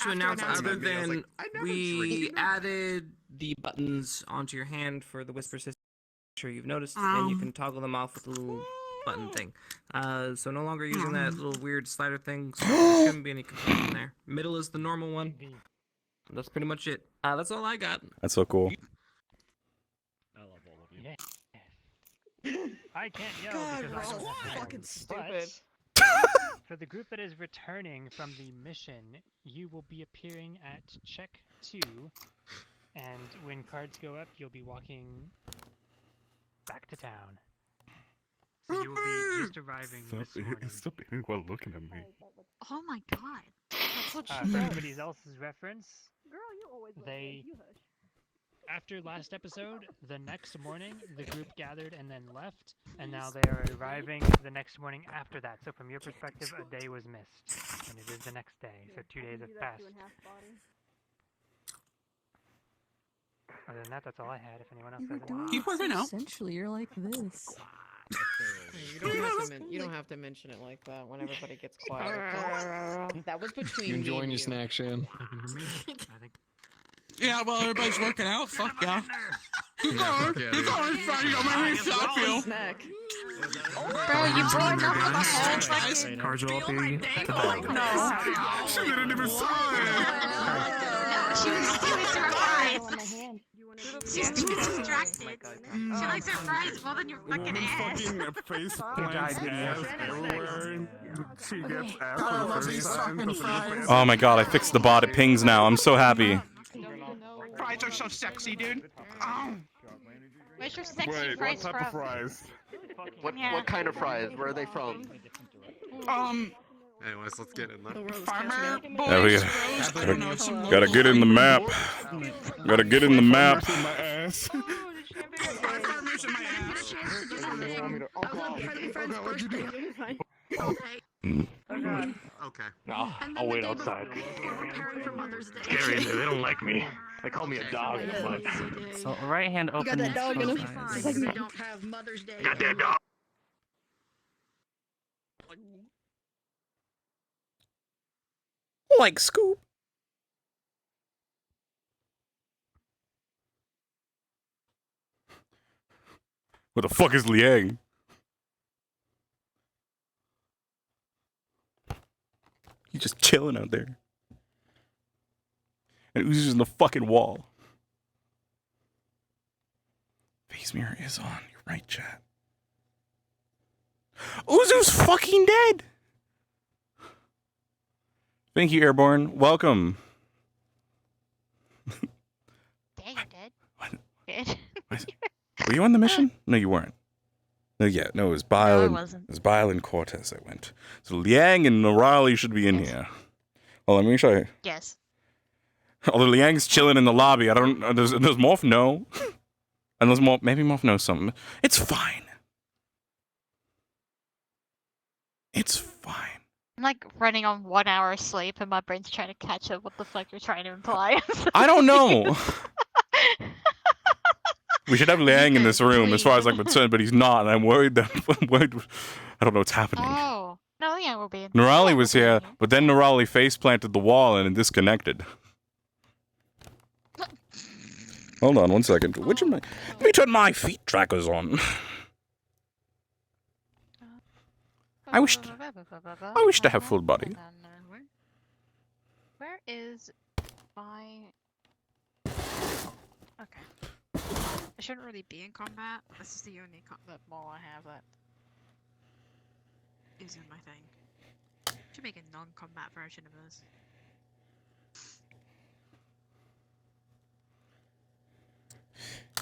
to announce other than we added the buttons onto your hand for the whisper system. I'm sure you've noticed, and you can toggle them off with the little button thing. So no longer using that little weird slider thing, so there shouldn't be any confusion there. Middle is the normal one. That's pretty much it. That's all I got. That's so cool. I love all of you. Yeah. I can't yell because I don't have fucking stupid. stupid. For the group that is returning from the mission, you will be appearing at check 2, and when cards go up, you'll be walking back to town. So you will be just arriving this morning. Stop eating while looking at me. Oh my god. That's what For she does. everybody else's reference, Girl, you always they, you hush. after last episode, the next morning, the group gathered and then left, and now they are arriving the next morning after that. So from your perspective, a day was missed, and it is the next day, so 2 days have passed. Other than that, that's all I had. If anyone else has any. Keep working out. Essentially, you're like this. You don't have to mention it like that when everybody gets quiet. That was between You me enjoying and your snack, Shan? Yeah, well, everybody's working out. Fuck yeah. Keep going. Keep going. You got my shot, Phil. Bro, you blowing up with the whole fucking... Cards are all theory. No. She didn't even sign No, she was doing surprise. She's too distracted. She likes her fries more than your fucking ass. Face plants ass everywhere. She gets ass for the first time. Oh my god, I fixed the bot. It pings now. I'm so happy. Fries are so sexy, dude. Where's your sexy Wait, what fries type from? of fries? What kind of fries? Where are they from? Anyways, let's get in there. Farmer boys. There we Rose, I don't know, some Gotta get in the map. Gotta get in the map. farmers in my ass. Okay. No, I'll wait outside. Scary, they don't like me. They call me a dog. So right hand open. that dog in him. Fine. Like we don't have Mother's Day. Goddamn dog. Like Scoop. What the fuck is Liang? He's just chilling out there. And Uzu's in the fucking wall. Face mirror is on. You're right, chat. Uzu's fucking dead! Thank you, Airborne. Welcome. Dang, you're dead. What? Good. Were you on the mission? No, you weren't. No, yeah, no, it was Bile. No, I and, wasn't. It was Bile and Cortez that went. So Liang and Norali should be in here. Hold on, let me show you. Yes. Although Liang's chilling in the lobby, I don't. Does Morph know? Unless Morph, maybe Morph knows something. It's fine. It's fine. I'm like running on 1 hour of sleep and my brain's trying to catch up what the fuck you're trying to imply. I don't know. We should have Liang in this room, as far as I'm concerned, but he's not, and I'm worried that I don't know what's happening. Oh. No, yeah, we'll be in. Norali was here, but then Norali face planted the wall and disconnected. Hold on 1 second. Which of my? Let me turn my feet trackers on. I wish to have full body. Where is my... Okay. I shouldn't really be in combat. This is the only mall I have that is in my thing. Should make a non-combat version of this.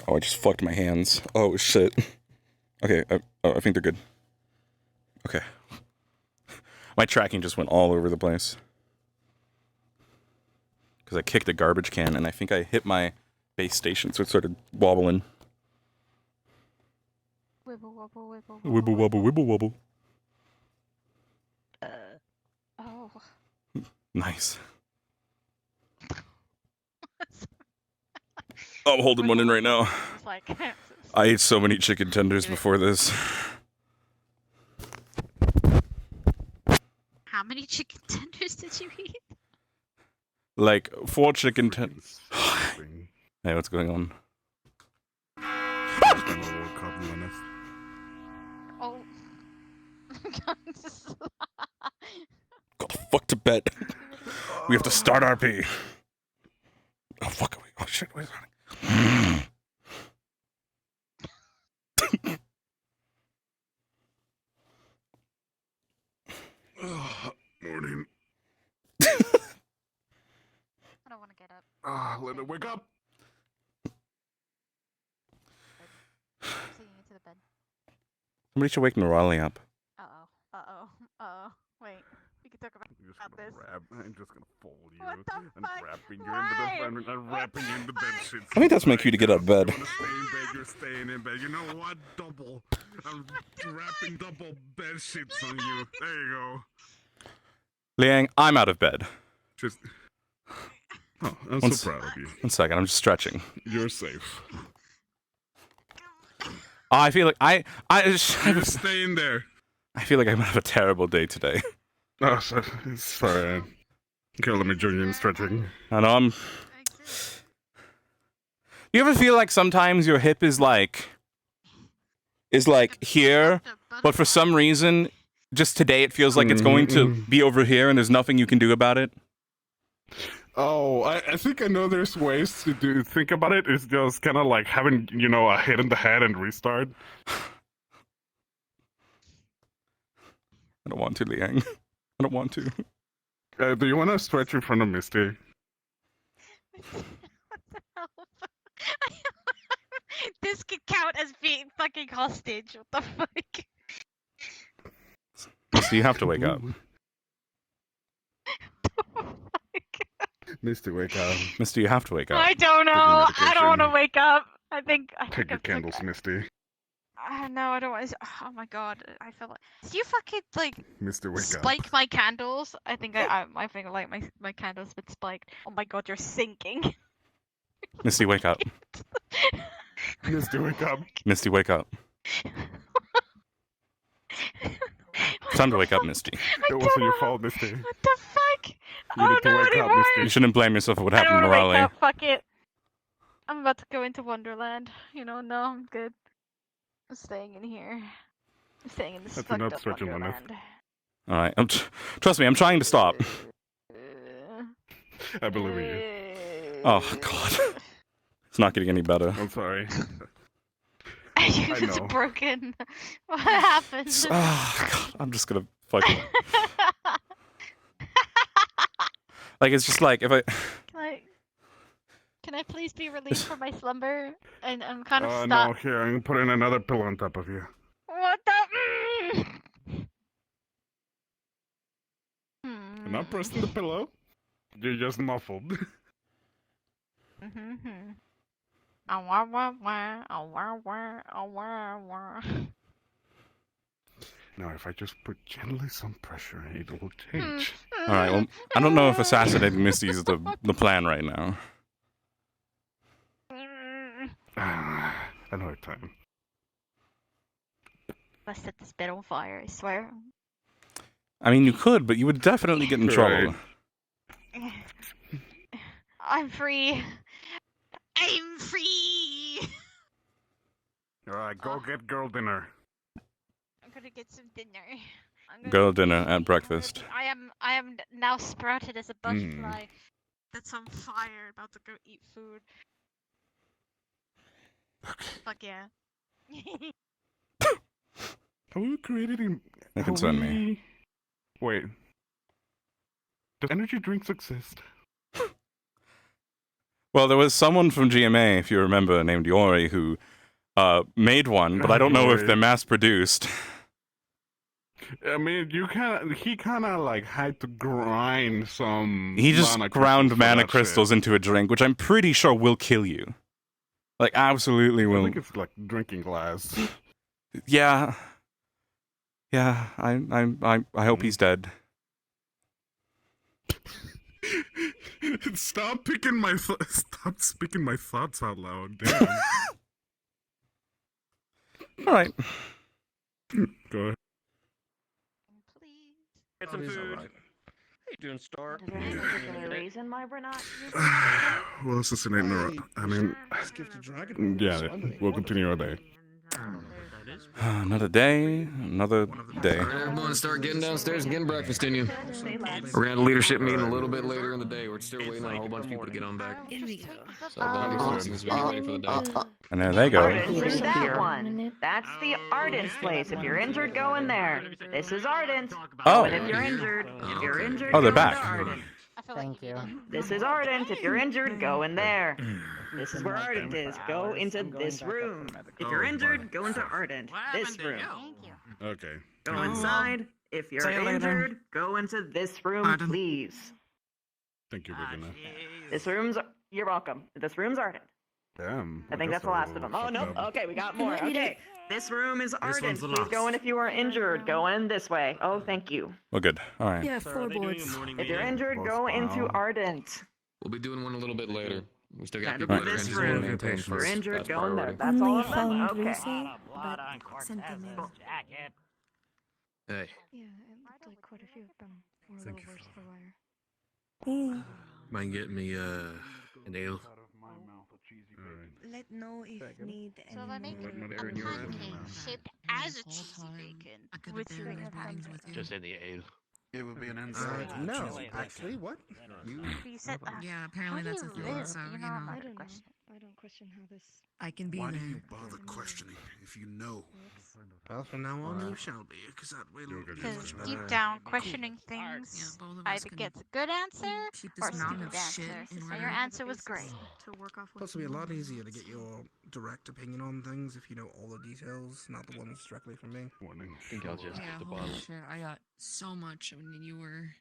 Oh, I just fucked my hands. Oh shit. Okay, I think they're good. Okay. My tracking just went all over the place. Because I kicked a garbage can and I think I hit my base station, so it started wobbling. Wibble wobble wibble. Wibble wobble wibble wobble. Oh. Nice. Oh, I'm holding one in right now. It's like I ate so many chicken tenders before this. how many chicken tenders did you eat? like 4 chicken Freaking tenders. disgusting. Hey, what's going on? Just gonna woke up, Leneth. Oh. Go the fuck to bed. We have to start RP. Oh fuck! Oh shit! Wait a minute. Morning. I don't want to get up. Leneth, wake up. Singing into the bed. Somebody should wake Norali up. Wait, we can talk about this. I'm just gonna fold you. What the I'm fuck? wrapping you Why? in the I'm wrapping you in the bed sheets. I think that's my cue to get out of bed. You wanna stay in bed, you're staying in bed. You know what? Double. I'm wrapping double bed sheets on you. There you go. Liang, I'm out of bed. Just. Oh, I'm One so proud of you. 1 second, I'm just stretching. You're safe. I feel like You're staying there. I feel like I'm gonna have a terrible day today. Oh, sorry. Okay, let me join you in stretching. I know You ever feel like sometimes your hip is like here, but for some reason, just today it feels like it's going to be over here and there's nothing you can do about it? Oh, I think I know there's ways to think about it. It's just kind of like having, a hit in the head and restart. I don't want to, Liang. I don't want to. Do you want to stretch in front of Misty? What the hell? This could count as being fucking hostage. What the fuck? Misty, you have to wake up. Misty, wake up. Misty, you have to wake up. I don't know. I don't want to wake up. I think Take your candles, Misty. No, I don't want to. Oh my god, I feel like. Did you fucking Misty, wake up. spike my candles? I think I think like my candles been spiked. Oh my god, you're sinking. Misty, wake up. Misty, wake up. Misty, wake up. Time to wake up, Misty. It wasn't your fault, Misty. What the fuck? You need to wake up, Misty. You shouldn't blame yourself for what I happened don't to want to wake Raleigh. up. Fuck it. I'm about to go into Wonderland. No, I'm good. I'm staying in here. I'm staying in this That's fucked enough up stretching, Leneth. Wonderland. Alright, trust me, I'm trying to stop. I believe in you. Oh, God. It's not getting any better. I'm sorry. It's broken. What happened? Oh, God, I'm just gonna fucking... Like, it's just like, if I... Can I please be released from my slumber? And I'm kind of Oh, stuck. no, here, I'm putting another pillow on top of you. What the? I'm not pressing the pillow. You're just muffled. Now, if I just put gently some pressure, it will change. Alright, well, I don't know if assassinating Misty is the plan right now. Another time. I set this bed on fire, I swear. I mean, you could, but you would definitely get in trouble. I'm free. I'm free. Alright, go get girl dinner. I'm gonna get some dinner. Girl dinner at breakfast. I am now sprouted as a butterfly that's on fire, about to go eat food. Fuck yeah. Have we created him? They concern me. Wait. Does energy drinks exist? Well, there was someone from GMA, if you remember, named Yori, who made one, but I don't know if they're mass-produced. I mean, he kind of like had to grind some. He just ground mana crystals into a drink, which I'm pretty sure will kill you. Like, absolutely will. I think it's like drinking glass. Yeah. Yeah, I hope he's dead. Stop speaking my thoughts out loud. Damn. All right. Go ahead. Get some food. How you doing, Star? reason why we're not using Well, assassinate I mean, yeah, we'll continue our day. Another day, another day. All right, everyone, start getting downstairs and getting breakfast in you. We're gonna have a leadership meeting a little bit later in the day. We're still waiting on a whole bunch of people to get on back. So everybody seems to be ready for the day. And there they go. Ardent is that one. That's the Ardent place. If you're injured, go in there. This is Ardent. Oh. And if you're injured, Oh, they're go back. into Ardent. Thank you. This is Ardent. If you're injured, go in there. This is where Ardent is. Go into this room. If you're injured, go into Ardent. This room. Okay. Go inside. If you're injured, go into this room, please. Thank you, Regina. This room's. You're welcome. This room's Ardent. Damn. I think that's the last of them. Oh, no. Okay, we got more. Okay. This room is Ardent. Please go in if you are injured. Go in this way. Oh, thank you. Well, good. All right. Yeah, 4 boards. If you're injured, go into Ardent. We'll be doing one a little bit later. We still got Gotta people be that are this interested in room. paying If you're first. injured, That's go in there. priority. That's all Only of them? found Okay. Lucy, but sent them in. Hey. Yeah, it looked like quite a few of them were a little worse for wear. Yeah. Mind getting me an ale? Let know if need any So I make more. a pancake shaped as a cheesy bacon. With your Just in the ale. It would be an inside. No, actually, what? You said that. Yeah, apparently How do that's a you thing, live? so, You you know, know. I I don't know. I don't question how this. I can be Why there. do you bother questioning if you know? Well, from now on you shall be, because that way it'll be Because much deep better. down, questioning things Yeah, both of us either can gets a good answer keep or a this mountain stupid of shit answer. in And order. your answer was great. To work off Plus, it'll be a lot easier to get your direct opinion on things if you know all the details, not the ones directly from me. I think I'll just Yeah, get the holy bottle. shit, I got so much when you were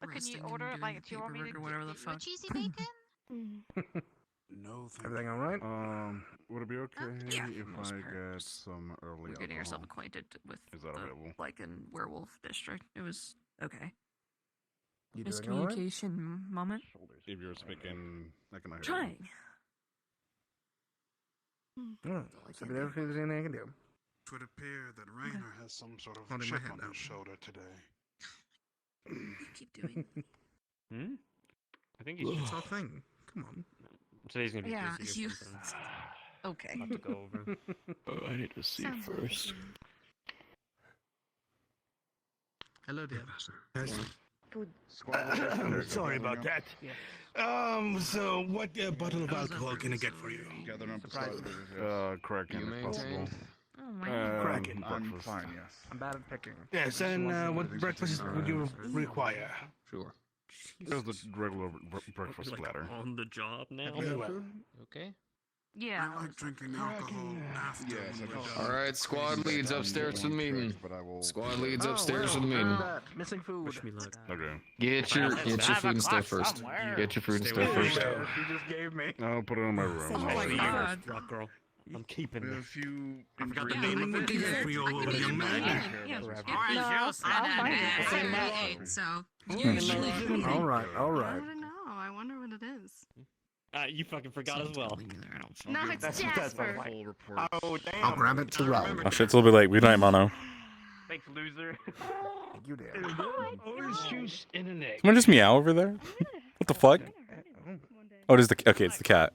But can you resting order and like doing do you want me to paperwork or whatever the get you a fuck. cheesy bacon? No, thank Everything all right? Would it be okay Yeah, if for the most I part. get some early We're getting ourselves alcohol? acquainted with Is that the available? Lycan werewolf district. It was okay. You doing all right? Miscommunication moment. If you're speaking, I can hear you. Trying. Alright, so if there's anything I can do. It would appear that Rainer has some sort of Holding my chip hand on out. his shoulder today. Keep doing. I think It's our thing. Come on. Today's gonna be Yeah, busy you. or something. Okay. I'll have to go over. Oh, I need to see Sounds like first. Hello, dear. Sorry about that. So what bottle of alcohol can I get for you? Kraken, You if possible. maintained? Oh my god. Kraken. Breakfast. Yes. I'm bad at picking. Yes, and what breakfast would you require? Sure. Just the regular breakfast platter. On the job now. Very well. Okay. Yeah. I like drinking alcohol after. All right, squad leads upstairs to the meeting. Squad leads upstairs to the meeting. Missing food. Wish me luck. Okay. Get your food and stuff first. Get your food and stuff first. You just gave me. I'll put it on my room. Oh my I'll see you. god. Rock girl. I'm keeping this. If you I forgot the agree, name we of can it. do that for you, young man. All right, all I right. don't know. I wonder what it is. You fucking forgot as well. No, it's Jasper. Oh, damn. I'll grab it to Rob. Oh shit, it's a little bit late. Good night, Mono. Thanks, loser. You did. Orange juice in an egg. Someone just meow over there? What the fuck? Oh, it is the okay. It's the cat.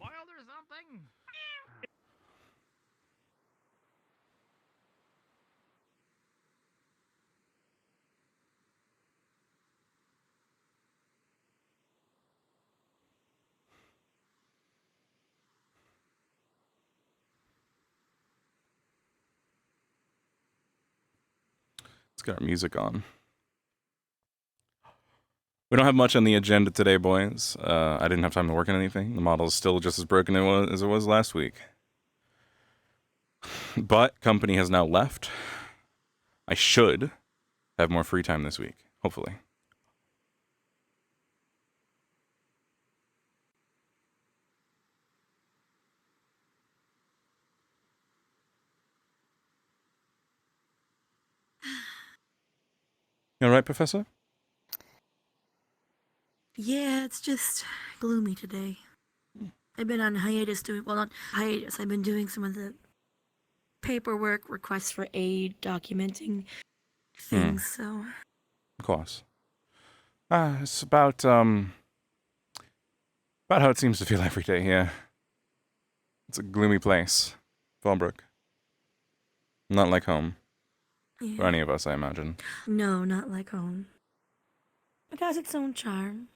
Let's get our music on. We don't have much on the agenda today, boys. I didn't have time to work on anything. The model is still just as broken as it was last week. But company has now left. I should have more free time this week, hopefully. You all right, Professor? Yeah, it's just gloomy today. I've been on hiatus doing, well, not hiatus, I've been doing some of the paperwork, requests for aid, documenting things, so. Of course. It's about, About how it seems to feel every day here. It's a gloomy place. Fallbrook. Not like home. Yeah. For any of us, I imagine. No, not like home. It has its own charm.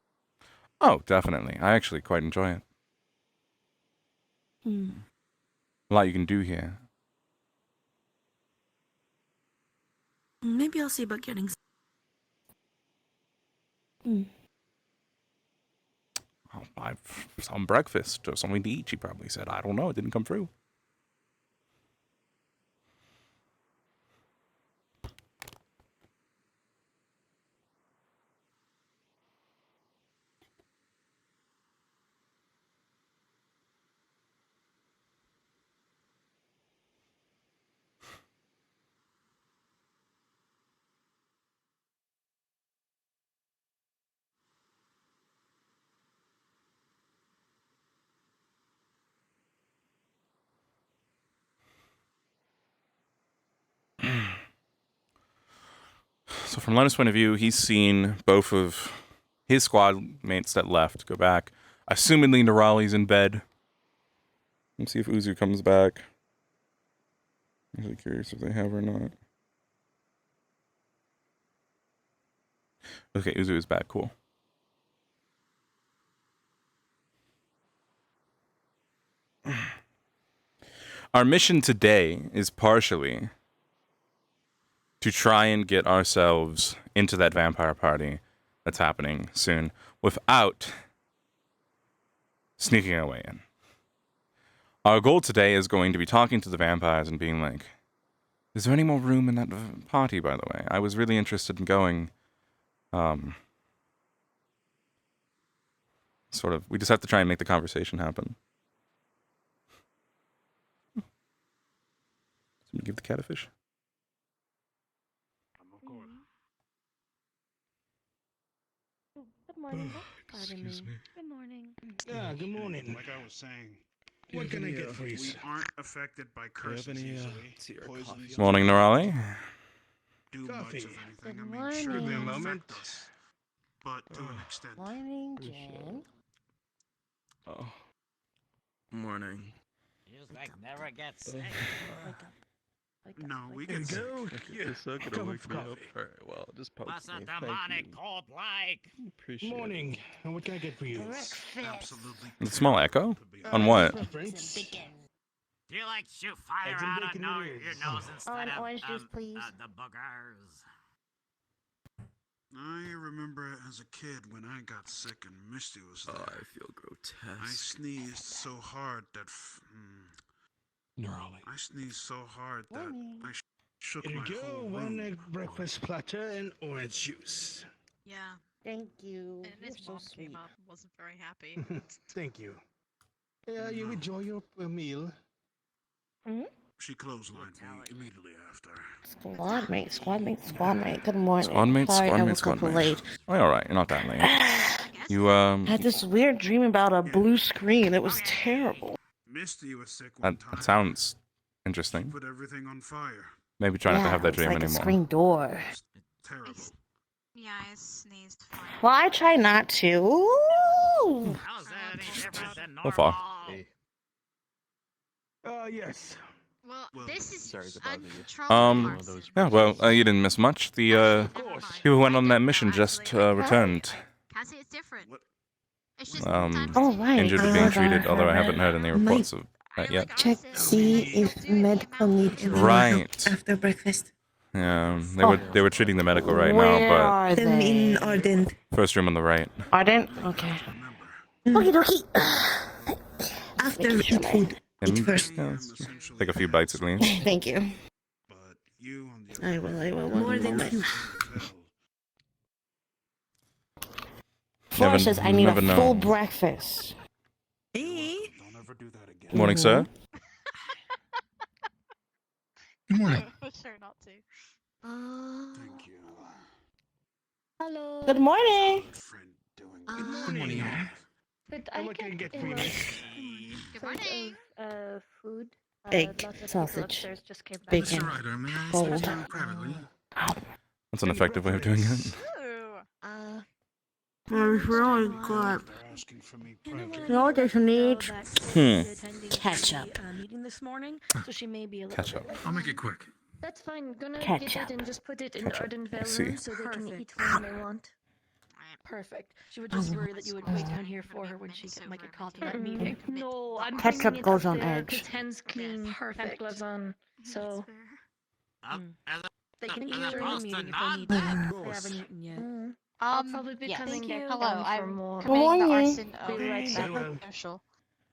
Oh, definitely. I actually quite enjoy it. Hmm. A lot you can do here. Maybe I'll see about getting. I'll buy some breakfast or something to eat, she probably said. I don't know. It didn't come through. So from Leneth's point of view, he's seen both of his squad mates that left go back. Assumingly, Nirali's in bed. Let's see if Uzu comes back. I'm actually curious if they have or not. Okay, Uzu is back. Cool. Our mission today is partially to try and get ourselves into that vampire party that's happening soon without sneaking our way in. Our goal today is going to be talking to the vampires and being like, is there any more room in that party, by the way? I was really interested in going. Sort of, we just have to try and make the conversation happen. Give the cat a fish. Good morning. Excuse me. Good morning. Yeah, good morning. Like I was saying, What can I get for you? we aren't affected by curses easily. Poisons Morning, Nirali. do Coffee. much of anything. Good I mean, sure, morning. they Give me a moment. affect us, but to an extent. Morning, Jen. Oh. Morning. You just like never get sick. No, we There you get sick. go. It's not Cup gonna of wake me up. coffee. Alright, well, just poke What's a me. Thank demonic you. cold like? Appreciate Morning. And what can I get for you? Absolutely. A small echo? On what? Preference? Do you like shoot fire Eggs and out of bacon your it is. nose instead of orange juice, please. the boogers? I remember as a kid when I got sick and Misty was there. I feel grotesque. I sneezed so hard that. Nirali. I sneezed so hard that Morning. I shook Here my you go. whole One room. egg breakfast platter and orange juice. Yeah. Thank you. And You're his so mom sweet. came up and wasn't very happy. Thank you. You enjoy your meal. She clotheslined me immediately after. Squad mate, squad mate, squad mate. Good morning. Squad mate, Sorry, squad I mate, woke squad up mate. late. Oh, you're alright. You're not that late. You, I had this weird dream about a blue screen. It was terrible. Misty was sick one time. that sounds She interesting. put everything on fire. Maybe try not to have that it's dream like anymore. a screen door. It's terrible. Yeah, I sneezed fire. Well, I try not to. Ooh. How's that any different than So far. normal? Yes. Well, this is sorry to bother you. uncontrollable. Yeah, well, you didn't miss much. The, people who went on that mission just, returned. Cassie, it's different. It's just Oh, right. Injured or being treated, although I haven't heard any reports of that yet. Check, see if medical need Right. After breakfast. Yeah, they were treating the medical right Where now, are Them they? in Ardent. but first room on the right. Ardent? Okay. Okie dokie. After we eat food. Eat first. Yeah, take a few bites at least. Thank you. But you, on the I will. More One than moment. food. Flora says I need a never know. full breakfast. Hey. Don't ever do that again. Morning, sir. Good morning. Sure not to. Thank you. Hello. Good morning. Friend doing Good morning. But And what can I get for you, miss? Good morning. Food. Egg, sausage, bacon, Mr. Ryder, may I bowl. speak to you privately? That's an effective way of doing it. Ooh. It's really good. Asking for me You privately. know what this needs? Ketchup. Meeting this morning, so she may be a little Ketchup. bit. I'll make it quick. That's fine. Gonna get Ketchup. it and just put it in the Ketchup. Arden I see. room so they can eat when they want. Perfect. She would just worry that you would wait down here for her when she might get caught in that meeting. No, I'm Ketchup bringing it goes up on there, edge. 'cause hands clean, have Perfect. gloves on. So. They can eat As during the opposed to meeting if they not need that. to. They haven't eaten yet. I'll probably be yes. coming Thank back you. down Hello, for I'm more. committing the morning. arson of Be right back. Farewell. social.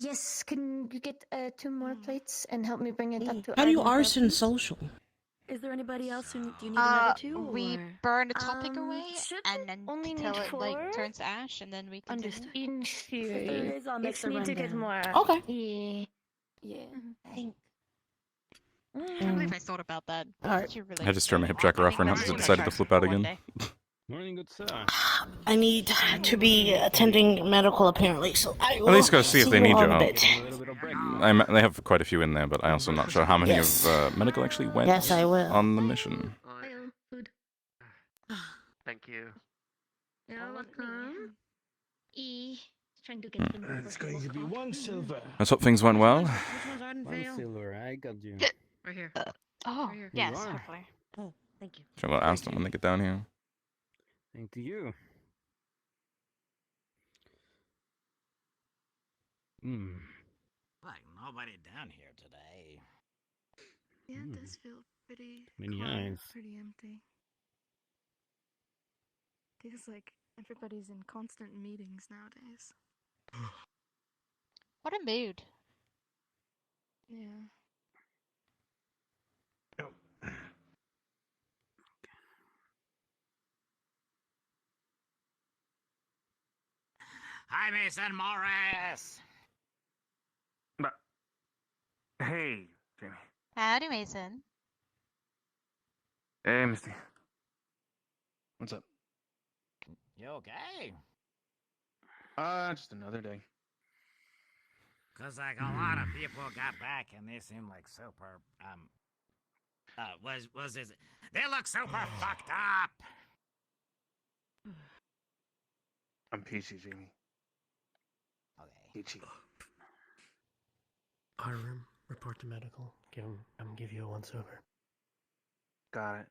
Yes, can you get 2 more plates and help me bring it up to How do you Arden arson properly? social? Is there anybody else who do you need another two? We or? burn a topic away should and then only till need it like 4? turns to ash and then we continue. Understood. In If there theory. is, I'll make If the need to get rundown. more. Okay. Yeah. Yeah. I can't believe I thought about that. Alright. You really I had to start my hip did. jacker I off think right now that's because it what I decided to charged flip for out one again. day. Morning, good sir. I need to be attending medical apparently, so I will At least go see if they need you your all in a help. bit. They have quite a few in there, but I also am not sure how many Yes. of medical actually went Yes, I will. on the mission. Food. Thank you. You're welcome. Trying to get them. It's going to be 1 silver. Let's hope things went well. Silver, I got you. Right here. Oh, here. yes, You are. hopefully. Oh, thank you. Sure, we'll ask them when they get down here. Thank you. Like nobody down here today. Yeah, it does feel pretty Many quiet, eyes. pretty empty. Feels like everybody's in constant meetings nowadays. What a mood. Yeah. Hi, Mason Morris. But, hey, Jamie. Howdy, Mason. Hey, Misty. What's up? You okay? Just another day. Cause like a lot of people got back and they seem like super was this they look super fucked up. I'm peachy, Jamie. Okay. Peachy. Our room, report to medical. Give you a once over. Got it.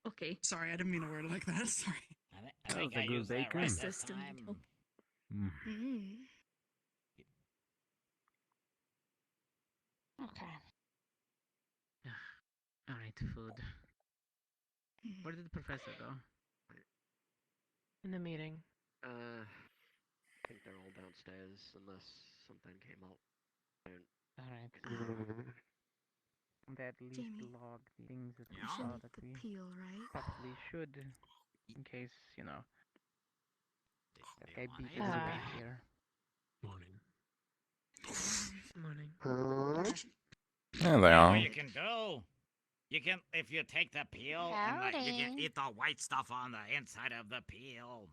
Okay. Sorry, I didn't mean a word like that. Sorry. I think Sounds like I good used that bacon. right My this system. time. Mm. Okay. Alright, food. Where did the professor go? In the meeting. I think they're all downstairs unless something came up. Alright. That least Jamie, log things that we you saw should that the we peel, right? probably should, in case, you know, that guy beat wanna us eat back here. Morning. There they What are. you can do, you can if you take the peel and you can Howdy. eat the white stuff on the inside of the peel.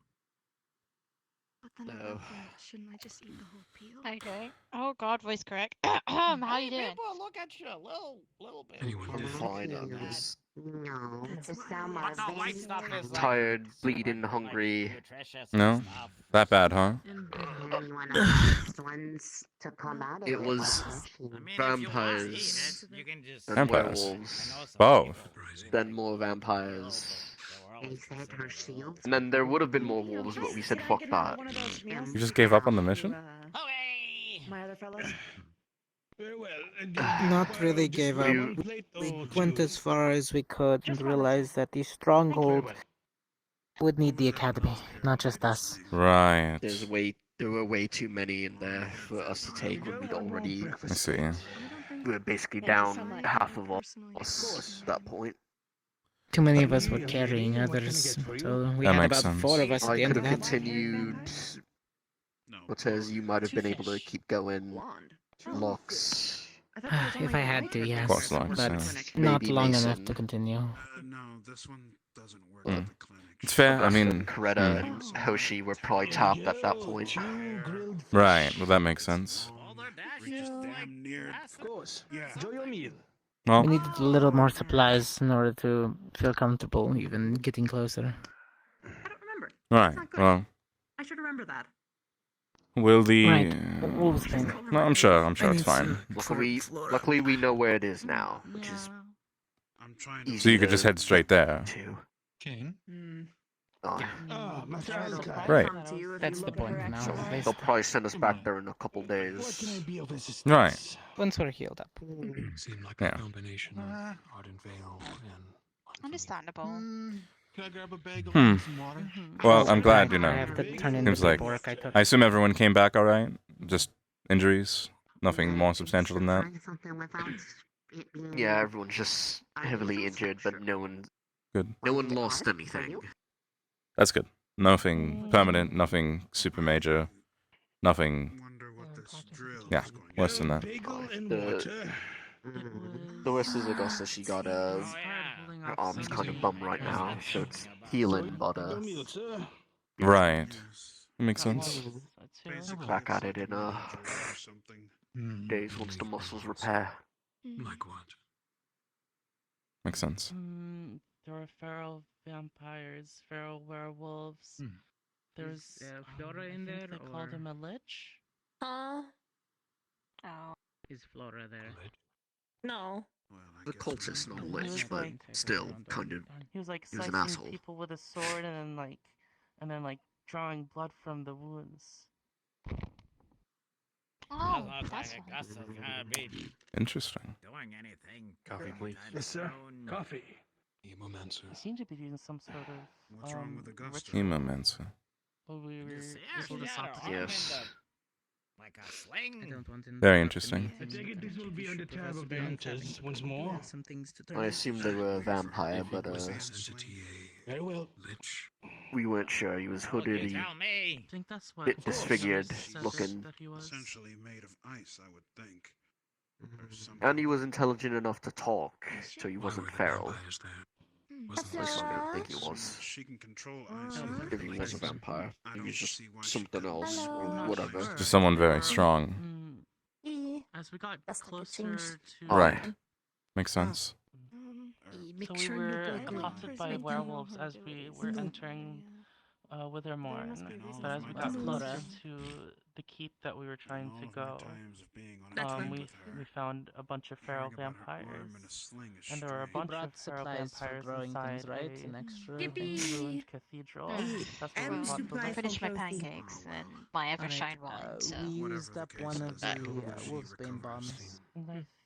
But then No. about that, shouldn't I just eat the whole peel? Okay. Oh God, voice crack. How you doing? People look at you a little bit. I'm fine. I'm just No, But the white stuff is like tired, bleeding, hungry. nutritious No? and stuff. That bad, huh? And one of the first ones to come out of It was I mean, if you want to eat vampires it, you can just. and Vampires. werewolves, Both. then more vampires. They said her shields. And then there would have been more wolves, but we said fuck that. You just gave up on the mission? My other fellows? Not really gave up. We went as far as we could and realized that the stronghold would need the academy, not just us. Right. There were way too many in there for us to take when we'd already. I see. We were basically down half of us at that point. Too many of us were carrying others, so we That had makes about sense. 4 of us at I the end could of have that. continued. Cortez, you might have been able to keep going. Locks. If I had to, yes, Of course, Lux, but yeah. not Maybe long Mason. enough to continue. No, this one doesn't work Mm. at the clinic. It's fair, I Augusta, mean... Coretta and Hoshi were probably tapped at that point. Right, well that makes sense. We're just damn near. Of course. Yeah. Enjoy your meal. Well, We needed a little more supplies in order to feel comfortable even getting closer. I don't remember. Right. Well, I should remember that. will the? Right. Wolves thing. No, I'm sure it's fine. Luckily, we know where it is now, which is I'm trying easy. So you could just head straight there. King? Right. That's the point now. So At least. they'll probably send us back there in a couple days. Right. Once we're healed up. Seemed like Yeah. a combination of Ardent Vale and... Understandable. Can I grab a bagel Hmm. and some water? Well, I'm glad, I have to turn in the Seems like paperwork I took. I assume everyone came back all right. Just injuries. Nothing more substantial than that. Yeah, everyone's just heavily injured, but no one lost anything. That's good. Nothing permanent. Nothing super major. Nothing. Yeah, worse than that. The rest is Augusta. She got her arm's kind of bum right now, so it's healing, but Right. That makes sense. back at it in days once the muscles repair. Like what? Makes sense. There were feral vampires, feral werewolves. There's Flora in there, they called him a lich. Huh? Oh. Is Flora there? No. The cultist, not a He lich, was but like- still kind of. He was like He was an slicing asshole. people with a sword and then drawing blood from the wounds. Oh, Looks that's like fine. Augusta's gonna be Interesting. doing anything. Coffee, please. anytime Yes, sir. soon. Coffee. Hemomancer. He seemed to be doing some sort of What's wrong with Augusta? Hemomancer. But we were Yeah, able she to had stop her the arm in Yes. the- like a sling. I don't want to Very interrupt interesting. the I meeting, take it but this will be you under should tab give us of the back hunters having once to more. have some things to I assumed they were a vampire, but Entity Very well. Lich. we weren't sure. He was hooded, he Tell me. I think that's what bit disfigured said looking, that he was. Essentially made of ice, I would think. Or something. and he was intelligent enough to talk, so he wasn't feral. Vampires there. At least I don't think he was. She can control ice. If he was a vampire, I he don't was just see why she something couldn't else, be or ice. whatever. Just someone very strong. As we got That's like a closer change. to Right. Makes sense. so we were accosted by werewolves as we were entering Withermorn. But as we got closer to the keep that we were trying to go, we found a bunch of feral vampires. And there were a We bunch brought of feral supplies for vampires growing inside things, right? a An extra. ruined cathedral. That's where we And fought the I lich. finished my pancakes and my Evershine wine, so. We used up one of the Wolfsbane bombs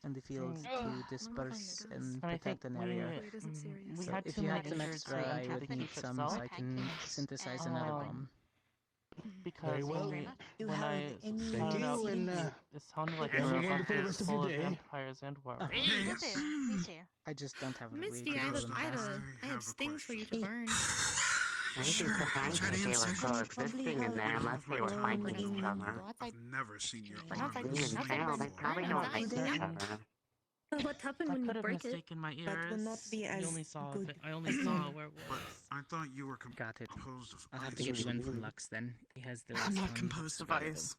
in the field to disperse and And I think protect an area. we So had if too you many have some injured extra, to I enter would the need keep some so itself. I can synthesize another bomb. Because well. when I Thank found out, you, and, it sounded like have there were a a bunch wonderful of rest of full your of day. vampires and werewolves. Me too. Me too. I just don't have a way to Misty, kill them fast. I have things for you to burn. Anything surprising that they were coexisting in there unless they were fighting each other. I've never seen your Being arm in jail, they probably don't like each other. What happened I when could you have break it? mistaken my ears. That will not be I as only saw good. I only saw werewolves. But I thought you were Got it. composed of I'll have ice to or get you one something. from Lux then. He has the I'm last not one. composed of available. ice.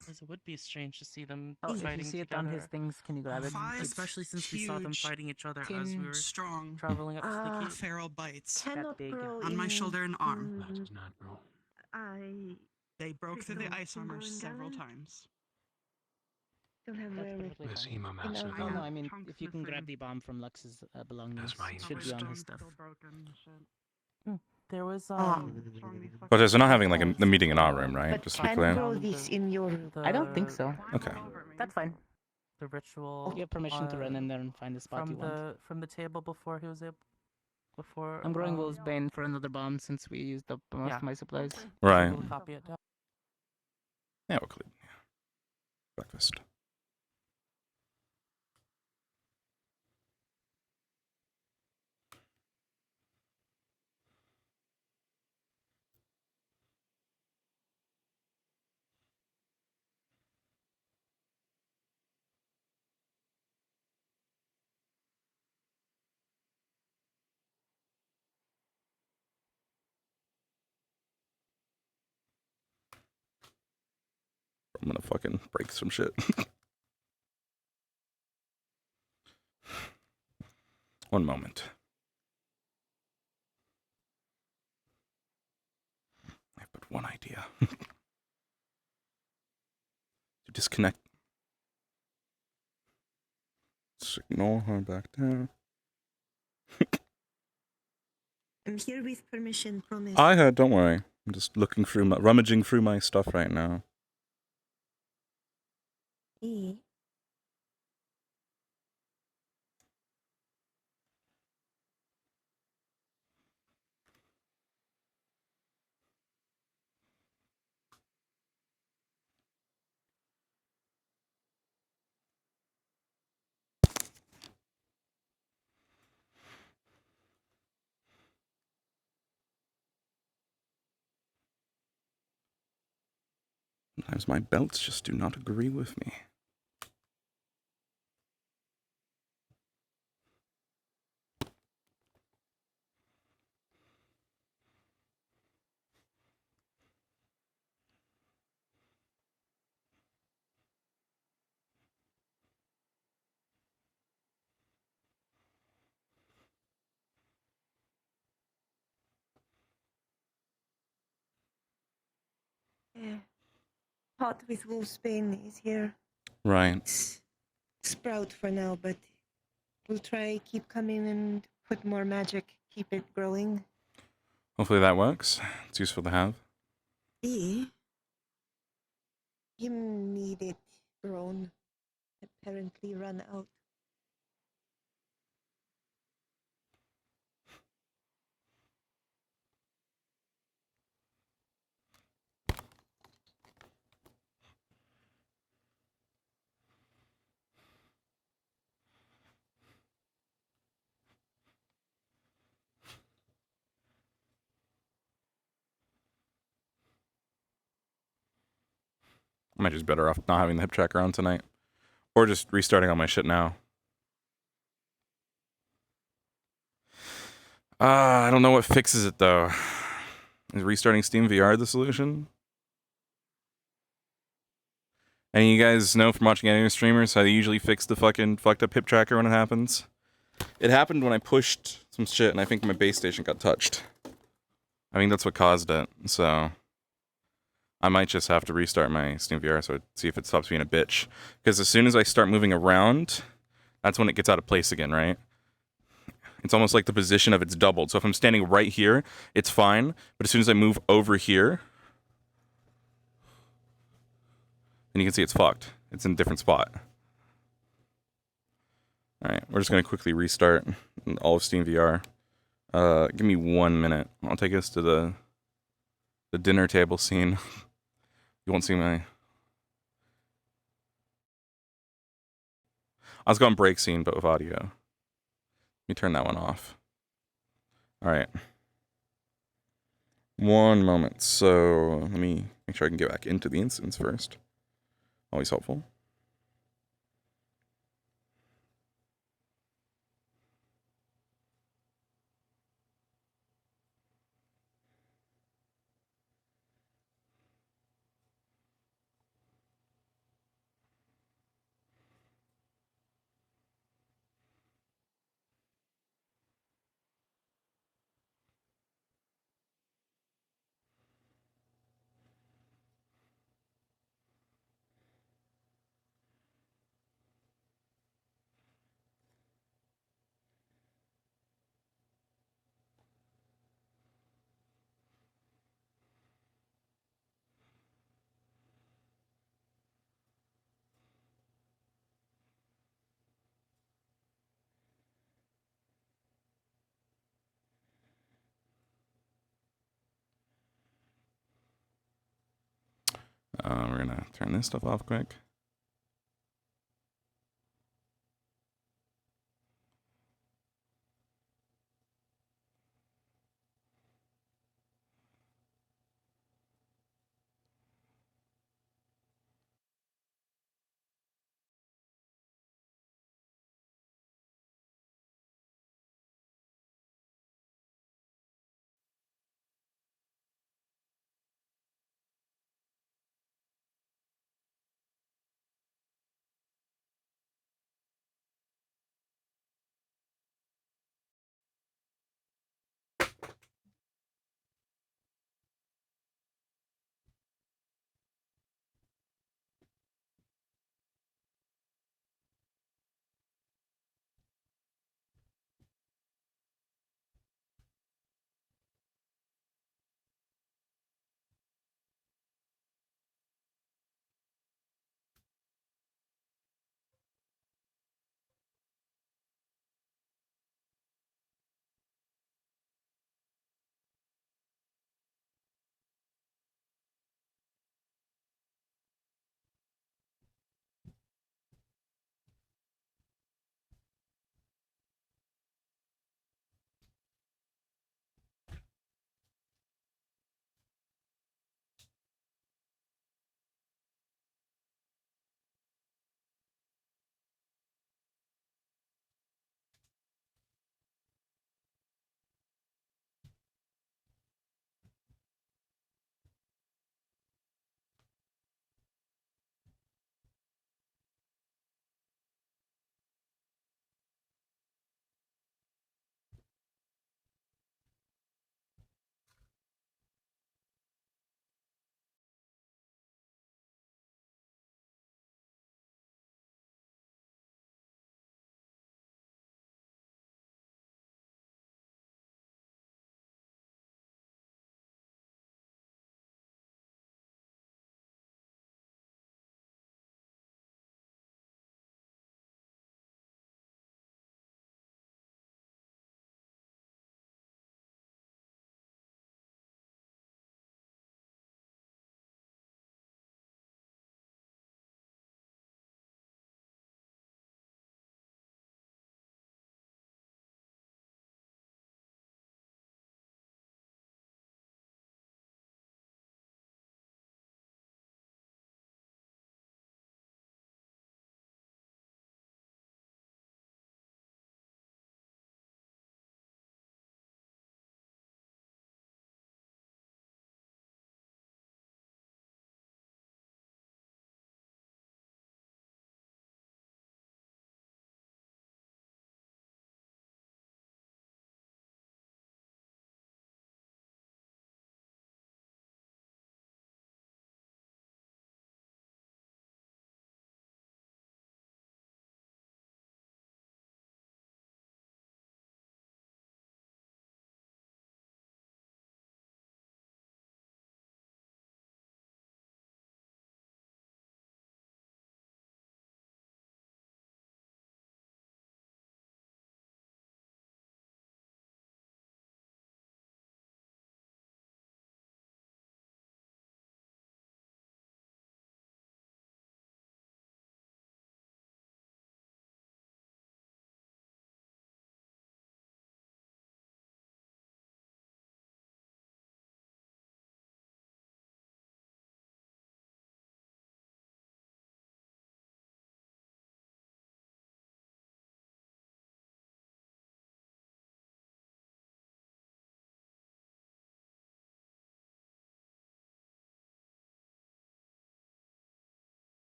Because it would be strange to see them Oh, if fighting you see it together. on his things, can you grab it? Especially since we saw them huge, fighting each other as thin, we were strong, traveling up to the keep. feral bites Cannot big. grow on my in- shoulder and arm. in- That is natural. I They broke through the don't ice armor think several so. times. don't have very much. Perfectly This fine. hemomancer. Oh no, I mean, if you can grab the bomb from Lux's belongings, That's my it should be on his interest. stuff. There was Okay, so not having like the meeting in our room, right? Just to be clear. this in your room. I don't think so. Okay. That's fine. The ritual. You have permission to run in there and find the spot you want. From the table before he was able. Before. I'm growing Wolfsbane for another bomb since we used up most Yeah. of my supplies. Right. We'll copy it down. Yeah, we'll clean. Breakfast. I'm gonna fucking break some shit. One moment. idea. To disconnect. Let's ignore her back there. I'm here with permission, promise. I heard, don't worry. I'm just looking through rummaging through my stuff right now. Sometimes my belts just do not agree with me. Yeah. Hot with Wolfsbane is here. Right. Sprout for now, but we'll try keep coming and put more magic, keep it growing. Hopefully that works. It's useful to have. You need it grown. Apparently run out. I might just better off not having the hip tracker on tonight. Or just restarting all my shit now. I don't know what fixes it though. Is restarting Steam VR the solution? And you guys know from watching any streamers how they usually fix the fucking fucked up hip tracker when it happens? It happened when I pushed some shit and I think my base station got touched. I think that's what caused it, so I might just have to restart my Steam VR so see if it stops being a bitch. Because as soon as I start moving around, that's when it gets out of place again, right? It's almost like the position of it's doubled. So if I'm standing right here, it's fine. But as soon as I move over here, then you can see it's fucked. It's in a different spot. Alright, we're just going to quickly restart all of Steam VR. Give me 1 minute. I'll take us to the dinner table scene. You won't see my... I was going break scene, but with audio. Let me turn that one off. Alright. 1 moment. So, let me make sure I can get back into the instance first. Always helpful. We're gonna turn this stuff off quick.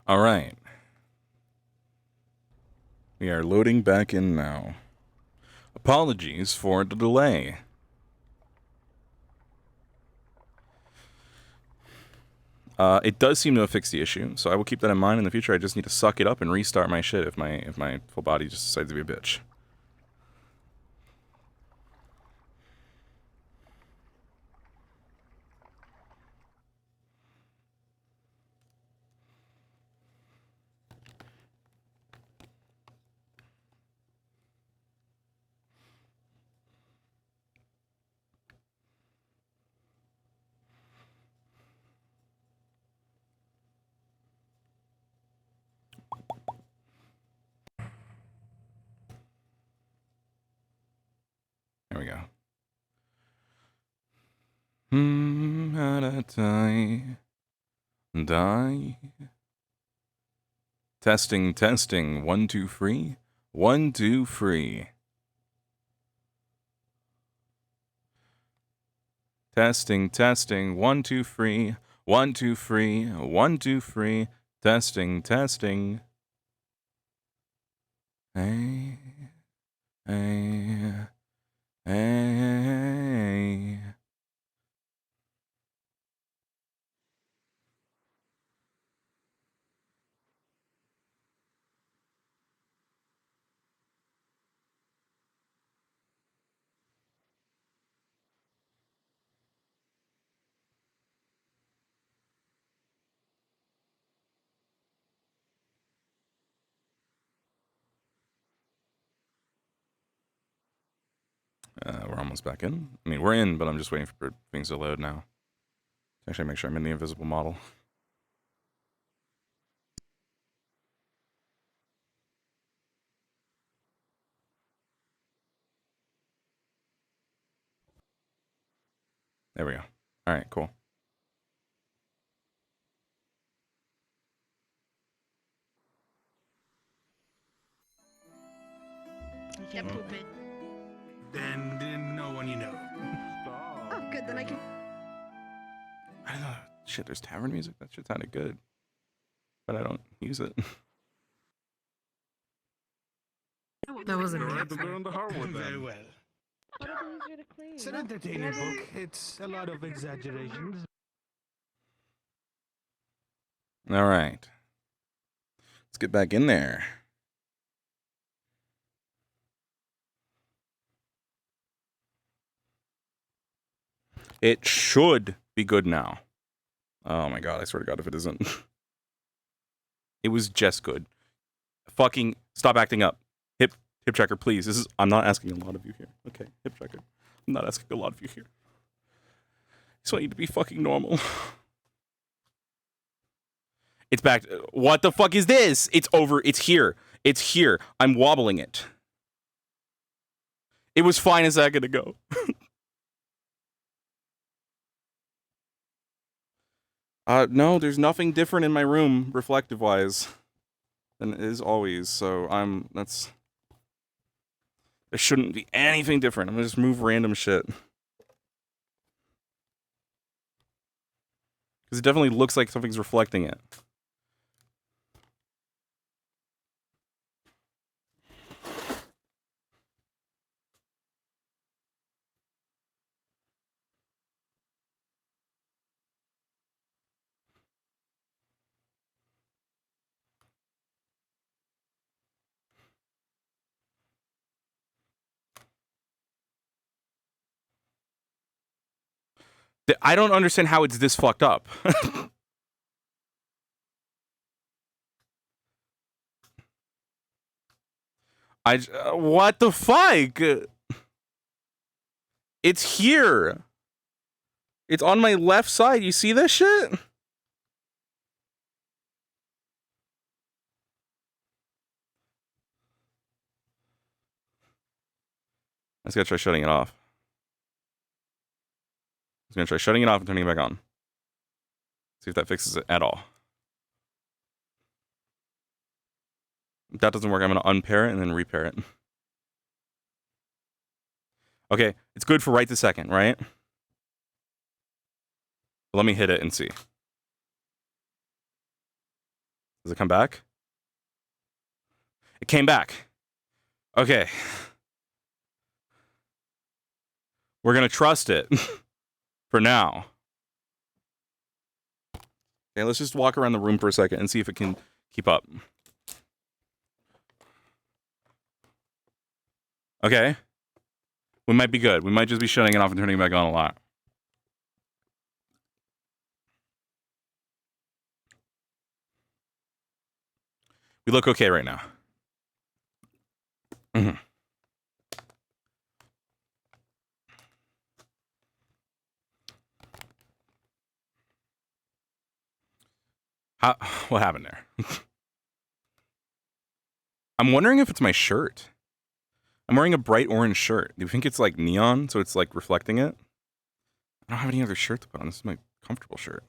All right. We are loading back in now. Apologies for the delay. It does seem to have fixed the issue, so I will keep that in mind in the future. I just need to suck it up and restart my shit if my full body just decides to be a bitch. There we go. Die. Testing, testing. 1, 2, 3. 1, 2, 3. Testing, testing. 1, 2, 3. 1, 2, 3. 1, 2, 3. Testing, testing. Hey. Hey. Hey. We're almost back in. I mean, we're in, but I'm just waiting for things to load now. Actually, make sure I'm in the invisible model. There we go. All right, cool. You can't poop it. Then didn't know when you know. Oh, good. Then I can. I don't know. Shit, there's tavern music? That shit sounded good. But I don't use it. That wasn't me. Very well. It's an entertaining book. It's a lot of exaggerations. All right. Let's get back in there. It should be good now. Oh my god, I swear to god if it isn't. It was just good. Fucking stop acting up. Hip checker, please. I'm not asking a lot of you here. Okay, hip checker. I'm not asking a lot of you here. I just want you to be fucking normal. It's back. What the fuck is this? It's over. It's here. It's here. I'm wobbling it. It was fine a second ago. No, there's nothing different in my room, reflective-wise, than it is always, so there shouldn't be anything different. I'm gonna just move random shit. Because it definitely looks like something's reflecting it. I don't understand how it's this fucked up. What the fuck? It's here. It's on my left side. You see this shit? I just gotta try shutting it off. I'm gonna try shutting it off and turning it back on. See if that fixes it at all. If that doesn't work, I'm gonna unpair it and then repair it. Okay, it's good for right this second, right? Let me hit it and see. Does it come back? It came back. Okay. We're gonna trust it for now. Okay, let's just walk around the room for a second and see if it can keep up. Okay. We might be good. We might just be shutting it off and turning it back on a lot. We look okay right now. Mm-hmm. What happened there? I'm wondering if it's my shirt. I'm wearing a bright orange shirt. Do you think it's like neon, so it's like reflecting it? I don't have any other shirt to put on. This is my comfortable shirt.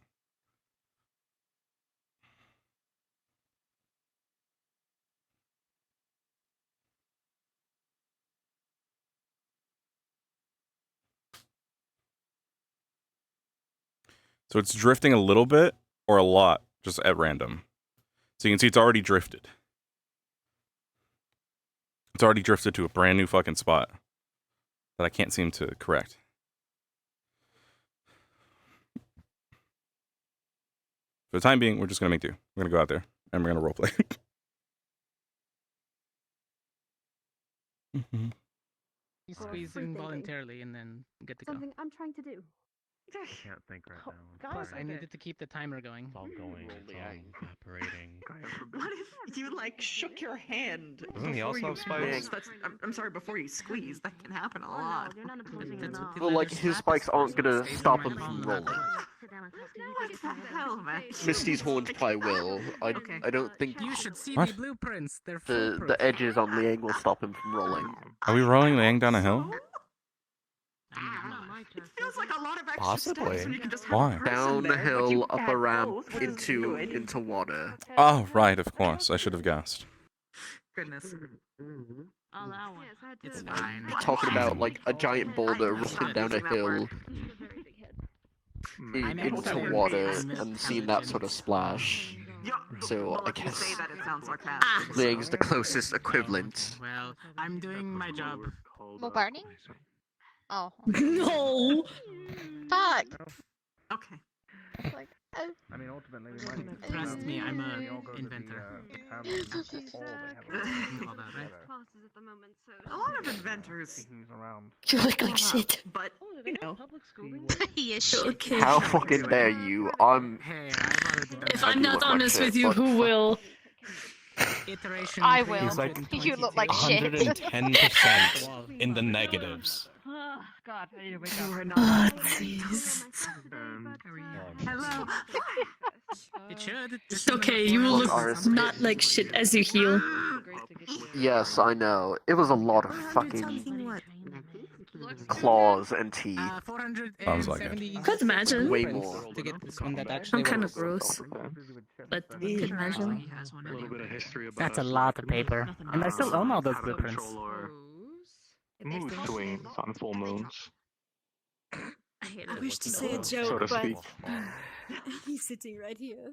So it's drifting a little bit or a lot, just at random. So you can see it's already drifted. It's already drifted to a brand new fucking spot that I can't seem to correct. For the time being, we're just gonna make do. We're gonna go out there and we're gonna roleplay. You squeeze involuntarily and then get to go. Something I'm trying to do. Can't think right now. Guys, I needed to keep the timer going. It's all going. It's all evaporating. What if you like shook your hand? Doesn't he before also you have spikes? That's, I'm sorry, before you squeeze, that can happen a lot. Well, like, his spikes aren't gonna stop him from rolling. What the hell, man? Misty's horns probably will. I don't think You should see What? the blueprints. They're the foolproof. edges on Liang will stop him from rolling. Are we rolling Liang down a hill? It feels like a lot of extra Possibly. steps when you can just have Why? a person Down the there, but you hill, up a add ramp, both, which is good. into water. Oh, right, of course. I should have guessed. Goodness. Oh, that one. It's fine. Talking about like a giant boulder rolling down a hill into water and seeing that sort of splash. So Well, I if you say guess that, it sounds sarcastic. Liang's the closest equivalent. Well, I'm doing my job. More burning? Oh. No. Fuck. Okay. Like, I mean, ultimately, we might. Trust me, I'm a inventor. A lot of inventors. You look like shit. But, you know. he is shit. Okay. How fucking dare you? If I'm not honest with you, who will? Iteration. I will. He's like You look like shit. 110% in the negatives. Oh, God, I need to wake You up. are not. Oh, jeez. Hello. It should. It's okay, you will look not like shit as you heal. Yes, I know. It was a lot of fucking claws and teeth. 470. Could imagine. Way more. To get this one that actually I'm kind of works. gross. But could imagine. A little bit of history about That's a lot of paper. And I still own all those how to blueprints. control our mood swings on full moons. I wish to say a So joke, to but speak. he's sitting right here.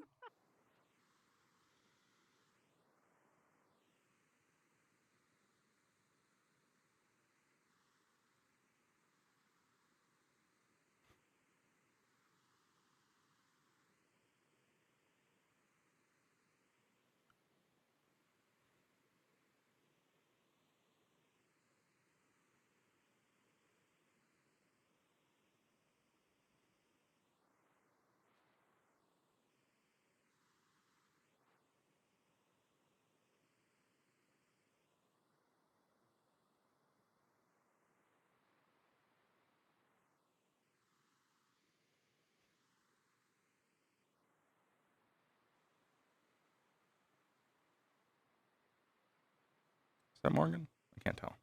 Is that Morgan? I can't tell.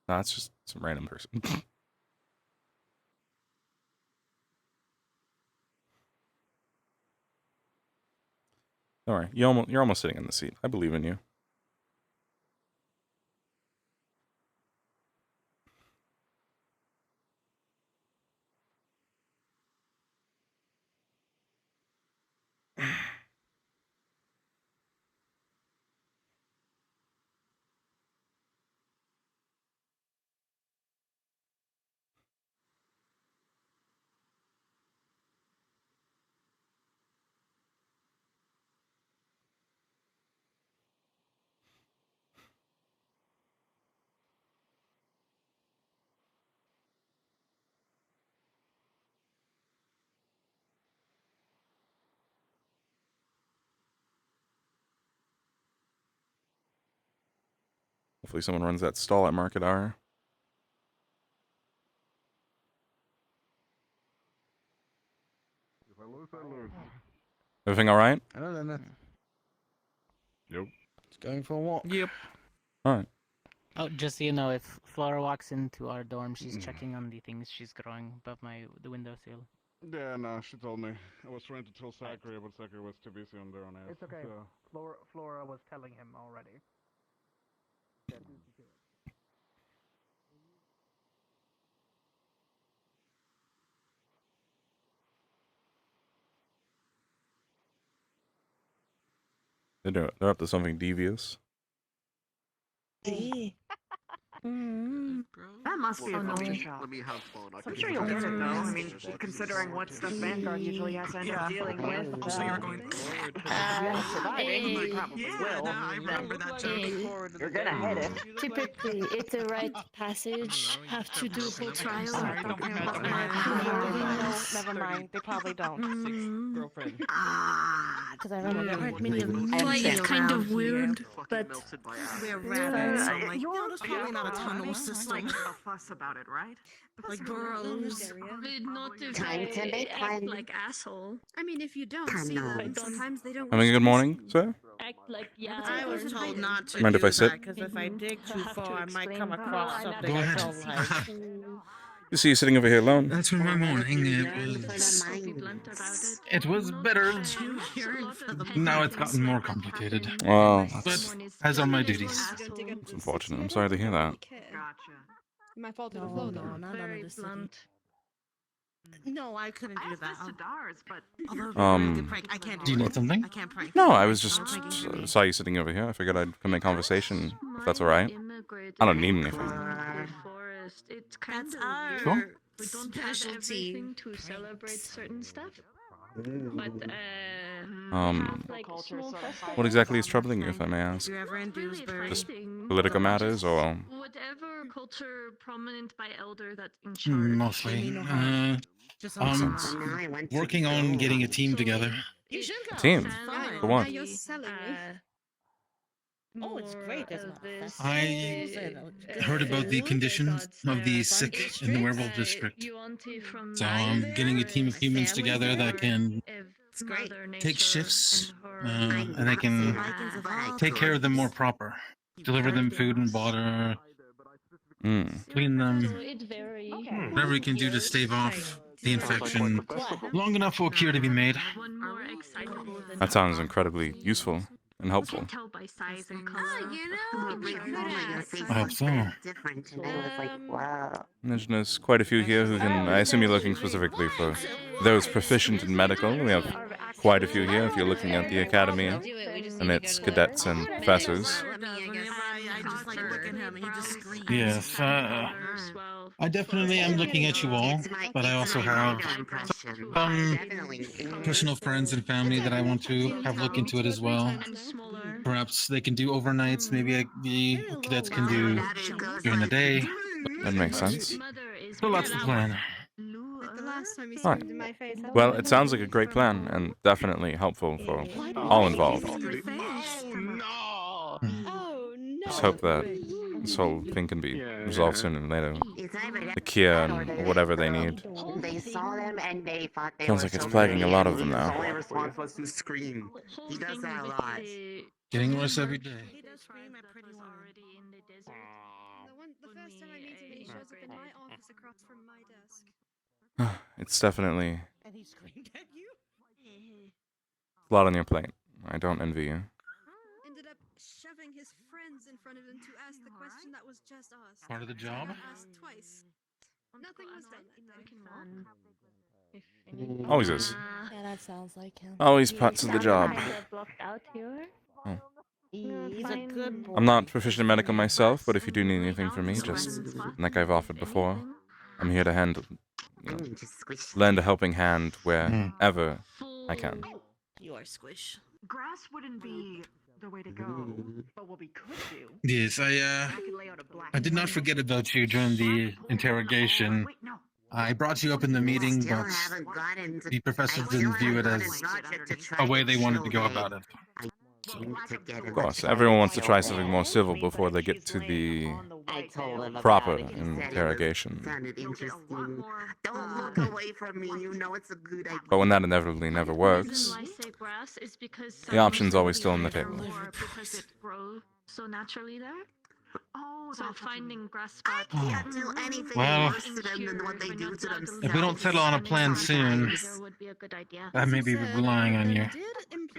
No, that's just some random person. Don't worry. You're almost sitting in the seat. I believe in you. Hopefully someone runs that stall at market hour. Everything all right? Hello, Leneth. Yep. Just going for a walk. Yep. All right. Oh, just so you know, if Flora walks into our dorm, she's checking on the things she's growing above the windowsill. Yeah, no, she told me. I was trying to tell Zachary, but Zachary was too busy on their own ass. It's okay. Flora was telling him already. They're up to something devious. That must be a culture shock. Let me have fun. I'm sure you'll get it though. I mean, considering what stuff Vanguard usually has to end up dealing with. Also, you're going forward. Surviving, you probably will. I remember that joke. You're gonna hit it. Typically, it's a rite of passage. Have to do whole trial. Sorry, don't care about my Never mind. They probably don't. girlfriend. Because I remember There aren't many of them. I Like, it's kind of weird, But We're rabbits, so so I'm like, you're there's probably not a tunnel system. Like a fuss about it, right? Like burrows. Not if Time to make act fun. like asshole. I mean, if you don't see them, sometimes they don't. Having a good morning, sir? Act like yeah. I was told not to Mind do if I sit? because if I dig too Have to far, I might explain come why. across something Go I ahead. don't like. You see you sitting over here alone. That's from my morning. It was better. Now it's gotten more complicated. Well, But as are my duties. it's unfortunate. I'm sorry to hear that. Gotcha. My fault to the flow, though. Not Very under the city. blunt. No, I couldn't I do asked that. this to Dars, but I can't Do you need something? I can't prank. No, I was just saw you sitting over here. I figured I'd come make conversation if that's all right. I don't need anything. It's kind That's of our weird. Sure. We don't specialty. have everything to celebrate certain stuff. But like small festivals. What exactly is troubling you, if I may ask? You ever in Dewsbury? Just political matters, or Whatever culture prominent by elder that's in charge. Mostly. Just Working on getting a team together. You should go. team? Fine. For what? Now you're selling me. Oh, it's great. There's not I heard about the conditions of the sick in the werewolf district. So I'm getting a team of humans together that can It's great. take shifts and they can take care of them more proper. Deliver them food and water, clean them, whatever we can do to stave off the infection. Long enough for a cure to be made. that sounds incredibly useful and helpful. Tell by size and color. I hope so. Different, and I was like, wow. There's quite a few here who can. I assume you're looking specifically for those proficient in medical. We have quite a few here if you're looking at the academy and its cadets and professors. I just like look at him and he just screams. Yes, I definitely am looking at you all, but I also have personal friends and family that I want to have look into it as well. Perhaps they can do overnights, maybe the cadets can do during the day. That makes sense. So that's the plan. The last time you All right. screamed in my face. Well, it sounds like a great plan and definitely helpful for all involved. Just hope that this whole thing can be resolved sooner than later. The cure and whatever they need. They saw them and they thought they Sounds were like it's so plaguing a great. lot of them His now. only response was to scream. He does that a lot. Getting worse every day. He does scream at pretty well. The first time I meet him, he shows up in my office across from my desk. It's definitely And he screamed at you? a lot on your plate. I don't envy you. Ended up shoving his friends in front of him to ask the question that was just asked. Part of the job? Asked twice. Nothing was done that day. Always is. Yeah, that sounds like him. Always parts of the job. Oh. He's a good boy. I'm not proficient in medical myself, but if you do need anything from me, just like I've offered before, I'm here to lend a helping hand wherever I can. You are squish. grass wouldn't be the way to go. But what we could do. Yes, I did not forget about you during the interrogation. I brought you up in the meeting, but the professor didn't view it as a way they wanted to go about it. first. Of course, everyone wants to try something more civil before they get to the proper interrogation. Don't look away from me. You know it's a good idea. But when that inevitably never works, I say grass is because the option's always still on the table. because it grows so naturally there. Oh, so finding grass spots. I can't do anything Well, worse to them than what they do to themselves. if we don't settle on a plan soon, Would be a good idea. I may be relying on you.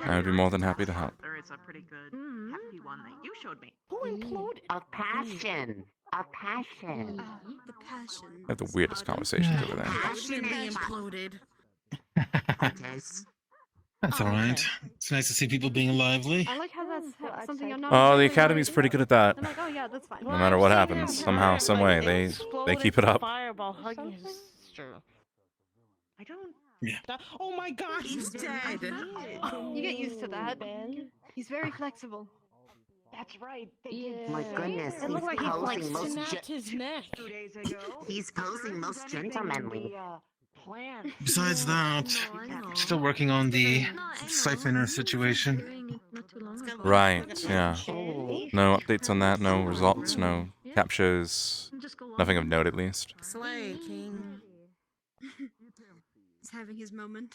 I would be more than happy to help. There is a pretty good hefty one that you showed me. Who imploded? A passion. A passion. The passion. I have the weirdest conversations over there. Passionately imploded. That's alright. It's nice to see people being lively. I like how that's something I'm not. Oh, the Academy's pretty good at that. I'm like, oh yeah, that's fine. No matter what happens, somehow, some way, they keep it up. Fireball hugging his sister. I don't. Yeah. Oh my god, he's dead. You get used to that. He's very flexible. That's right. My goodness, It looked like he posing most snapped his neck. 2 days ago. he's posing most gentlemanly. Plan. Besides that, still working on the siphoner situation. Right, yeah. No updates on that, no results, no captures. Nothing of note, at least. Slay King. He's having his moment.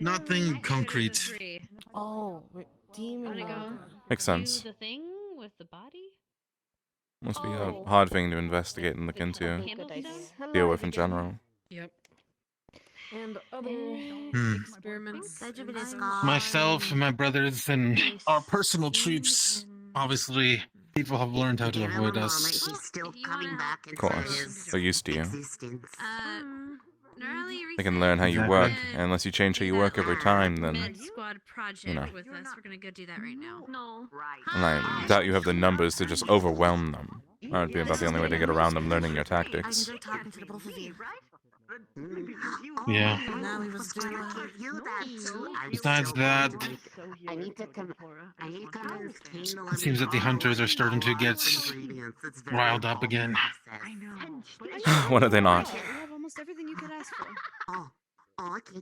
Nothing concrete. Oh, demon. Makes sense. The thing with the body. Must be a hard thing to investigate and look into. Deal with in general. Yep. And other experiments. Myself, my brothers, and our personal troops. Obviously, people have learned how to avoid us. He's still coming back Of course, they're used to you. Gnarly They can learn how you work, and unless you change how you work every time, then, squad project you know. with us. We're gonna go do that right now. No. And I doubt you have the numbers to just overwhelm them. That would be about the only way to get around them learning your tactics. I enjoy talking to the both of you. Yeah. Now we must do Besides that, I need to come. it seems that the hunters are starting to get riled up again. What are they not? We have almost everything you could ask for. Oh, okay.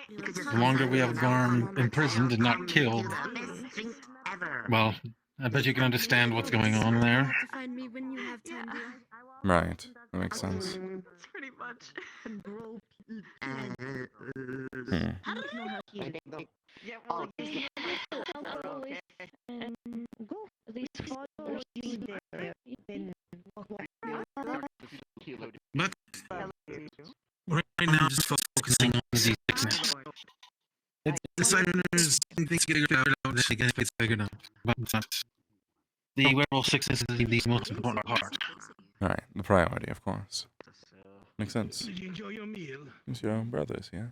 The longer we have Garm imprisoned and not killed, well, I bet you can understand what's going on there. Find me when you have time, dear. Right, that makes sense. Pretty much. But right now, I'm just focusing on the sickness. The designers think things get figured out, they get it figured out. But it's not. The werewolf sickness is the most important part. Alright, the priority, of course. Makes sense. Did you enjoy your meal? It's your own brothers, yeah?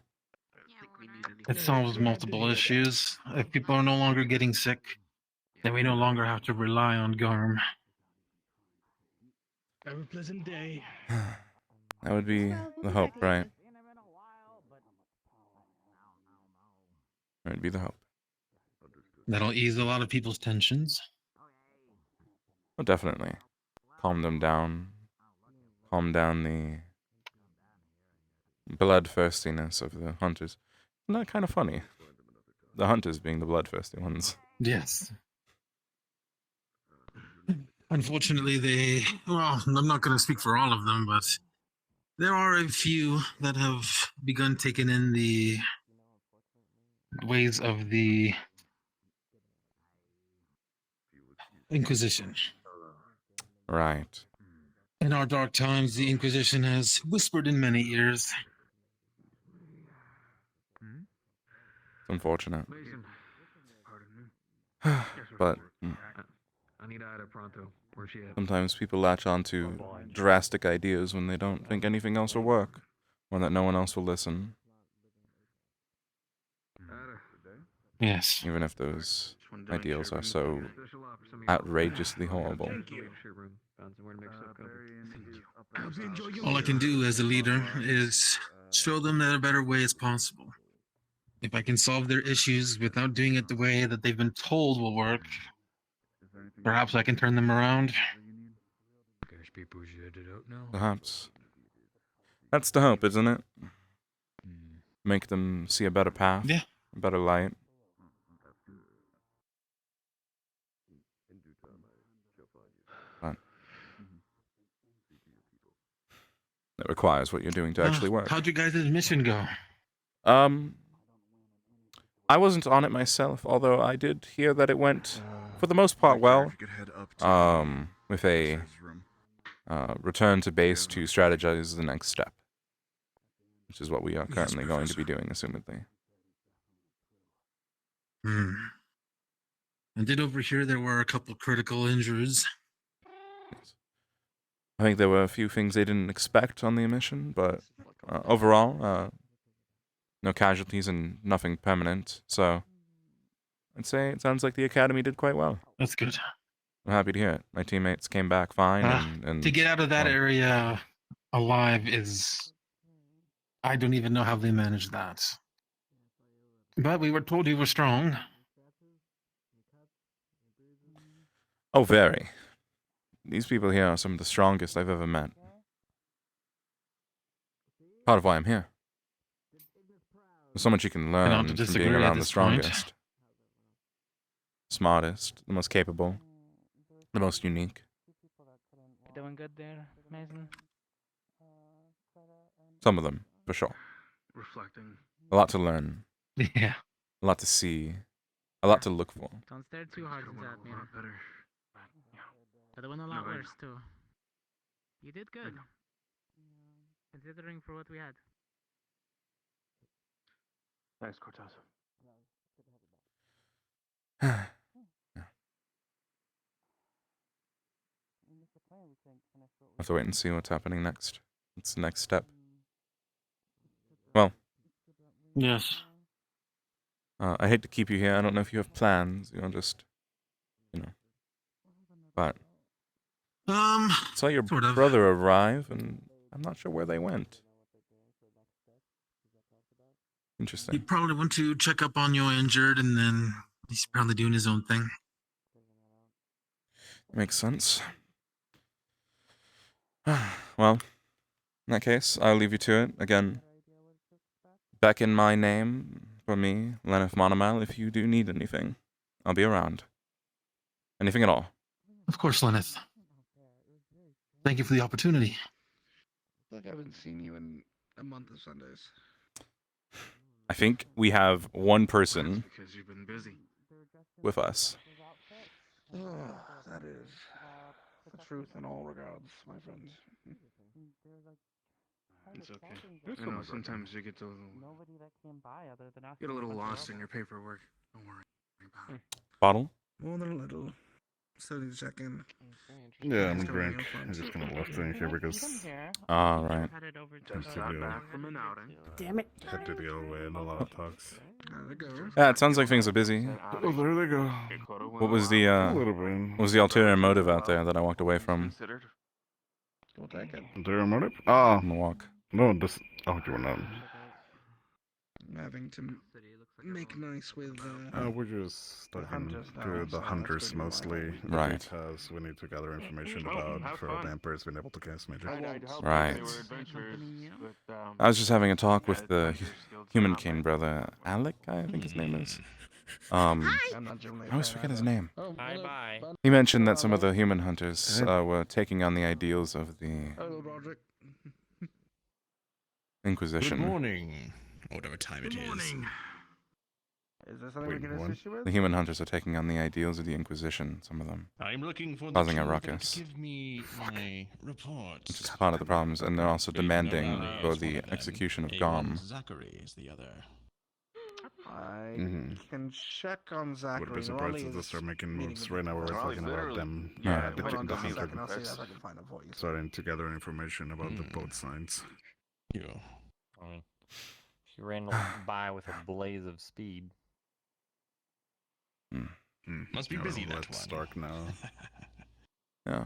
It solves multiple issues. If people are no longer getting sick, then we no longer have to rely on Garm. Have a pleasant day. That would be the hope, right? That would be the hope. That'll ease a lot of people's tensions. Well, definitely. Calm them down. Calm down the bloodthirstiness of the hunters. Isn't that kind of funny? The hunters being the bloodthirsty ones. Yes. Unfortunately, well, I'm not going to speak for all of them, but there are a few that have begun taking in the ways of the Inquisition. Right. In our dark times, the Inquisition has whispered in many ears. It's unfortunate. But sometimes people latch on to drastic ideas when they don't think anything else will work, or that no one else will listen. Yes. Even if those ideals are so outrageously horrible. All I can do as a leader is show them that a better way is possible. If I can solve their issues without doing it the way that they've been told will work, perhaps I can turn them around. Perhaps. That's the hope, isn't it? Make them see a better path, yeah, a better light. that requires what you're doing to actually work. How'd you guys' mission go? I wasn't on it myself, although I did hear that it went, for the most part, well. With a return to base to strategize the next step, which is what we are currently going to be doing, assumedly. I did overhear there were a couple critical injuries. I think there were a few things they didn't expect on the mission, but overall, no casualties and nothing permanent, so I'd say it sounds like the Academy did quite well. That's good. I'm happy to hear it. My teammates came back fine, and to get out of that area alive is... I don't even know how they managed that. But we were told you were strong. Oh, very. These people here are some of the strongest I've ever met. Part of why I'm here. There's so much you can learn from being around the strongest. Smartest, the most capable, the most unique. Doing good there, Mason? Some of them, for sure. Reflecting. A lot to learn. Yeah. A lot to see. A lot to look for. Don't stare too hard into that, man. Could have went a lot worse, too. You did good. Considering for what we had. Thanks, Cortez. Have to wait and see what's happening next. What's the next step? Well. Yes. I hate to keep you here. I don't know if you have plans. Just, But saw your brother arrive, and I'm not sure where they went. Interesting. He probably went to check up on you injured, and then he's probably doing his own thing. Makes sense. Well, in that case, I'll leave you to it. Again, back in my name, for me, Leneth Monomal, if you do need anything, I'll be around. Anything at all. Of course, Leneth. Thank you for the opportunity. I haven't seen you in a month of Sundays. I think we have one person Because you've been busy. with us. That is the truth in all regards, my friend. It's okay. I know sometimes you get a little lost in your paperwork. Don't worry about it. Bottle? More than a little. Still need to check in. Yeah, I'm drunk. I just kind of left things here because... Right. Damn it. Had to deal with a lot of talks. Yeah, it sounds like things are busy. Oh, there they go. What was the, what was the ulterior motive out there that I walked away from? We'll take it. Ulterior motive? Ah. Walk. No, this... Oh, you want Having to make nice with... we're just talking to the hunters mostly. Right. Because we need to gather information about for vampires being able to cast magic. Right. I was just having a talk with the Human King brother, Alec, I think his name is. I always forget his name. Bye-bye. He mentioned that some of the human hunters were taking on the ideals of the Inquisition. Good morning. Whatever time it is. Is there something we can assist you with? The human hunters are taking on the ideals of the Inquisition, some of them. I'm looking for causing the a two that ruckus. give me my reports. Which is part of the problems, and they're also demanding for the execution of Gom. Zachary is the other. I can check on Zachary. Would be surprised if they start making moves right now. We're talking about them. Yeah, the hold on just a hunter. second, I'll see if I can find a voice. Starting to gather information about the boat signs. She ran by with a blaze of speed. Must be busy, that It's one. dark now. Yeah.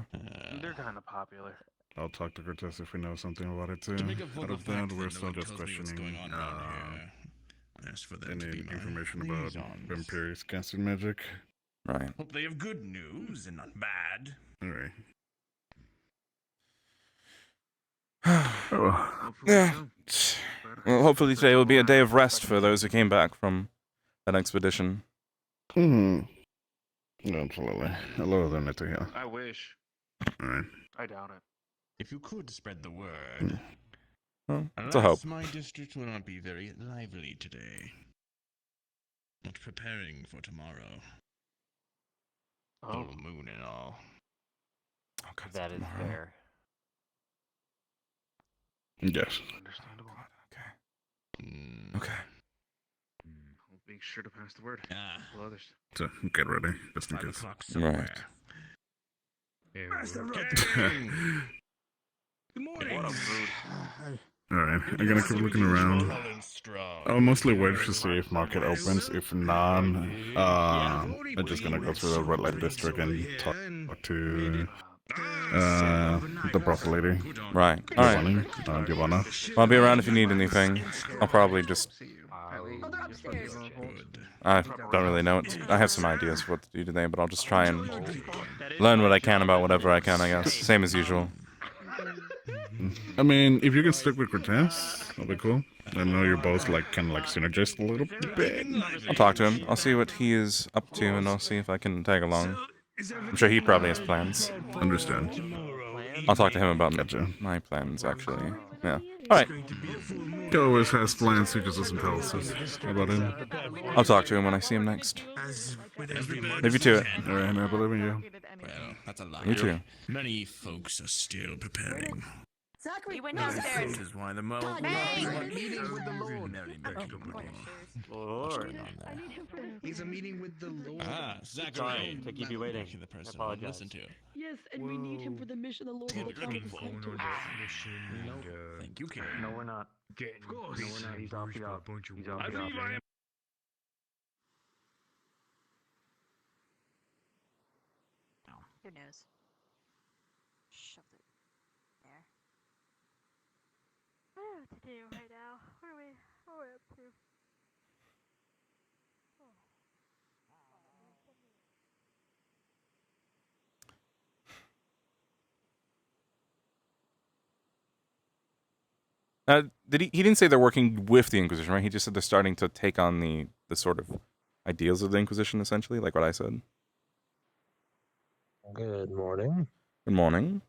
They're kind of popular. I'll talk to Cortez if we know something about it too. To make a full Out of effect, that, we're no still one just tells me what's questioning going on around here. As for them to any be my information about liaisons. vampires casting magic. Right. Hope they have good news and not bad. Alright. Yeah. Well, hopefully today will be a day of rest for those who came back from that expedition. Absolutely. Hello there, Neto here. I wish. Alright. I doubt it. If you could spread the word. Well, it's a hope. My district will not be very lively today. Not preparing for tomorrow. Full moon and all. Oh, God, That is tomorrow. fair. Yes. Understandable. Okay. I'll be sure to pass the word. Well, others. So get ready, just in case. Right. Good morning. What a mood. Alright, I'm gonna keep looking around. I'll mostly wait to see if market opens. If none, I'm just gonna go through the red light district and talk to the brothel lady. Right. Alright. Giovanna. I'll be around if you need anything. I'll probably just... I don't really know. I have some ideas for what to do today, but I'll just try and learn what I can about whatever I can, I guess. Same as usual. I mean, if you can stick with Cortez, that'll be cool. I know you're both like kind of like synergist a little bit. I'll talk to him. I'll see what he is up to, and I'll see if I can tag along. I'm sure he probably has plans. Understand. I'll talk to him about my plans, actually. Yeah. Alright. He always has plans, he just doesn't tell us about him. I'll talk to him when I see him next. Leave you to it. Alright, I believe in you. Well, that's a lie. You too. Many folks are still preparing. Zachary went downstairs. This is why the meeting with the Lord. He's a meeting with the Lord. Sorry to keep you waiting. The person I I apologize. listen to. Yes, and we need him for the mission the Lord will come and send to us. Thank you, Karen. No, we're not. No, we're not. He's off the op. He's off the op. Who knows? Shove it there. I don't know what to do right now. What are we up to? He didn't say they're working with the Inquisition, right? He just said they're starting to take on the sort of ideals of the Inquisition, essentially, like what I said. Good morning. Good morning.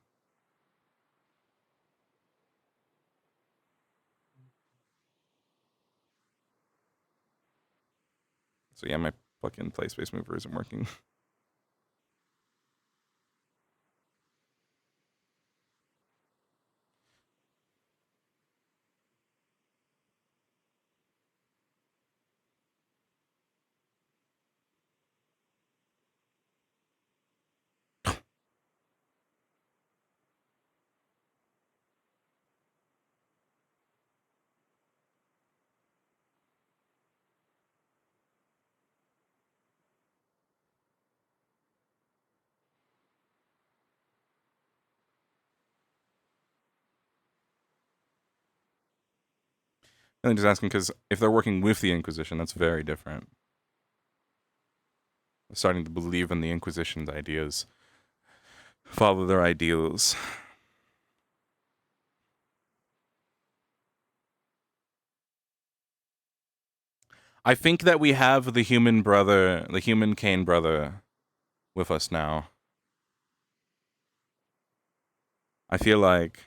So yeah, my fucking play space mover isn't working. I'm just asking because if they're working with the Inquisition, that's very different. They're starting to believe in the Inquisition's ideas, follow their ideals. I think that we have the human brother, the human Cain brother, with us now. I feel like...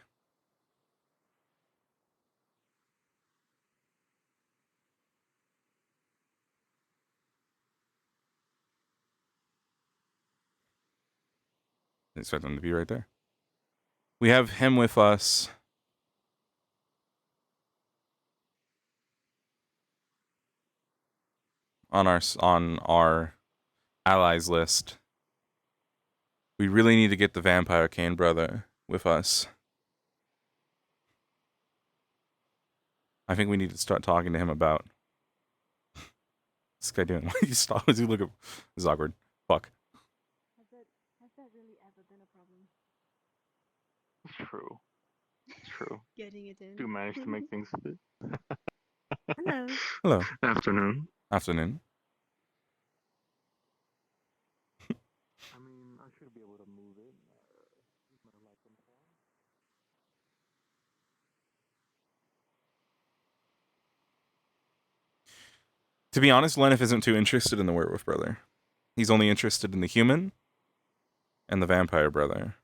I expect them to be right there. We have him with us. On our allies list. We really need to get the vampire Cain brother with us. I think we need to start talking to him about... What's this guy doing? Why did you stop? Does he look at... This is awkward. Fuck. Has that really ever been a problem? It's true. It's true. Getting it in. Do manage to make things fit. Hello. Hello. Afternoon. Afternoon. I mean, I should be able to move in. To be honest, Leneth isn't too interested in the werewolf brother. He's only interested in the human and the vampire brother.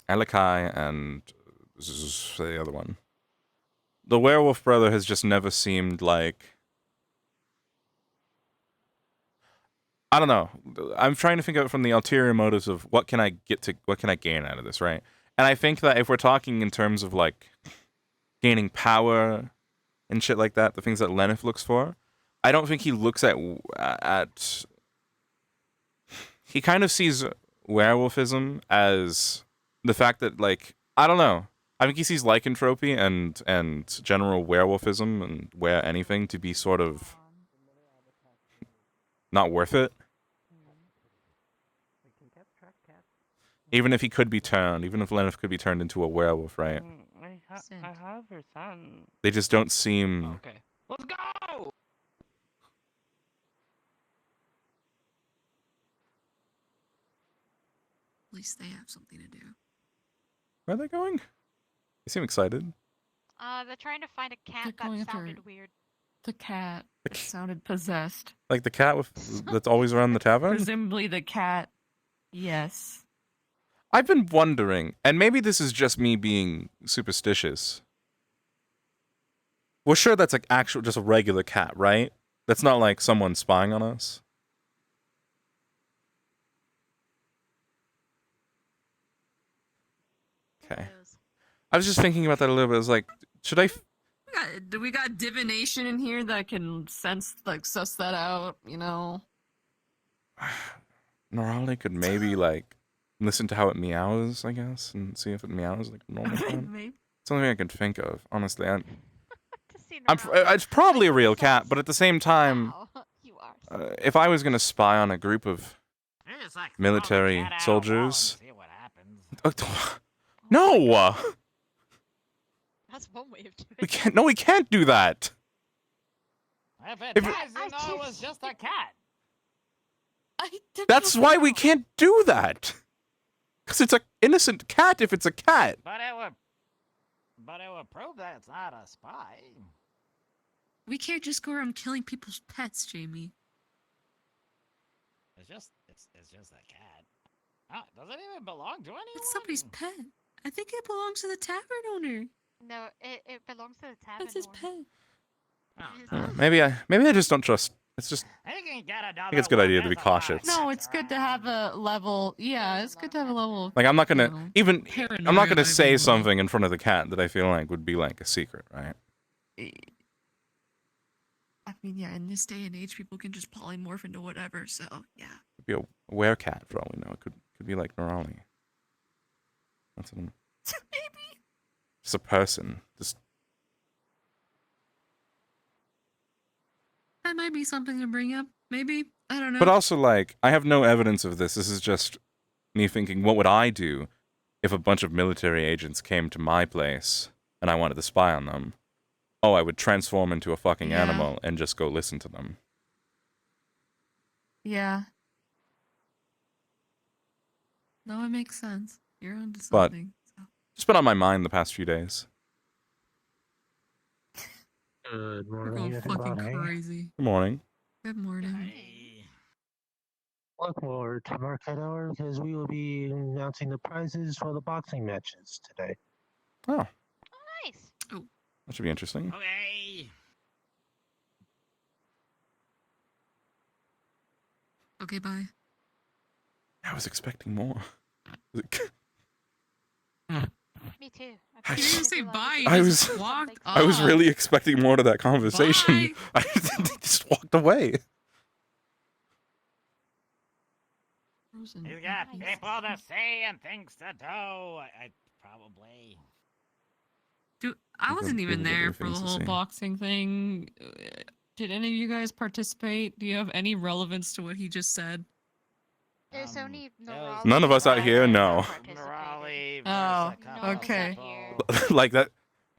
Alakai and the other one. The werewolf brother has just never seemed like... I don't know. I'm trying to think of it from the ulterior motives of what can I gain out of this, right? And I think that if we're talking in terms of like gaining power and shit like that, the things that Leneth looks for, I don't think he looks at he kind of sees werewolfism as the fact that, like, I don't know. I think he sees lycanthropy and general werewolfism and wear anything to be sort of not worth it. Even if he could be turned, even if Leneth could be turned into a werewolf, right? I have her son. They just don't seem... Okay. Let's go! At least they have something to do. Where are they going? They seem excited. They're trying to find a cat They're going that after sounded weird. the cat. It sounded possessed. Like the cat that's always around the tavern? Presumably the cat. Yes. I've been wondering, and maybe this is just me being superstitious. We're sure that's like just a regular cat, right? That's not like someone spying on us. Okay. I was just thinking about that a little bit. I was like, should I... We got divination in here that can suss that out, you know? Norali could maybe, like, listen to how it meows, I guess, and see if it meows like a normal cat. Maybe. It's the only thing I can think of, honestly. It's probably a real cat, but at the same time, if I was going to spy on a group of military soldiers... No! That's one way of doing it. We can't. No, we can't do that. If it does, you know it was just a cat. That's why we can't do that. Because it's an innocent cat if it's a cat. But it would prove that it's not a spy. We can't just go around killing people's pets, Jamie. It's just a cat. Oh, does it even belong to anyone? It's somebody's pet. I think it belongs to the tavern owner. No, it belongs to the tavern. That's his pet. Maybe I just don't trust. It's just. I think it's a good idea to be cautious. No, it's good to have a level. Yeah, it's good to have a level. Like I'm not gonna I'm not gonna say something in front of the cat that I feel like would be like a secret, right? I mean, yeah, in this day and age, people can just polymorph into whatever. So yeah. Could be a werecat for all we know. It could be like Norali. That's what I'm. Maybe. Just a person. Just. That might be something to bring up. Maybe. I don't know. But also, like, I have no evidence of this. This is just me thinking, what would I do if a bunch of military agents came to my place and I wanted to spy on them? Oh, I would transform into a fucking animal and just go listen to them. Yeah. No, it makes sense. You're onto But something. it's been on my mind the past few days. Good We're morning, going fucking everybody. crazy. Good morning. Good morning. Look forward to Market Hour because we will be announcing the prizes for the boxing matches today. Oh, Nice. Oh, that should be interesting. Okay. okay, bye. I was expecting more. Me too. You didn't say bye. You I just was- walked I was off. really expecting more to that conversation. I just walked away. Frozen You got puppies. people to see and things to do. I probably. Dude, I wasn't even there for the whole boxing thing. Did any of you guys participate? Do you have any relevance to what he just said? There's only Norali. None of us out here know. Norali Oh, versus a couple okay. people. Like that.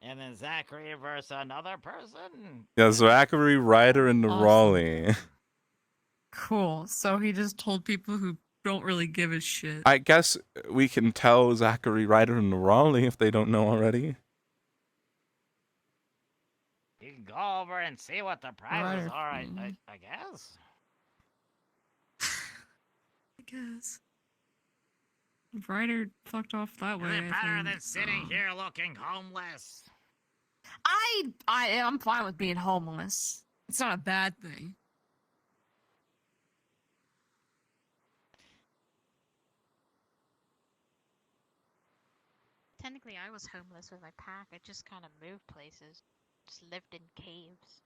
And then Zachary versus another person. Yeah, Zachary, Ryder, and Raleigh. Cool. So he just told people who don't really give a shit. I guess we can tell Zachary, Ryder, and Raleigh if they don't know already. You can go over and see what the prizes are, I guess. I guess. Ryder fucked off that way. Is it better than sitting here looking homeless? I'm fine with being homeless. It's not a bad thing. Technically, I was homeless with my pack. I just kind of moved places. Just lived in caves.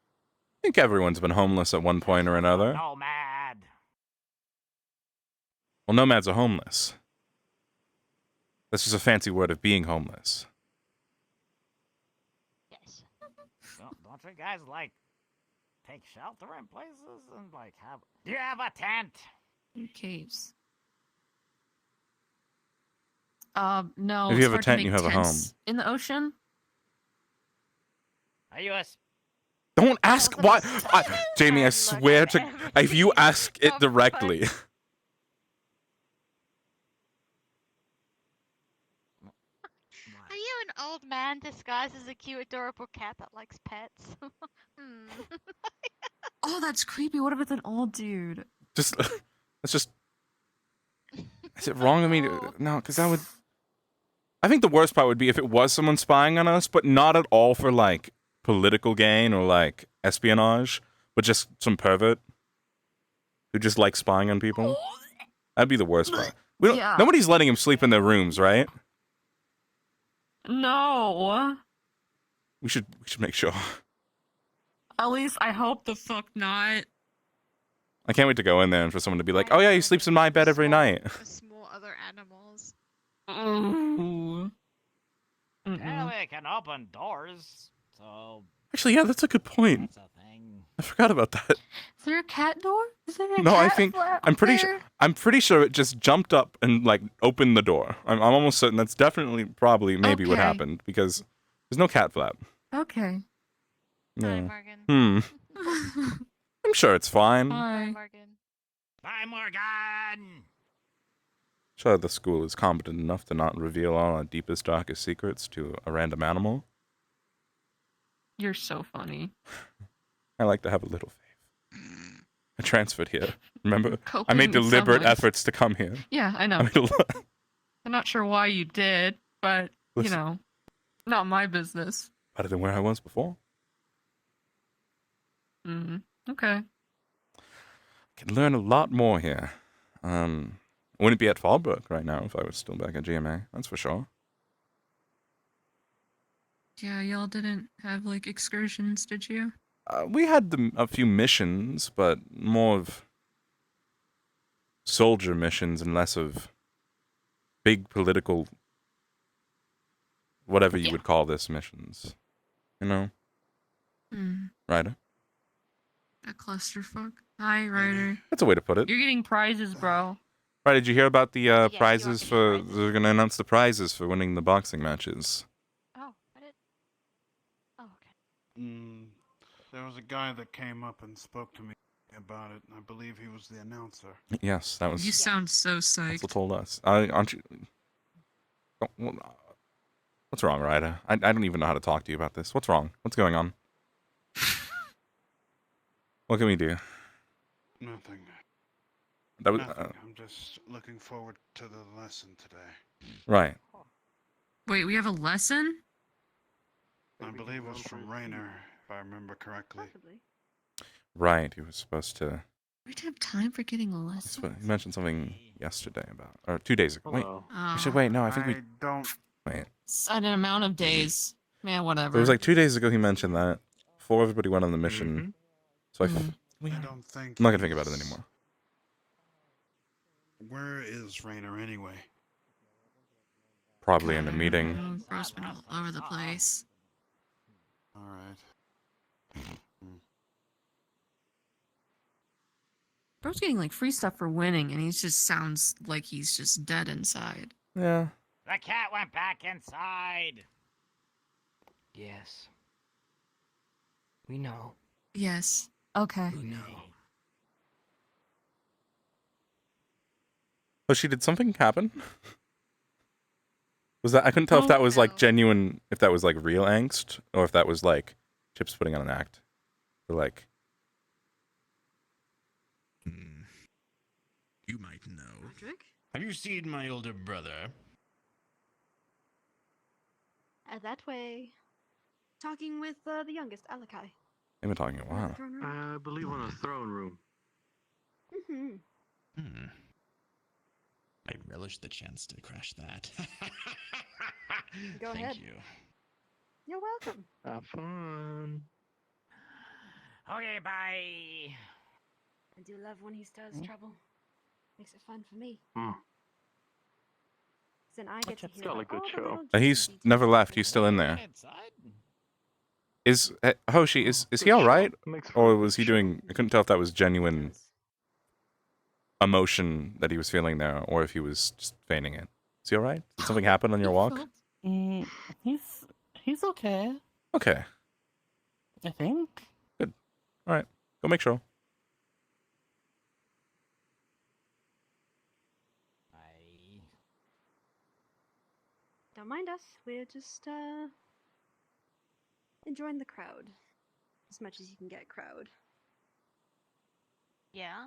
I think everyone's been homeless at one point or another. Nomad. Well, nomads are homeless. That's just a fancy word of being homeless. Yes. Don't you guys like take shelter in places and like have? Do you have a tent? In caves. No. If you it's have a hard to tent, make you have a tents home. in the ocean. Are you a? Don't ask why. Jamie, I swear to. If you ask it directly. Are you an old man disguised as a cute, adorable cat that likes pets? Oh, that's creepy. What if it's an old dude? Just. That's just. Is it wrong of me to. No, because that would. I think the worst part would be if it was someone spying on us, but not at all for, like, political gain or, like, espionage, but just some pervert who just likes spying on people. That'd be the worst part. We don't, Yeah. Nobody's letting him sleep in their rooms, right? No. We should make sure. At least I hope the fuck not. I can't wait to go in there and for someone to be like, oh yeah, he sleeps in my bed every night. Small other animals. Ooh. Yeah, we can open doors. So. Actually, yeah, that's a good point. That's a thing. I forgot about that. Is there a cat door? Is there a No, cat I think flap I'm pretty there? sure. I'm pretty sure it just jumped up and like opened the door. I'm almost certain that's definitely, probably, maybe what Okay. happened because there's no cat flap. Okay. No. Morgan. I'm sure it's fine. Hi. Morgan. Bye, Morgan. Sure, the school is competent enough to not reveal all our deepest, darkest secrets to a random animal. You're so funny. I like to have a little faith. I transferred here. Remember, I Coping made deliberate sometimes. efforts to come here. Yeah, I know. I made a lot. I'm not sure why you did, but Listen. you know, not my business. Better than where I was before. Okay. Can learn a lot more here. I wouldn't be at Fallbrook right now if I was still back at GMA. That's for sure. Yeah, y'all didn't have like excursions, did you? We had a few missions, but more of soldier missions and less of big political, whatever you would call this, missions. You know? Ryder? A clusterfuck. Hi, Ryder. That's a way to put it. You're getting prizes, bro. Right, did you hear about the prizes for... They're going to announce the prizes for winning the boxing matches. Oh, I did. Oh, okay. There was a guy that came up and spoke to me about it. I believe he was the announcer. Yes, that was... You sound so That's psyched. what told us. Aren't you... Oh, well, what's wrong, Ryder? I don't even know how to talk to you about this. What's wrong? What's going on? What can we do? Nothing. That was, Nothing. I'm just looking forward to the lesson today. right. Wait, we have a lesson? I believe it was from Rainer, if I remember correctly. Right, he was supposed to... We didn't have time for getting a lesson. He mentioned something yesterday about... Or 2 days ago. Wait. Oh. Actually, wait, no, I think we... don't... Wait. It's an amount of days. Man, whatever. It was like 2 days ago he mentioned that. Before everybody went on the mission. So I don't think... I'm not going to think about it anymore. Where is Rainer anyway? Probably in a meeting. Oh, bro's been all over the place. Alright. Bro's getting like free stuff for winning, and he just sounds like he's just dead inside. Yeah. The cat went back inside. Yes. We know. Yes. Okay. We know. Oh, did something happen? Was that... I couldn't tell if that was like genuine... If that was like real angst, or if that was like Chips putting on an act. Or like... you might know. Patrick? Have you seen my older brother? That way. Talking with the youngest, Alakai. They've been talking a while. I believe on a throne room. Hmm. I relish the chance to crash that. Go Thank ahead. you. You're welcome. Have fun. Okay, bye. I do love when he stirs trouble. Makes it fun for me. Hmm. Then I get to hear Got a about good all the show. little He's never left. He's still in there. Is Hoshi? Is he all right? Or was he doing? I couldn't tell if that was genuine emotion that he was feeling there, or if he was just feigning it. Is he all right? Did something happen on your walk? He's okay. Okay. I think. Good. All right. Go make sure. Don't mind us. We're just enjoying the crowd. As much as you can get crowd. Yeah.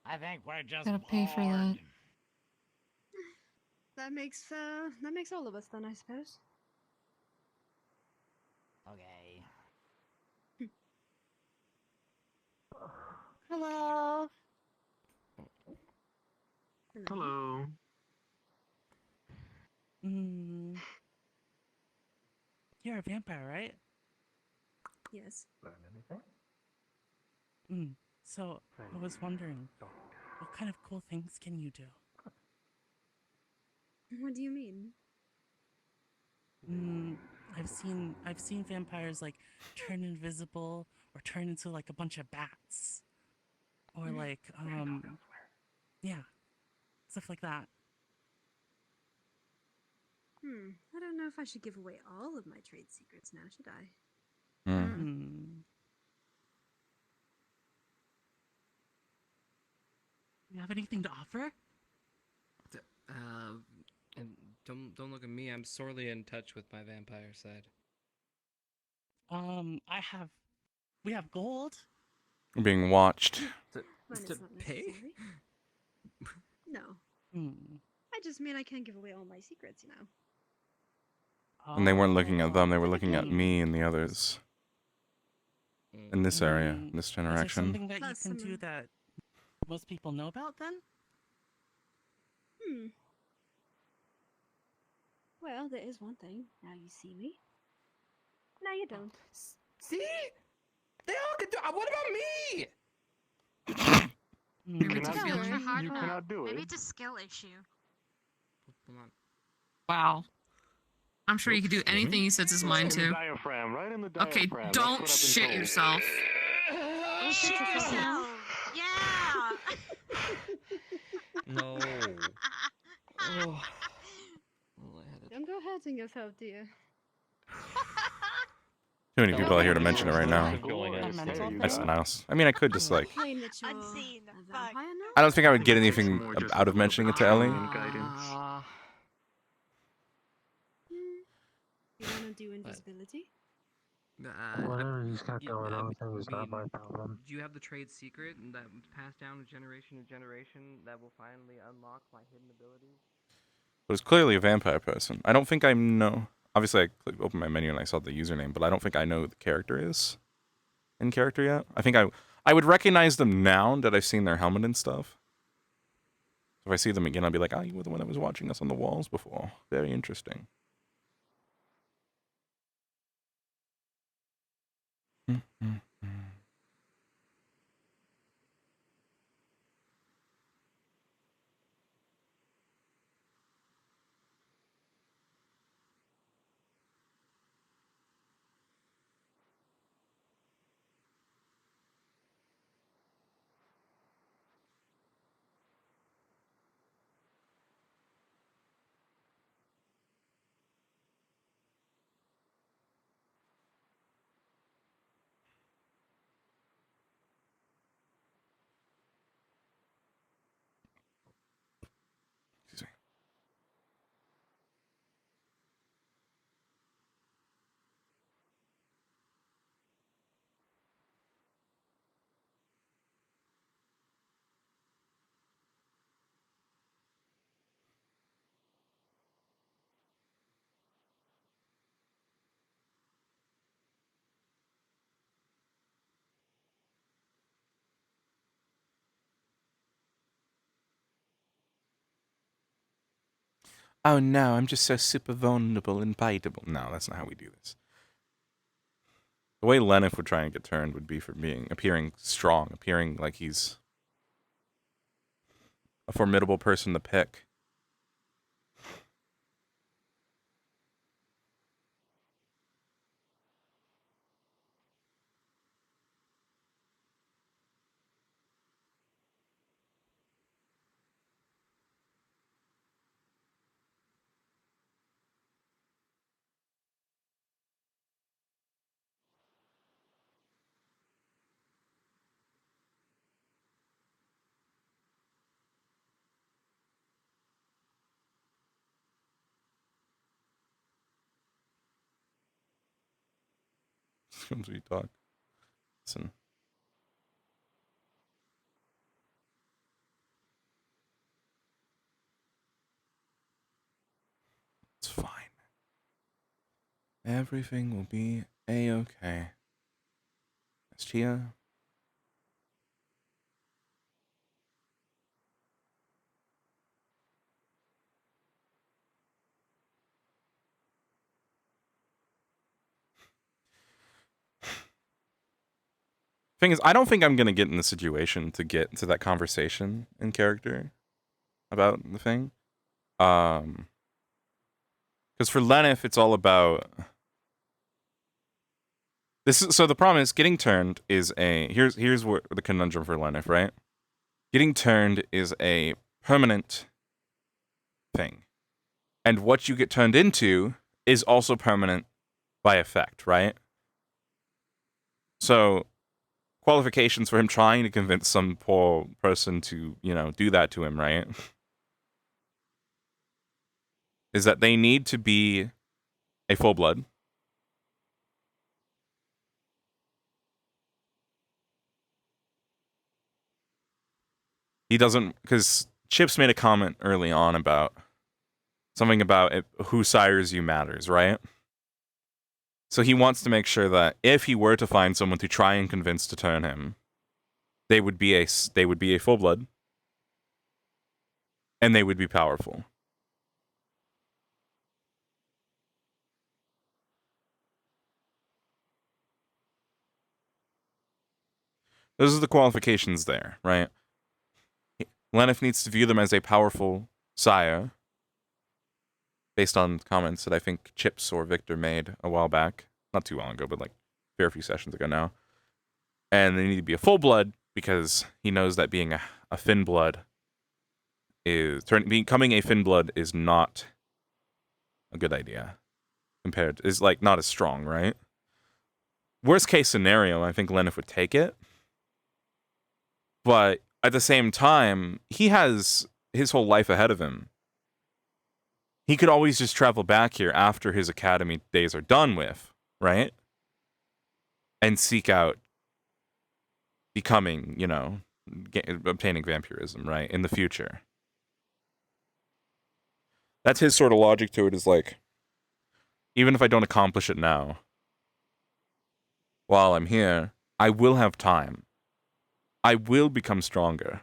I think we're just Gotta pay for that. That makes all of us then, I suppose. Okay. Hello. Hello. You're a vampire, right? Yes. So I was wondering, what kind of cool things can you do? What do you mean? I've seen vampires like turn invisible or turn into like a bunch of bats, or like yeah, stuff like that. I don't know if I should give away all of my trade secrets now, should I? You have anything to offer? And don't look at me. I'm sorely in touch with my vampire side. We have gold. We're being watched. When it's not necessary. No. I just mean I can't give away all my secrets, you know. And they weren't looking at them. They were looking at me and the others. In this area, this Is there interaction. something that you can do that most people know about then? Well, there is one thing. Now you see me. Now you don't. See? They all can do. What about me? You cannot do Maybe it. it's a skill issue. Hold on. Wow. I'm sure you could do anything he sets his mind In the to. diaphragm, right in the Okay, diaphragm. That's don't what I've been shit told. yourself. Shit yourself. Yeah. No. Oh. Don't go hurting yourself, dear. Too many people out here to mention it right now. That's nice. I mean, I could just like. Unseen. I don't think I would get anything out of mentioning it to Ellie. You wanna do invisibility? Whatever he's got going on, is not my problem. Do you have the trade secret that passed down generation to generation that will finally unlock my hidden abilities? It was clearly a vampire person. I don't think I know. Obviously, I opened my menu and I saw the username, but I don't think I know who the character is in character yet. I think I would recognize them now that I've seen their helmet and stuff. If I see them again, I'll be like, oh, you were the one that was watching us on the walls before. Very interesting. oh no, I'm just so super vulnerable and biteable. No, that's not how we do this. The way Leneth would try and get turned would be for appearing strong, appearing like he's a formidable person to pick. Comes we talk. Listen. It's fine. Everything will be a-okay. Miss Chia. Thing is, I don't think I'm gonna get in the situation to get into that conversation in character about the thing. Because for Leneth, it's all about this. So the problem is getting turned is here's what the conundrum for Leneth, right? Getting turned is a permanent thing, and what you get turned into is also permanent by effect, right? So qualifications for him trying to convince some poor person to, do that to him, right? Is that they need to be a full blood. He doesn't, because Chips made a comment early on about something about who sires you matters, right? So he wants to make sure that if he were to find someone to try and convince to turn him, they would be a full blood, and they would be powerful. Those are the qualifications there, right? Leneth needs to view them as a powerful sire, based on comments that I think Chips or Victor made a while back. Not too long ago, but like a fair few sessions ago now. And they need to be a full blood because he knows that being a thin blood becoming a thin blood is not a good idea. Is like not as strong, right? Worst case scenario, I think Leneth would take it. But at the same time, he has his whole life ahead of him. He could always just travel back here after his academy days are done with, right? And seek out becoming, obtaining vampirism, right? In the future. That's his sort of logic to it, is like, even if I don't accomplish it now, while I'm here, I will have time. I will become stronger.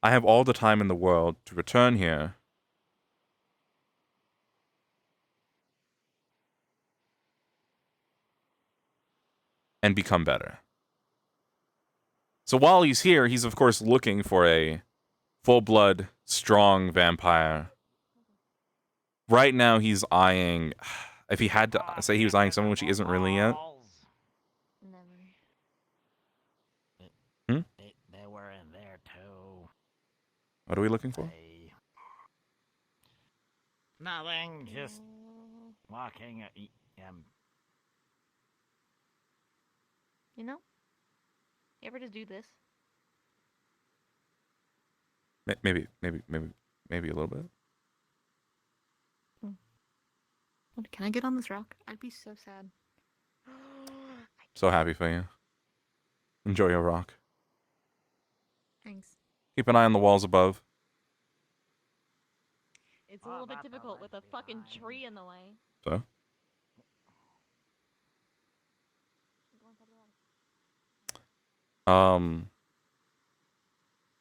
I have all the time in the world to return here and become better. So while he's here, he's of course looking for a full-blood, strong vampire. Right now he's eyeing, if he had to say he was eyeing someone, which he isn't really yet. They were in there too. What are we looking for? Nothing, just walking. You ever just do this? Maybe a little bit. Can I get on this rock? I'd be so sad. So happy for you. Enjoy your rock. Thanks. Keep an eye on the walls above. It's a little bit difficult with a fucking tree in the way. So?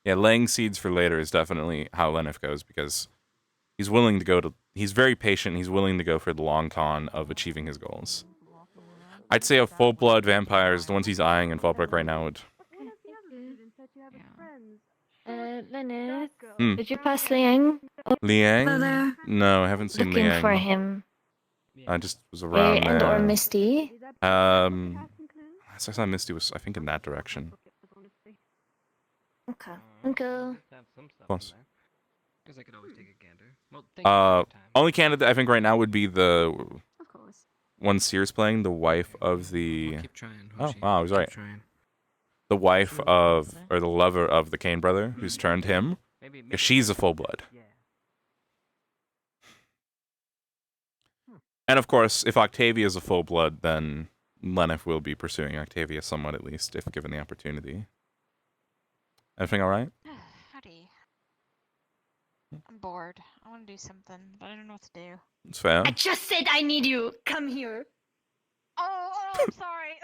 Yeah, laying seeds for later is definitely how Leneth goes, because He's willing to go to. He's very patient. He's willing to go for the long con of achieving his goals. I'd say a full-blood vampires, the ones he's eyeing in Fallbrook right now, would. Leneth, Hmm. did you pass Liang? Liang? No, I haven't seen Looking Liang. for him. I just was around And there. or Misty. Last I saw Misty was, I think, in that direction. Okay. Okay. Close. Because I could always take a gander. Well, Only candidate I think right now would be the one Sears playing, the wife of the. keep trying. Oh wow, I was right. Trying. The wife of, or the lover of the Kane brother, who's turned him. Because she's a full blood. And of course, if Octavia is a full blood, then Leneth will be pursuing Octavia somewhat at least, if given the opportunity. Everything all right? Howdy. I'm bored. I want to do something, but I don't know what to do. It's fair. I just said I need you. Come here. Oh, I'm sorry.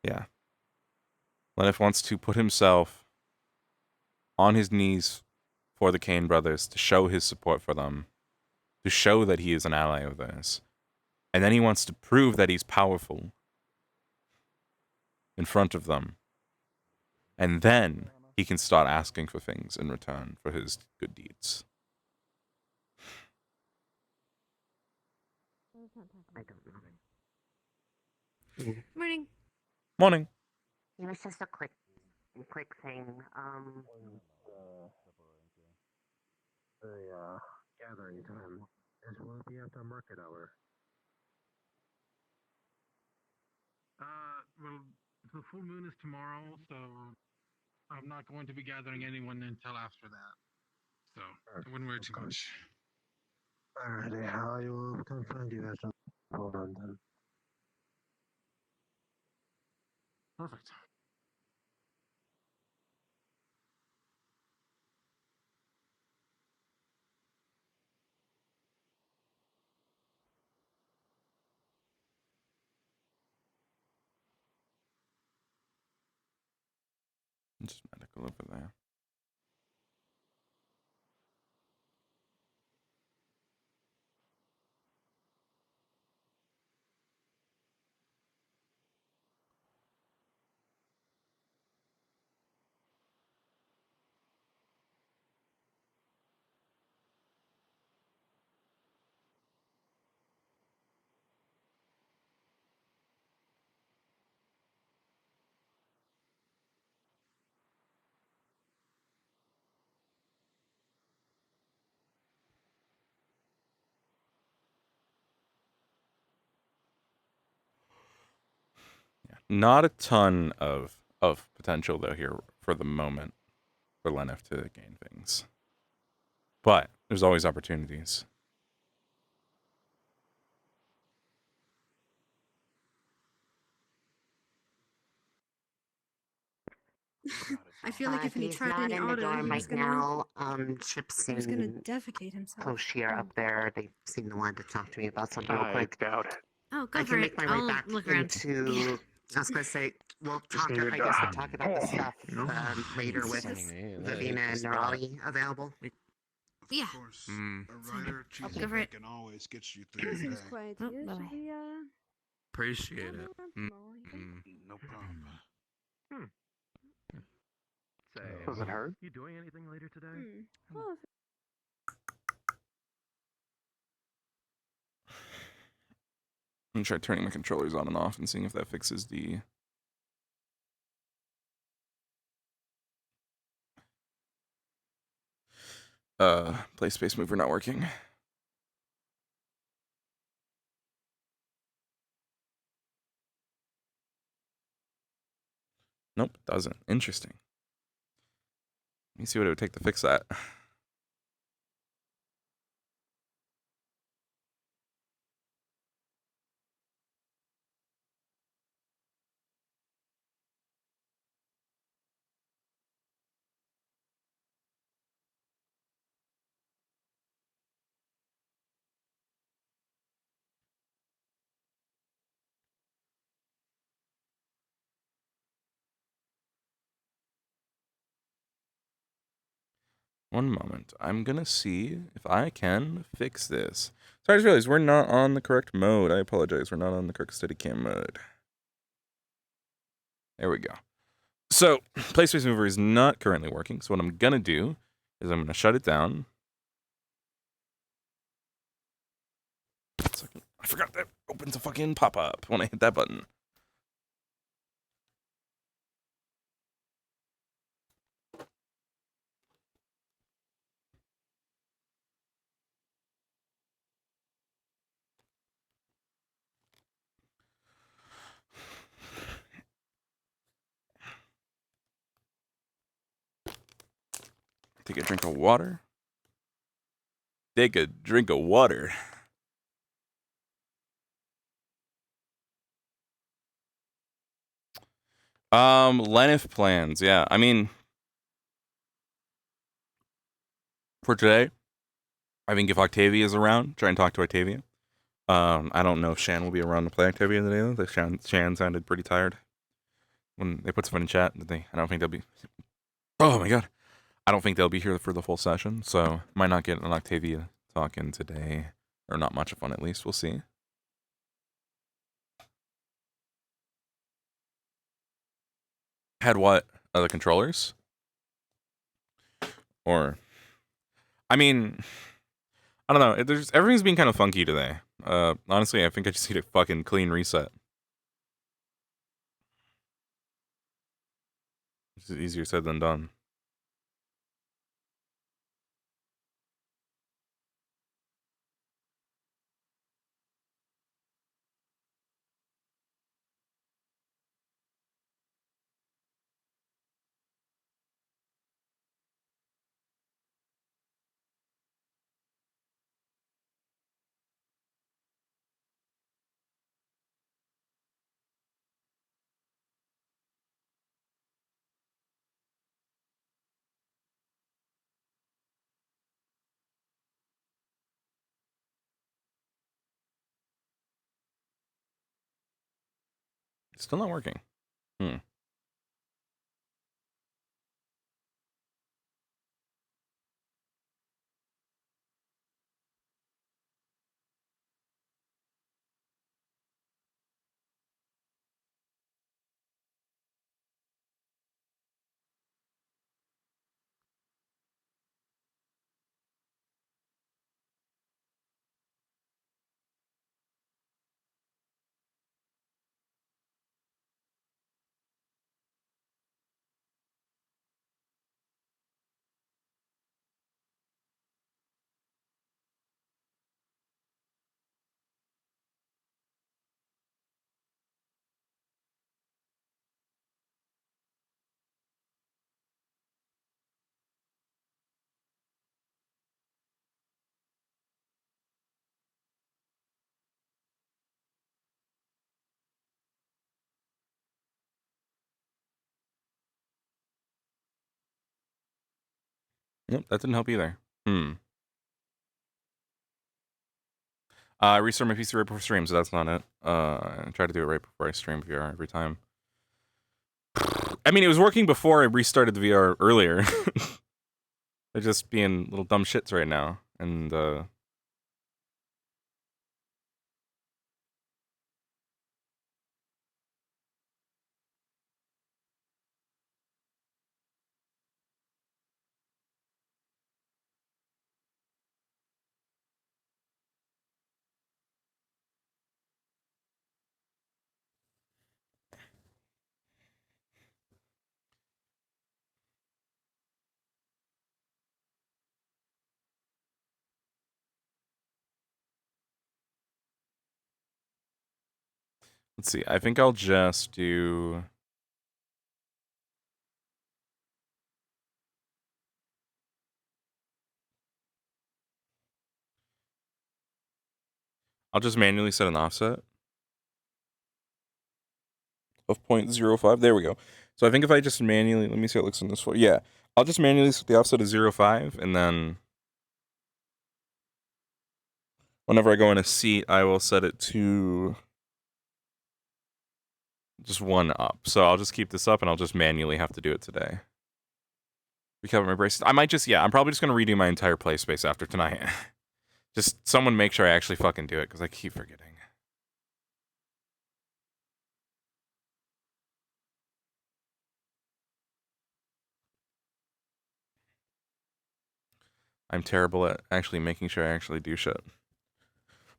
Yeah. Leneth wants to put himself on his knees for the Kane brothers to show his support for them, to show that he is an ally of theirs. And then he wants to prove that he's powerful in front of them. And then he can start asking for things in return for his good deeds. Morning. Morning. It was just a quick thing. The gathering time will be after market hour. Well, the full moon is tomorrow, so I'm not going to be gathering anyone until after that. So I wouldn't worry too much. Alrighty, I will come find you after. Hold on then. Perfect. Just medical over there. Not a ton of potential though here for the moment for Leneth to gain things. But there's always opportunities. I feel like if he he's tried not any in the auto, dorm he was right gonna. now. Chips He was gonna and defecate himself. Koshi are up there. They seem to want to talk to me about something real I quick. doubt it. Oh, go I for can it. make my way I'll back look around. into. I was gonna say, we'll Just talk. need I to, guess we'll talk about the stuff later with Funny, Vivina and Nerali available. Yeah. A writer choosing Go for it. can always get you through the day. Quiet here. Should we, Appreciate it. No problem. Say, Was it her? You doing anything later today? Well, I'm gonna try turning my controllers on and off and seeing if that fixes the play space mover not working. Nope, it doesn't. Interesting. Let me see what it would take to fix that. One moment. I'm gonna see if I can fix this. So I just realized we're not on the correct mode. I apologize. We're not on the correct Steadicam mode. There we go. So, PlaySpace Mover is not currently working. So what I'm gonna do is I'm gonna shut it down. 1 second. I forgot that opens a fucking pop-up when I hit that button. Take a drink of water. Take a drink of water. Leneth plans, yeah. I mean, for today, I think if Octavia is around, try and talk to Octavia. I don't know if Shan will be around to play Octavia today, though. Shan sounded pretty tired when they put something in chat. I don't think they'll be... Oh my god. I don't think they'll be here for the full session, so might not get an Octavia talking today. Or not much of one, at least. We'll see. Had what? Other controllers? Or... I mean... I don't know. Everything's been kind of funky today. Honestly, I think I just need a fucking clean reset. This is easier said than done. It's still not working. Nope, that didn't help either. I restart my PC right before stream, so that's not it. I try to do it right before I stream VR every time. I mean, it was working before I restarted the VR earlier. They're just being little dumb shits right now, and let's see. I think I'll just do... I'll just manually set an offset of 0.05. There we go. So I think if I just manually... Let me see how it looks on this one. Yeah. I'll just manually set the offset to 0.5, and then... Whenever I go in a seat, I will set it to... just 1 up. So I'll just keep this up, and I'll just manually have to do it today. Recover my braces. I might just, I'm probably just gonna redo my entire play space after tonight. Just someone make sure I actually fucking do it, because I keep forgetting. I'm terrible at actually making sure I actually do shit.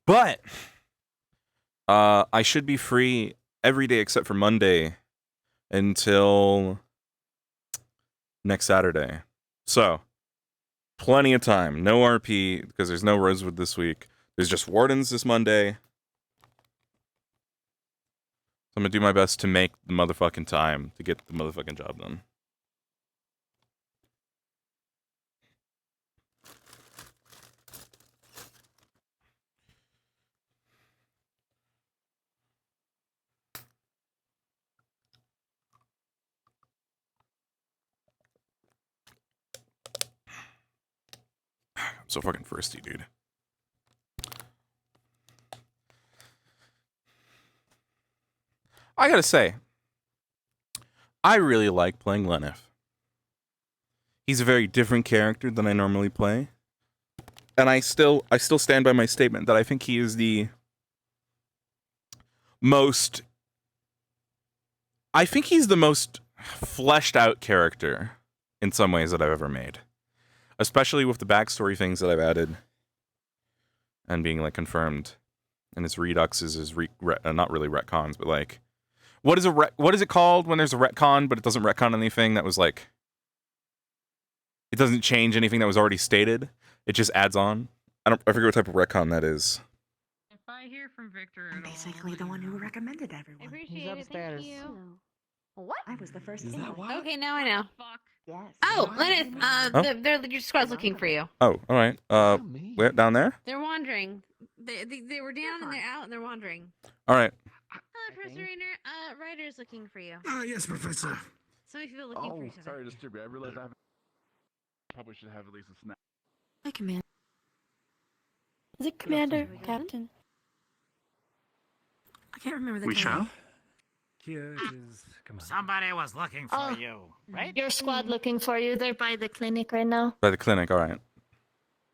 But I should be free every day except for Monday until next Saturday. So, plenty of time. No RP, because there's no Rosewood this week. There's just Wardens this Monday. So I'm gonna do my best to make the motherfucking time to get the motherfucking job done. I'm so fucking thirsty, dude. I gotta say, I really like playing Leneth. He's a very different character than I normally play. And I still stand by my statement that I think he is the most... I think he's the most fleshed out character in some ways that I've ever made. Especially with the backstory things that I've added. And being, like, confirmed. And his reduxes, his not really retcons, but, like... What is it called when there's a retcon, but it doesn't retcon anything that was, like... It doesn't change anything that was already stated. It just adds on. I forget what type of retcon that is. If I hear from Victor, I'm basically the one who recommended everyone. He's upstairs. Thank you. What? I was the first. Is that why? Okay, now I know. Fuck. Yes. Oh, Leneth, Oh. your squad's looking for you. Oh, alright. Where? Down there? They're wandering. They were down and they're out and they're wandering. Alright. Professor Ryder's looking for you. Yes, Professor. So many people looking for each other. Sorry to disturb you. I realized I probably should have at least a snack. Hi, Commander. Is it Commander? Captain? I can't remember the We shall. Here it is. Come on. Somebody was looking for you, right? Your squad looking for you. They're by the clinic right now. By the clinic, alright.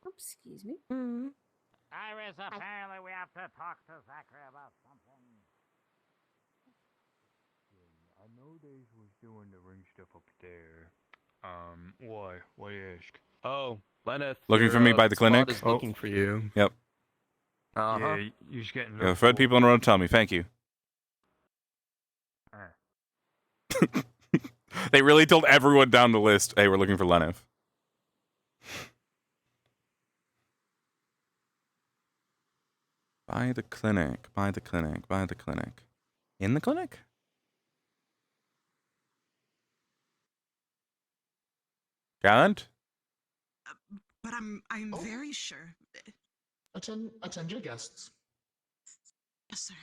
Oops, excuse me. Iris, apparently we have to talk to Zachary about something. I know they was doing the ring stuff up there. Why? Why ask? Oh, Leneth. Looking for me by the clinic? Is looking for you. Yep. Yeah, you're just getting. Yeah, Fred people in a row tell me, thank you. They really told everyone down the list, hey, we're looking for Leneth. By the clinic, by the clinic, by the clinic. In the clinic? Gallant? But I'm very sure. Attend your guests. Yes, sir.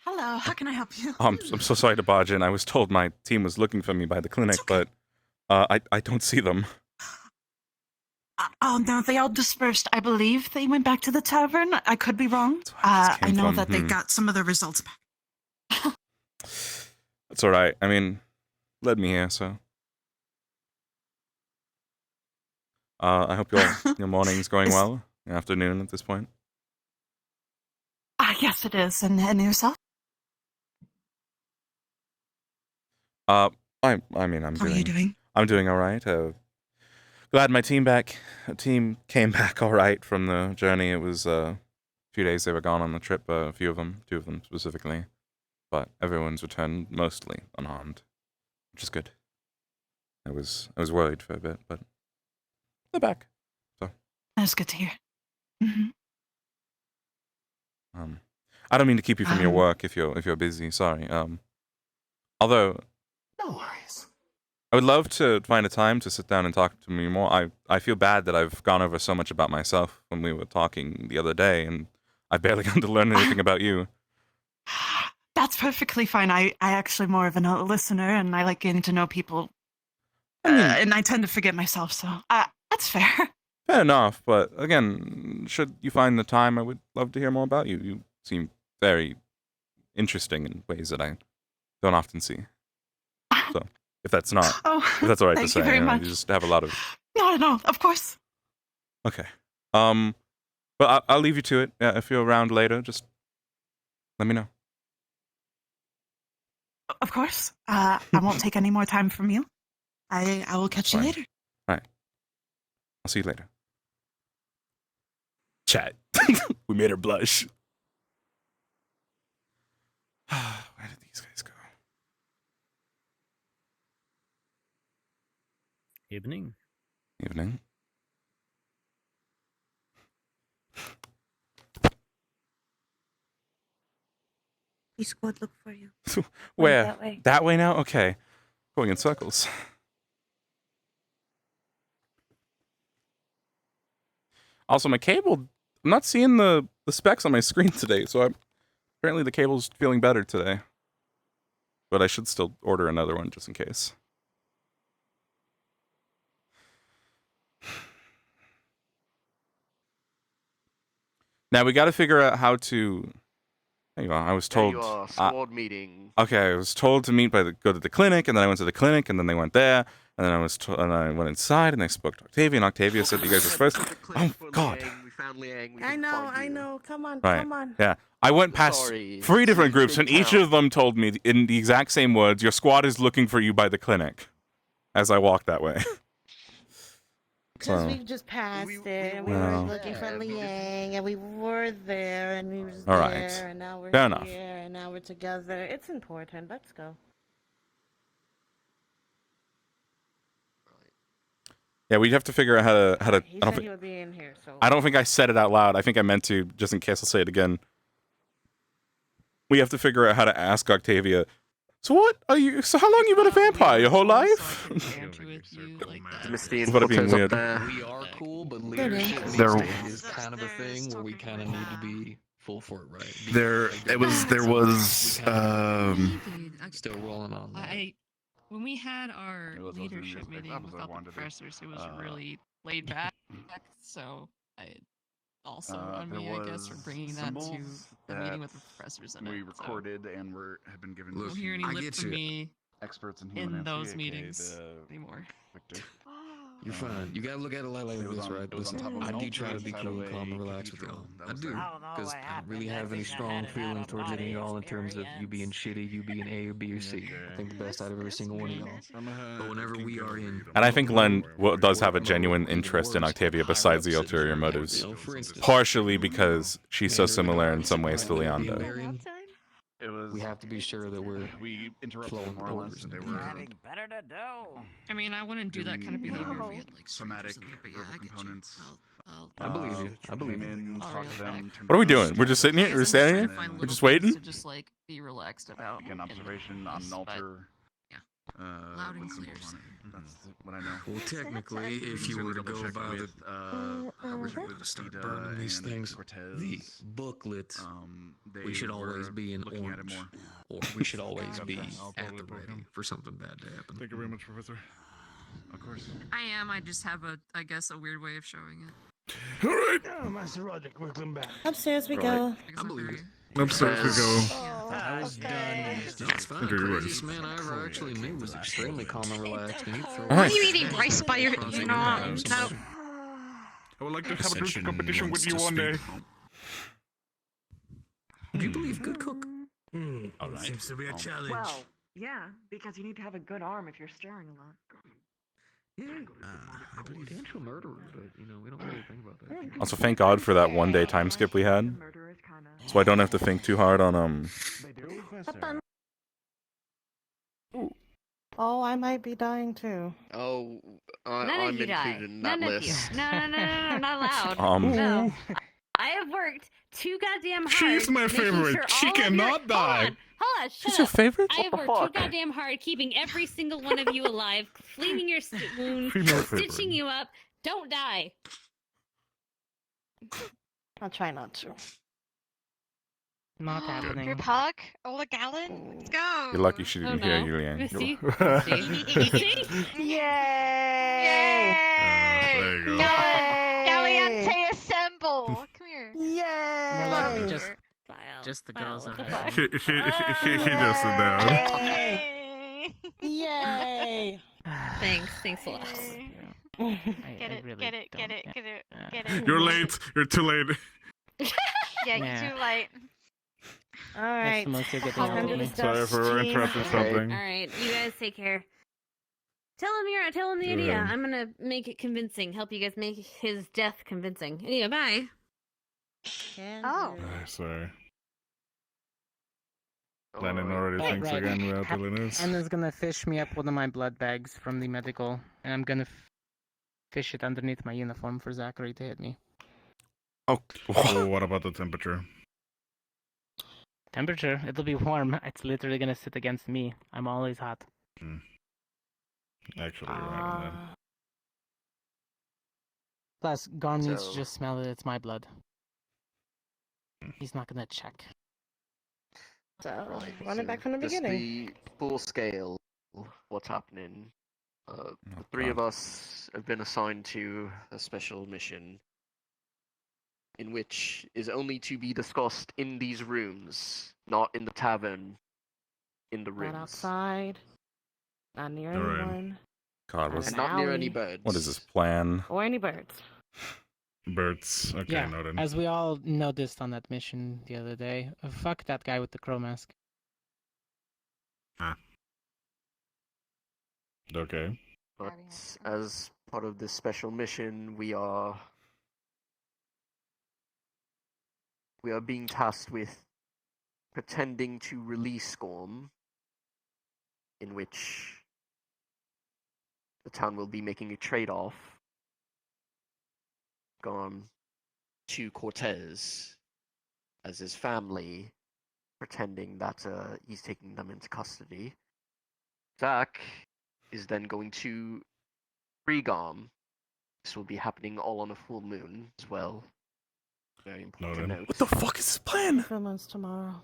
Hello, how can I help you? I'm so sorry to barge in. I was told my team was looking for me by the clinic, but I don't see them. Oh no, they all dispersed. I believe they went back to the tavern. I could be wrong. I know that they got some of the results back. That's alright. I mean, led me here, so. I hope your morning's going well. Your afternoon at this point. Yes, it is. And yourself? I mean, I'm How are you doing? I'm doing alright. Glad my team came back alright from the journey. It was a few days they were gone on the trip, a few of them, 2 of them specifically. But everyone's returned mostly unharmed, which is good. I was worried for a bit, but they're back. So That's good to hear. Mm-hmm. I don't mean to keep you from your work if you're busy. Sorry. Although No worries. I would love to find a time to sit down and talk to me more. I feel bad that I've gone over so much about myself when we were talking the other day, and I barely got to learn anything about you. That's perfectly fine. I actually more of a listener, and I like getting to know people. And I tend to forget myself, so that's fair. Fair enough, but again, should you find the time, I would love to hear more about you. You seem very interesting in ways that I don't often see. So if that's not, Oh, if that's all right to thank say, you very much. you just have a lot of. No, of course. Okay. But I'll leave you to it. Yeah, if you're around later, just let me know. Of course. I won't take any more time from you. I will catch you later. All right. I'll see you later. Chat. We made her blush. Where did these guys go? Evening. Evening. The squad look for you. Where? That way. Now? Okay. Going in circles. Also, my cable, I'm not seeing the specs on my screen today, so apparently the cable's feeling better today. But I should still order another one just in case. Now we got to figure out how to. There you go. I was told. There you are, squad meeting. Okay, I was told to meet go to the clinic, and then I went to the clinic, and then they went there, and then I went inside, and I spoke to Octavia, and Octavia said you guys were supposed. Oh God. I know. Come on, Right. come on. Yeah. I went past 3 different groups, and each of them told me in the exact same words, "Your squad is looking for you by the clinic." As I walked that way. Because we just passed it, and we were looking for Liang, and we were there, and we was All there, right. and now we're Fair here, enough. and now we're together. It's important. Let's go. Yeah, we'd have to figure out how to. He I don't said thi- he would be in here, so. I don't think I said it out loud. I think I meant to, just in case I'll say it again. We have to figure out how to ask Octavia. So what are you? So how long you been a vampire? Your whole life? Misty and What it being Cortez up weird. there. We are cool, but leadership There- is kind of a thing where we kind of need to be full for it, right? There was Still rolling on that. When we had our leadership meeting without the professors, it was really laid back. So also on me, I guess, for bringing that to the meeting with the professors. And we recorded and have been given. You won't hear any lip from me experts in those meetings anymore. You're fine. You gotta look at it like this, right? Listen, I do try to be cool, calm, and relaxed with y'all. I do, because I don't really have any strong feelings towards any of y'all in terms of you being shitty, you being A or B or C. I think the best out of every single one of y'all. But whenever we are in, And I think Len does have a genuine interest in Octavia besides the ulterior motives. Partially because she's so similar in some ways to Leonda. we have to be sure that we're flowing more or less, orders. they were better to do. I mean, I wouldn't do that kind of behavior if we had like somatic components. I believe you. I believe you. In, talk to them, What are we doing? We're just sitting here? We're standing here? We're just waiting? To just like be relaxed about. Again, observation on an altar. Loud and clear. That's what I know. Well, technically, if you were to go about it, start burning these things, the booklet, we should always be in orange, or we should always be at the ready for something bad to happen. Thank you very much, Professor. Of course. I just have I guess, a weird way of showing it. All right. Oh, Master Roderick, welcome back. Upstairs we go. I believe it. Upstairs we go. I was done. It's fine. Okay, The you're craziest man I ever actually knew was extremely calm and relaxed, and he'd throw. Why are you eating rice by your, no. I would like to have a drinking competition with you one day. Do you believe good cook? All right. Seems to be a challenge. Well, yeah, because you need to have a good arm if you're stirring a lot. Potential murderer, but we don't really think about that. Also, thank God for that one-day time skip we had. So I don't have to think too hard on, Oh, I might be dying too. Oh, None I'm of you die. included in that None list. of you. No, not allowed. Um, No. I have worked too goddamn hard. She's my making favorite. Sure She all of cannot die. Hold on, shut She's up. your favorite? I have worked too goddamn hard, keeping every single one of you alive, cleaning your wounds, Female favorite. stitching you up. Don't die. I'll try not to. Not happening. Group hug, Ola Gallon. Let's go. you're lucky she didn't hear you, Liang. Missy. Yay! There you go. Galiante assemble. Come here. Yay! Let me just just the Wow, girls what are the fuck? He just sit down. Yay! Thanks a lot. I Get really it, don't. get it. You're late. You're too late. Yeah, Yeah. you're too late. All right. That's the most you're getting Time out to of me. discuss Sorry for team. interrupting something. All right, you guys take care. Tell him the Go idea. ahead. I'm gonna make it convincing. Help you guys make his death convincing. Yeah, bye. Oh. Sorry. Lennon already Oh, thinks right. again without the Linus. Anna's gonna fish me up one of my blood bags from the medical, and I'm gonna fish it underneath my uniform for Zachary to hit me. Oh. So what about the temperature? Temperature, it'll be warm. It's literally gonna sit against me. I'm always hot. Actually, you're right on that. Plus, Garm needs to So- just smell that it's my blood. He's not gonna check. So, Right, run it back from the just beginning. the full scale, what's happening. The three of us have been assigned to a special mission in which is only to be discussed in these rooms, not in the tavern, in the rooms. Not outside. Not near All right. anyone. God, what's And not near any birds. what is this plan? Or any birds. Birds. Okay, Yeah, noted. as we all noticed on that mission the other day. Fuck that guy with the crow mask. Okay. But as part of this special mission, we are being tasked with pretending to release Storm, in which the town will be making a trade-off to Cortez as his family, pretending that he's taking them into custody. Zach is then going to free Garm. This will be happening all on a full moon as well. Very important to note. What the fuck is this plan? Filmings tomorrow.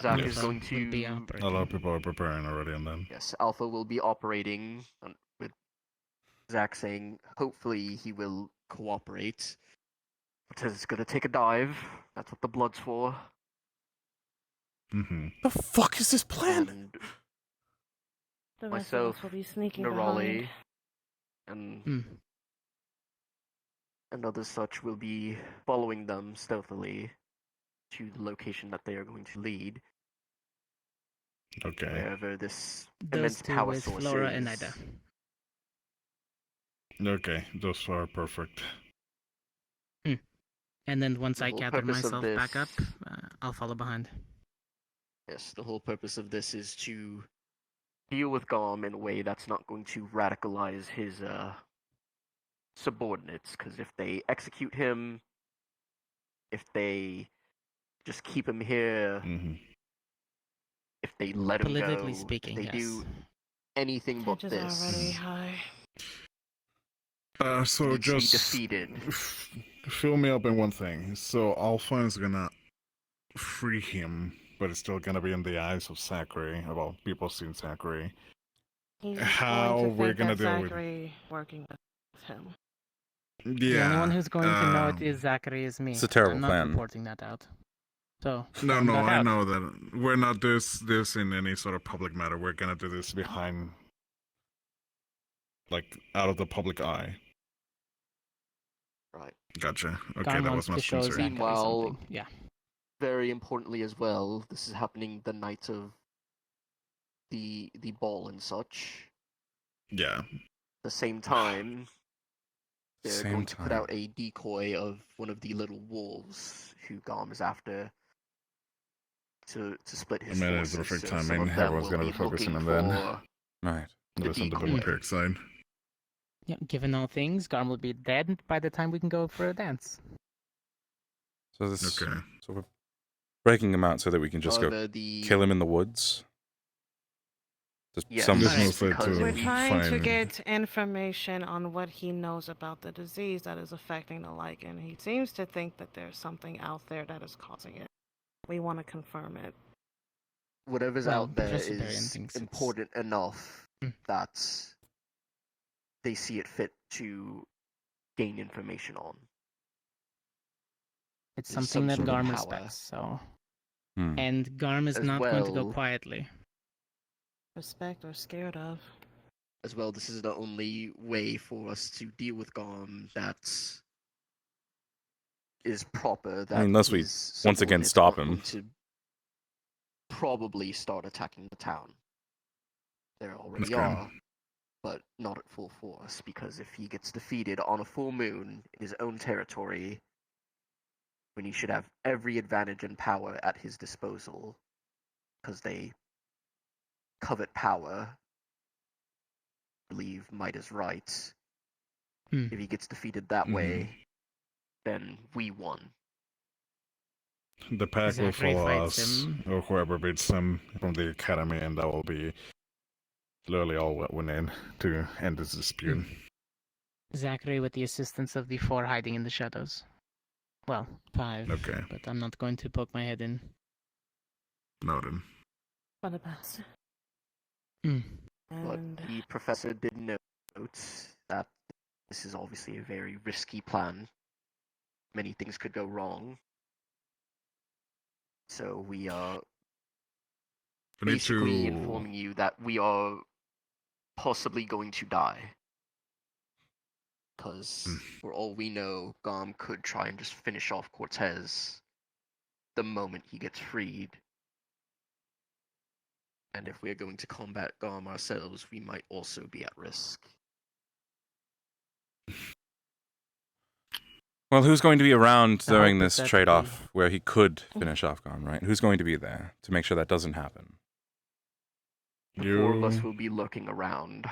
Zach Yes. is going to. A lot of people are preparing already on that. Yes, Alpha will be operating with Zach saying hopefully he will cooperate. Cortez is going to take a dive. That's what the blood's for. Mm-hmm. The fuck is this plan? And The rest myself, of us will be sneaking Nerali, behind. and others such will be following them stealthily to the location that they are going to lead. Okay. Wherever this Those immense two power with source Flora is. and Ida. Okay, those are perfect. And then once The I whole gather purpose of myself back up, this- I'll follow behind. Yes, the whole purpose of this is to deal with Garm in a way that's not going to radicalize his subordinates, because if they execute him, if they just keep him here, if they let him go, Politically speaking, if they yes. do anything but Tensions are this, already high. So needs to be just defeated. fill me up in one thing. So Alpha is gonna free him, but it's still gonna be in the eyes of Zachary. Well, people seeing Zachary. He's How going to we're think gonna that deal with? Zachary working with him. Yeah. The only one who's going to know it um, is Zachary is me. It's a terrible I'm not plan. reporting that out. So No, I'm no, back I out. know that we're not this in any sort of public matter. We're gonna do this behind, like, out of the public eye. Right. Gotcha. Okay, Garm that wants was to much show concern. Zachary Meanwhile, something. Yeah. very importantly as well, this is happening the night of the ball and such. Yeah. At the same time, they're Same going to put time. out a decoy of one of the little wolves who Garm is after to split his I mean, it's forces. perfect So some timing. of them Everyone's will gonna be be focusing looking on that. for Right. the Listen to the decoy. Vampiric side. Yeah, given all things, Garm will be dead by the time we can go for a dance. So this. Okay. So we're breaking him out so that we can just However, go the- kill him in the woods. Just Yes. some. This Right. mostly Because to We're trying to find. get information on what he knows about the disease that is affecting the lichen. He seems to think that there's something out there that is causing it. We want to confirm it. Whatever's Well, out there Professor Varian is thinks it's- important enough that they see it fit to gain information on. It's is something some that sort of Garm power. respects, so. Hmm. And Garm is As not going to go well- quietly. Respect or scared of. As well, this is the only way for us to deal with Garm that is proper. That unless we his once again subordinates stop aren't him. going to probably start attacking the town. There already Okay. are, but not at full force, because if he gets defeated on a full moon in his own territory, when he should have every advantage and power at his disposal, because they covet power, believe might is right. If he gets defeated that way, then we won. The pack will Zachary follow fights us, him. or whoever beats him from the academy, and that will be literally all we need to end this dispute. Zachary with the assistance of the 4 hiding in the shadows. Well, 5. Okay. But I'm not going to poke my head in. Noted. For the best. But the professor did note that this is obviously a very risky plan. Many things could go wrong. So we are We need basically to- informing you that we are possibly going to die. Because for all we know, Garm could try and just finish off Cortez the moment he gets freed. And if we are going to combat Garm ourselves, we might also be at risk. Well, who's going to be around So during this hypothetically- trade-off where he could finish off Garm, right? Who's going to be there to make sure that doesn't happen? The 4 of us will be lurking around.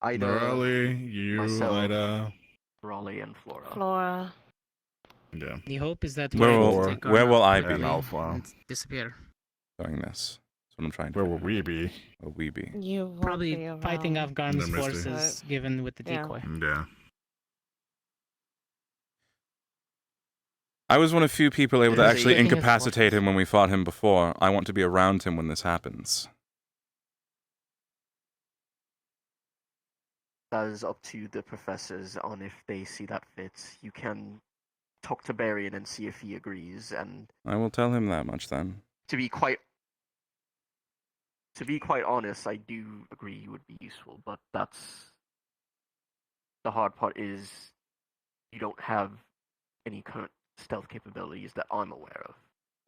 Ida, Morale, you, myself, Ida. Raleigh, and Flora. Flora. Yeah. The hope is that Where we're able will- to take Garm where out will I quickly be? Alpha. and disappear. Doing this. That's what I'm trying to Where will we be? Where will we be? You won't Probably be around. fighting off Garm's The Misty. forces, given with the Yeah. decoy. Yeah. I was one of few people able to There's actually a- incapacitate him when we fought him before. I want to be around him when this happens. That is up to the professors on if they see that fits. You can talk to Barian and see if he agrees. And I will tell him that much then. to be quite honest, I do agree you would be useful. But that's the hard part is you don't have any current stealth capabilities that I'm aware of.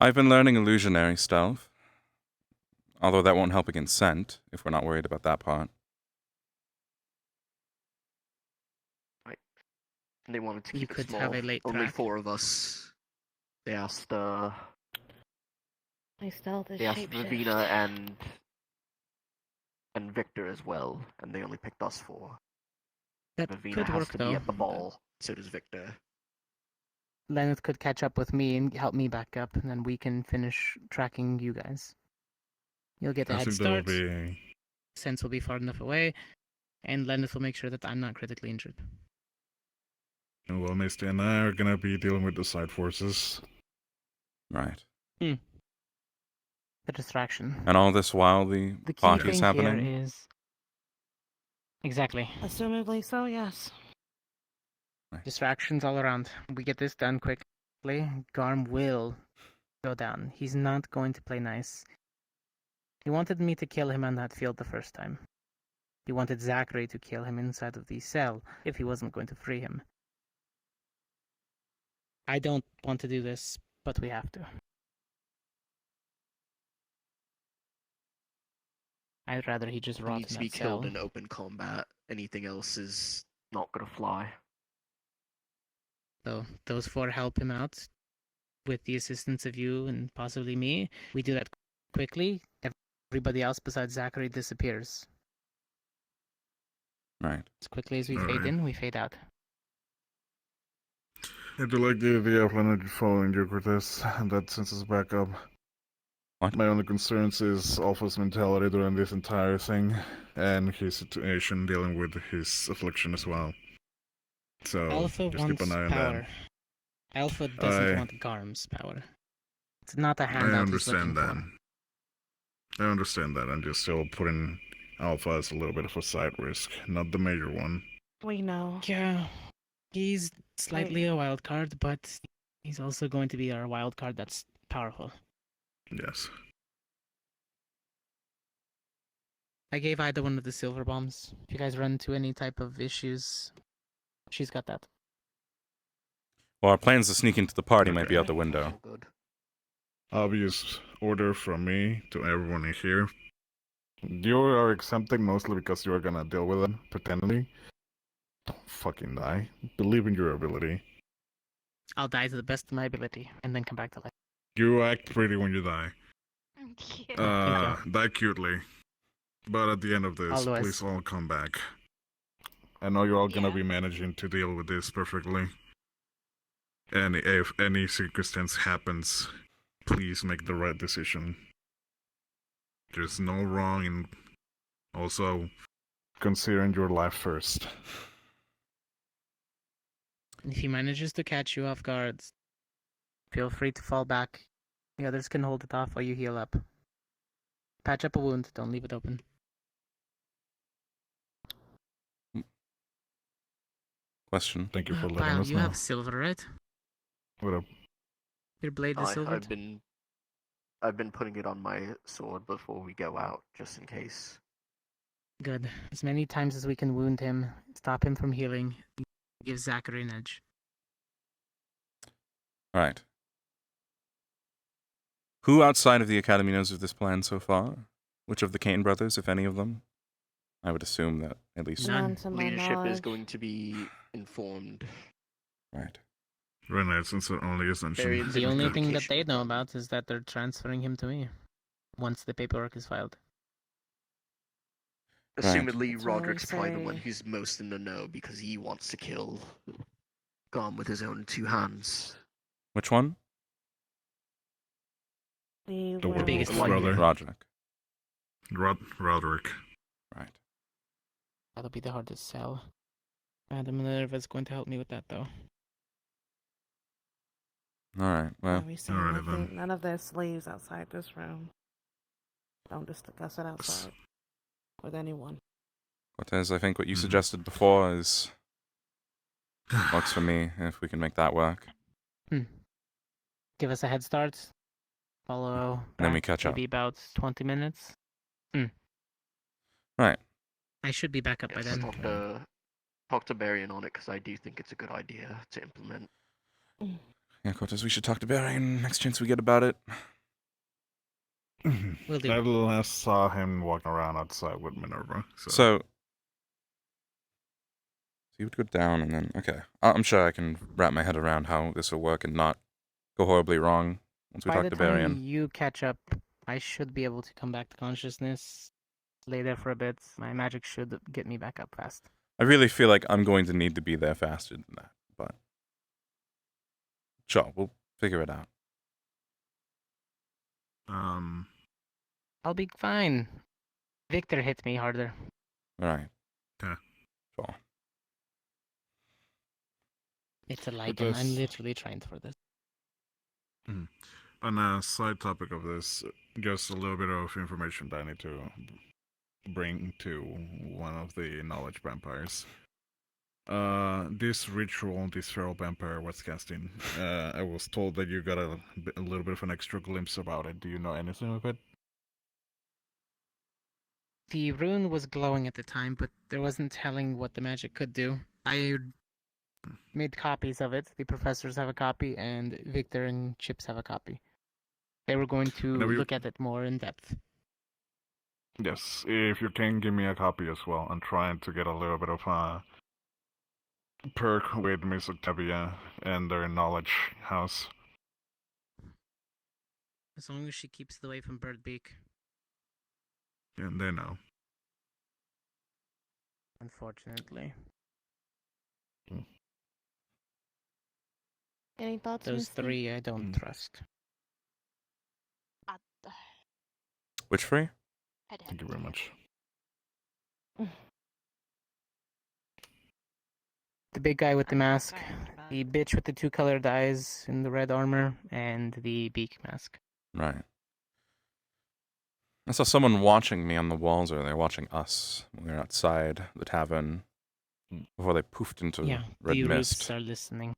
I've been learning illusionary stealth. Although that won't help against scent, if we're not worried about that part. Right. And they wanted to You keep it could small. have a late Only track. 4 of us. They asked My stealth is they asked shapeshift. Ravina and Victor as well, and they only picked us 4. That Ravina could has work to though. be at the ball. So does Victor. Leneth could catch up with me and help me back up, and then we can finish tracking you guys. You'll get a I head think that will start. be. Sense will be far enough away, and Leneth will make sure that I'm not critically injured. Well, Misty and I are gonna be dealing with the side forces. Right. The distraction. And all this while the The key party's thing happening? here is exactly Assumedly so, yes. distractions all around. We get this done quickly. Garm will go down. He's not going to play nice. He wanted me to kill him on that field the first time. He wanted Zachary to kill him inside of the cell if he wasn't going to free him. I don't want to do this, but we have to. I'd rather he just He rot needs in to be that killed cell. in open combat. Anything else is not gonna fly. So those 4 help him out with the assistance of you and possibly me. We do that quickly. Everybody else besides Zachary disappears. Right. As quickly as we All fade right. in, we fade out. I do like the idea of Leneth following you, Cortez, and that sends us back up. What? My only concerns is Alpha's mentality during this entire thing, and his situation dealing with his affliction as well. So, Alpha just wants keep an eye on power. Alpha doesn't I- want Garm's power. It's not a that. I handout he's looking understand that. for. I understand that. I'm just still putting Alpha as a little bit of a side risk, not the major one. We know. Yeah, he's slightly a wild card, but he's also going to be our wild card that's powerful. Yes. I gave Ida one of the silver bombs. If you guys run into any type of issues, she's got that. Well, our plans to sneak into the party might be out the window. Obvious order from me to everyone in here. You are exempting mostly because you are gonna deal with them, pretending. Don't fucking die. Believe in your ability. I'll die to the best of my ability, and then come back to life. You act pretty when you die. Die cutely. But at the end of this, Always. please all come back. I know you're all gonna be managing to deal with this perfectly. And if any circumstance happens, please make the right decision. There's no wrong in also considering your life first. If he manages to catch you off guard, feel free to fall back. The others can hold it off while you heal up. Patch up a wound, don't leave it open. Question. Thank you for letting Kyle, us you know. have silver, right? What up? Your blade is silver. I've been putting it on my sword before we go out, just in case. Good. As many times as we can wound him, stop him from healing, give Zachary an edge. Alright. Who outside of the Academy knows of this plan so far? Which of the Kane brothers, if any of them? I would assume that at least None to my Leadership is knowledge. going to be informed. Right. Renaissance only Ascension. The only thing that they know about is that they're transferring him to me once the paperwork is filed. Assumedly, That's why we Roderick's probably the one say- who's most in the know because he wants to kill Garm with his own two hands. Which one? The biggest brother. Roderick. Roderick. Right. That'll be the hardest sell. Madam Minerva's going to help me with that, though. Alright, well. We say nothing, none of this leaves outside this room. Don't discuss it outside with anyone. Cortez, I think what you suggested before is works for me, if we can make that work. Give us a head start. Follow. And then we back catch up. Maybe about 20 minutes. Right. I should be back up by then. Talk to Barian on it because I do think it's a good idea to implement. Yeah, Cortez, we should talk to Barry next chance we get about it. Will do. I last saw him walking around outside with Minerva. So he would go down and then, okay. I'm sure I can wrap my head around how this will work and not go horribly wrong once we By talk the to time Barian. you catch up, I should be able to come back to consciousness. Lay there for a bit. My magic should get me back up fast. I really feel like I'm going to need to be there faster than that, but sure, we'll figure it out. I'll be fine. Victor hit me harder. Alright. Yeah. Sure. It's a lichen. does- I'm literally trying for this. On a side topic of this, just a little bit of information that I need to bring to one of the knowledge vampires. This ritual this feral vampire was casting, I was told that you got a little bit of an extra glimpse about it. Do you know anything of it? The rune was glowing at the time, but there wasn't telling what the magic could do. I made copies of it. The professors have a copy, and Victor and Chips have a copy. They were going to Whenever you- look at it more in depth. Yes, if you can give me a copy as well. I'm trying to get a little bit of a perk with Miss Octavia and their knowledge house. As long as she keeps it away from Birdbeak. And they know. Unfortunately. Any thoughts, Those Misty? three I don't trust. Which three? Thank you very much. The big guy with the mask, the bitch with the two colored eyes in the red armor, and the beak mask. Right. I saw someone watching me on the walls earlier, watching us when we were outside the tavern. before they poofed into Yeah, red the mist. roots are listening.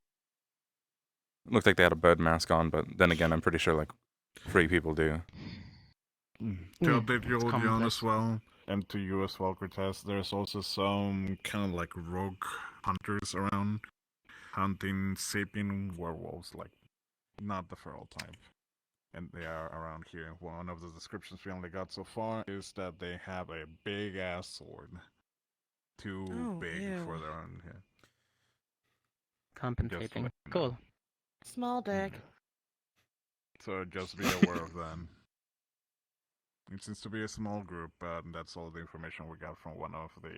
Looked like they had a bird mask on, but then again, I'm pretty sure like 3 people do. To update you, John, as well, and to you as well, Cortez, there's also some kind of like rogue hunters around hunting sapien werewolves, like not the feral type. And they are around here. One of the descriptions we only got so far is that they have a big ass sword. Too big for their own here. Compensating. Cool. Small dick. So just be aware of them. It seems to be a small group, but that's all the information we got from one of the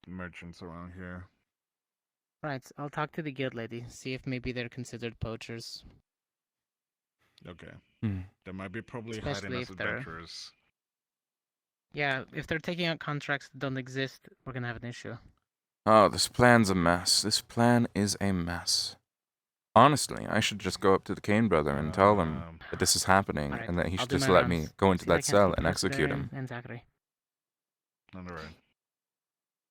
merchants around here. Right, I'll talk to the guild lady, see if maybe they're considered poachers. Okay. Hmm. They might be probably Especially hiding as if they're- adventurers. Yeah, if they're taking out contracts that don't exist, we're gonna have an issue. Oh, this plan's a mess. This plan is a mess. Honestly, I should just go up to the Kane brother and tell him that this is happening Alright, and that he I'll should do just my let rounds. me go into See if I that can cell speak and to execute Esther him. And Zachary. Alright.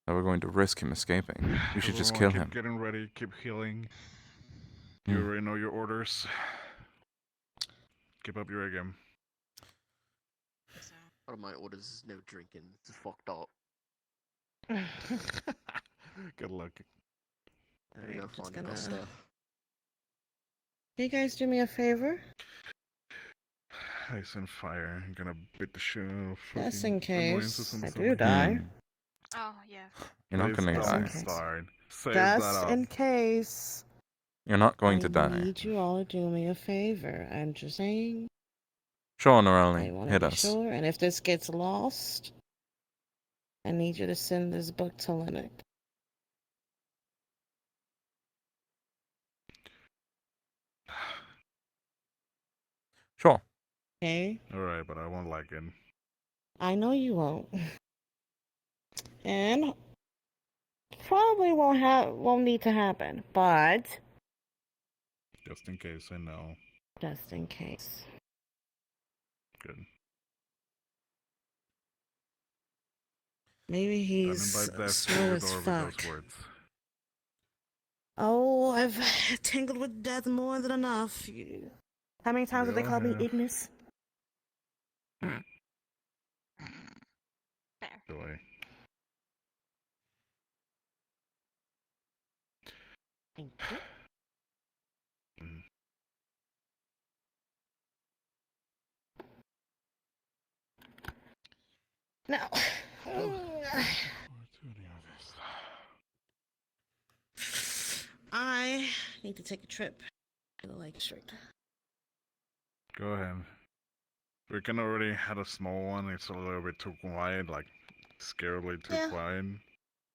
That we're going to risk him escaping. We should just kill Everyone him. keep getting ready, keep healing. Hmm. You already know your orders. Keep up your A game. One of my orders is no drinking. It's fucked up. Good luck. I'm gonna just find gonna- stuff. Can you guys do me a favor? Ice and fire. I'm gonna beat the shit out of Just fucking in case annoyances on I the do summer. die. Oh, yeah. You're not Please gonna don't die. start. Save Just that up. in case. You're not going I to die. need you all to do me a favor. I'm just saying. Sure, I Norelli. want to Hit be us. sure. And if this gets lost, I need you to send this book to Leneth. Sure. Okay? Alright, but I won't like it. I know you won't. And probably won't need to happen, but Just in case I know. just in case. Good. Maybe he's Invite death to slow your as door with fuck. those words. Oh, I've tangled with death more than enough. How many times have they all called me have. Ignis? Joy. Thank you. Now, I need to take a trip to the Lake District. Go ahead. We can already had a small one. It's a little bit too quiet, like scarily too Yeah. quiet.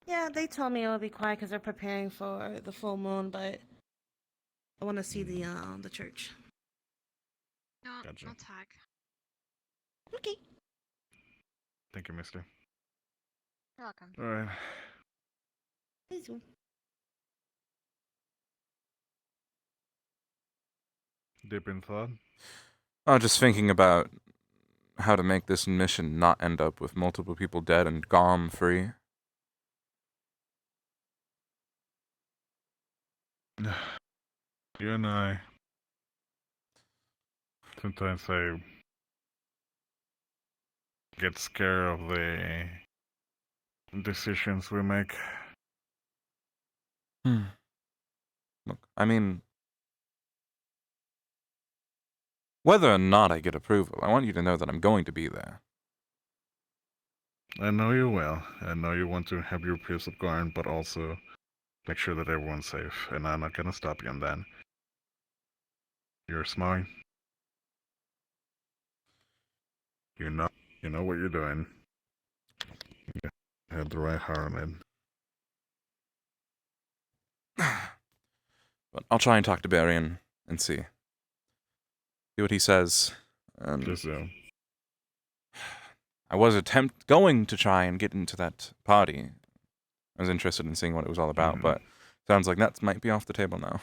Yeah, they told me it would be quiet because they're preparing for the full moon, but I want to see the church. No, Gotcha. no tag. Okay. Thank you, mister. You're welcome. Alright. Thank you. Deep in thought. Oh, just thinking about how to make this mission not end up with multiple people dead and Gom free. You and I. Sometimes I get scared of the decisions we make. Look, I mean, whether or not I get approval, I want you to know that I'm going to be there. I know you will. I know you want to have your peace of guard, but also make sure that everyone's safe. And I'm not gonna stop you on that. You're smart. You know what you're doing. You have the right heart on it. But I'll try and talk to Barry and see what he says. Just so. I was going to try and get into that party. I was interested in seeing what it was all about, but sounds like that might be off the table now.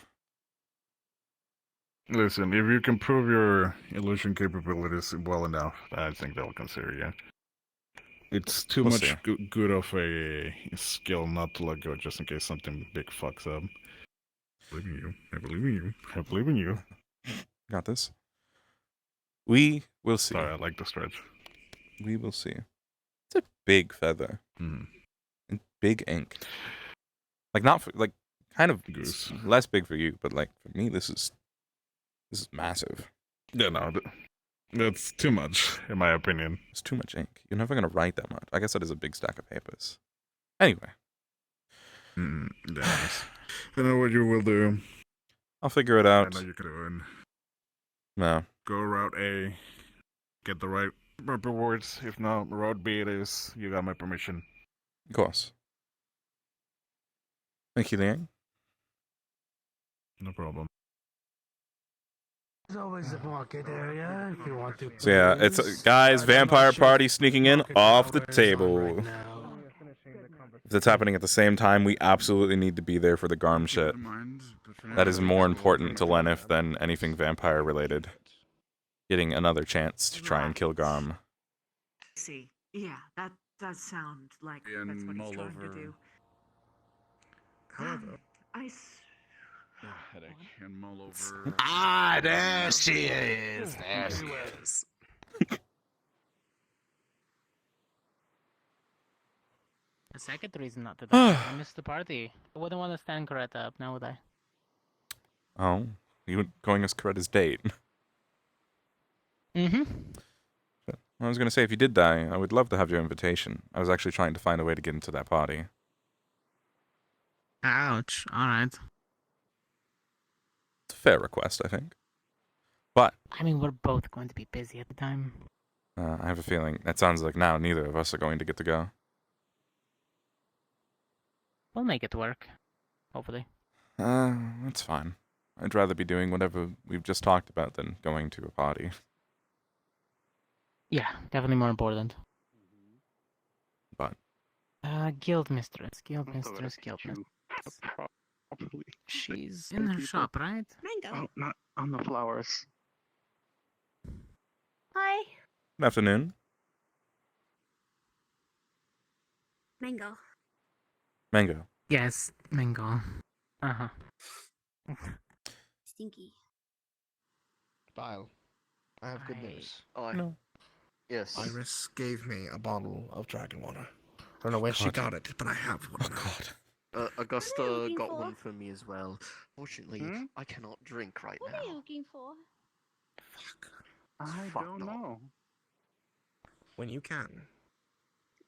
Listen, if you can prove your illusion capabilities well enough, I think they'll consider you. It's too We'll much see. good of a skill not to let go just in case something big fucks up. I believe in you. I believe in you. I believe in you. Got this. We will see. Sorry, I like the stretch. We will see. It's a big feather. Mm. And big ink. Like not for, like kind of Goose. less big for you, but like for me, this is massive. Yeah, no, that's too much in my opinion. It's too much ink. You're never gonna write that much. I guess that is a big stack of papers. Anyway. Yes. I know what you will do. I'll figure it out. I know you can do it. No. Go route A. Get the right rewards. If not, route B it is. You got my permission. Of course. Thank you, Liang. No problem. There's always a market area if you want to. So yeah, it's guys, vampire party sneaking in off the table. If that's happening at the same time, we absolutely need to be there for the Garm shit. That is more important to Leneth than anything vampire related. Getting another chance to try and kill Garm. See, yeah, that does sound like that's what he's trying to do. Headache and mull over. Ah, there she is. There she is. A second reason not to die. I missed the party. I wouldn't want to stand Coretta up, now would I? Oh, you going as Coretta's date? Mm-hmm. I was gonna say, if you did die, I would love to have your invitation. I was actually trying to find a way to get into that party. Ouch. Alright. It's a fair request, I think. But I mean, we're both going to be busy at the time. I have a feeling that sounds like now neither of us are going to get to go. We'll make it work. Hopefully. That's fine. I'd rather be doing whatever we've just talked about than going to a party. Yeah, definitely more important. But Guild Mistress. Guild Mistress. Guild Mistress. She's in her shop, right? Mango. Oh, not on the flowers. Hi. Good afternoon. Mango. Mango. Yes, Mango. Uh-huh. Stinky. Bile. I have good news. No. Yes. Iris gave me a bottle of dragon water. I don't know where she got it, but I have one. Oh God. Augusta got one for me as well. Fortunately, I cannot drink right now. What are you looking for? I don't know. When you can.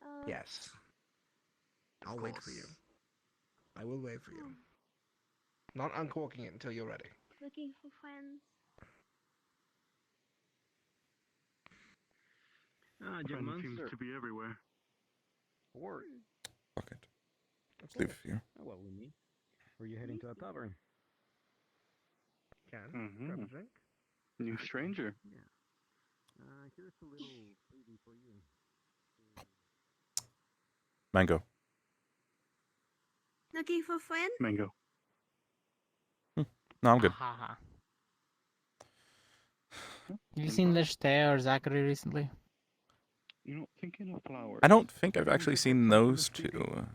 Uh, Yes. I'll wait for you. I will wait for you. Not uncorking it until you're ready. Looking for friends. Friend seems to be everywhere. Work. Fuck it. Let's leave a few. Well, we meet. Were you heading to a tavern? Can. Grab a drink. New stranger. Here's a little freebie for you. Mango. Looking for friend? Mango. No, I'm good. Have you seen Lishtea or Zachary recently? You know, thinking of flowers. I don't think I've actually seen those two.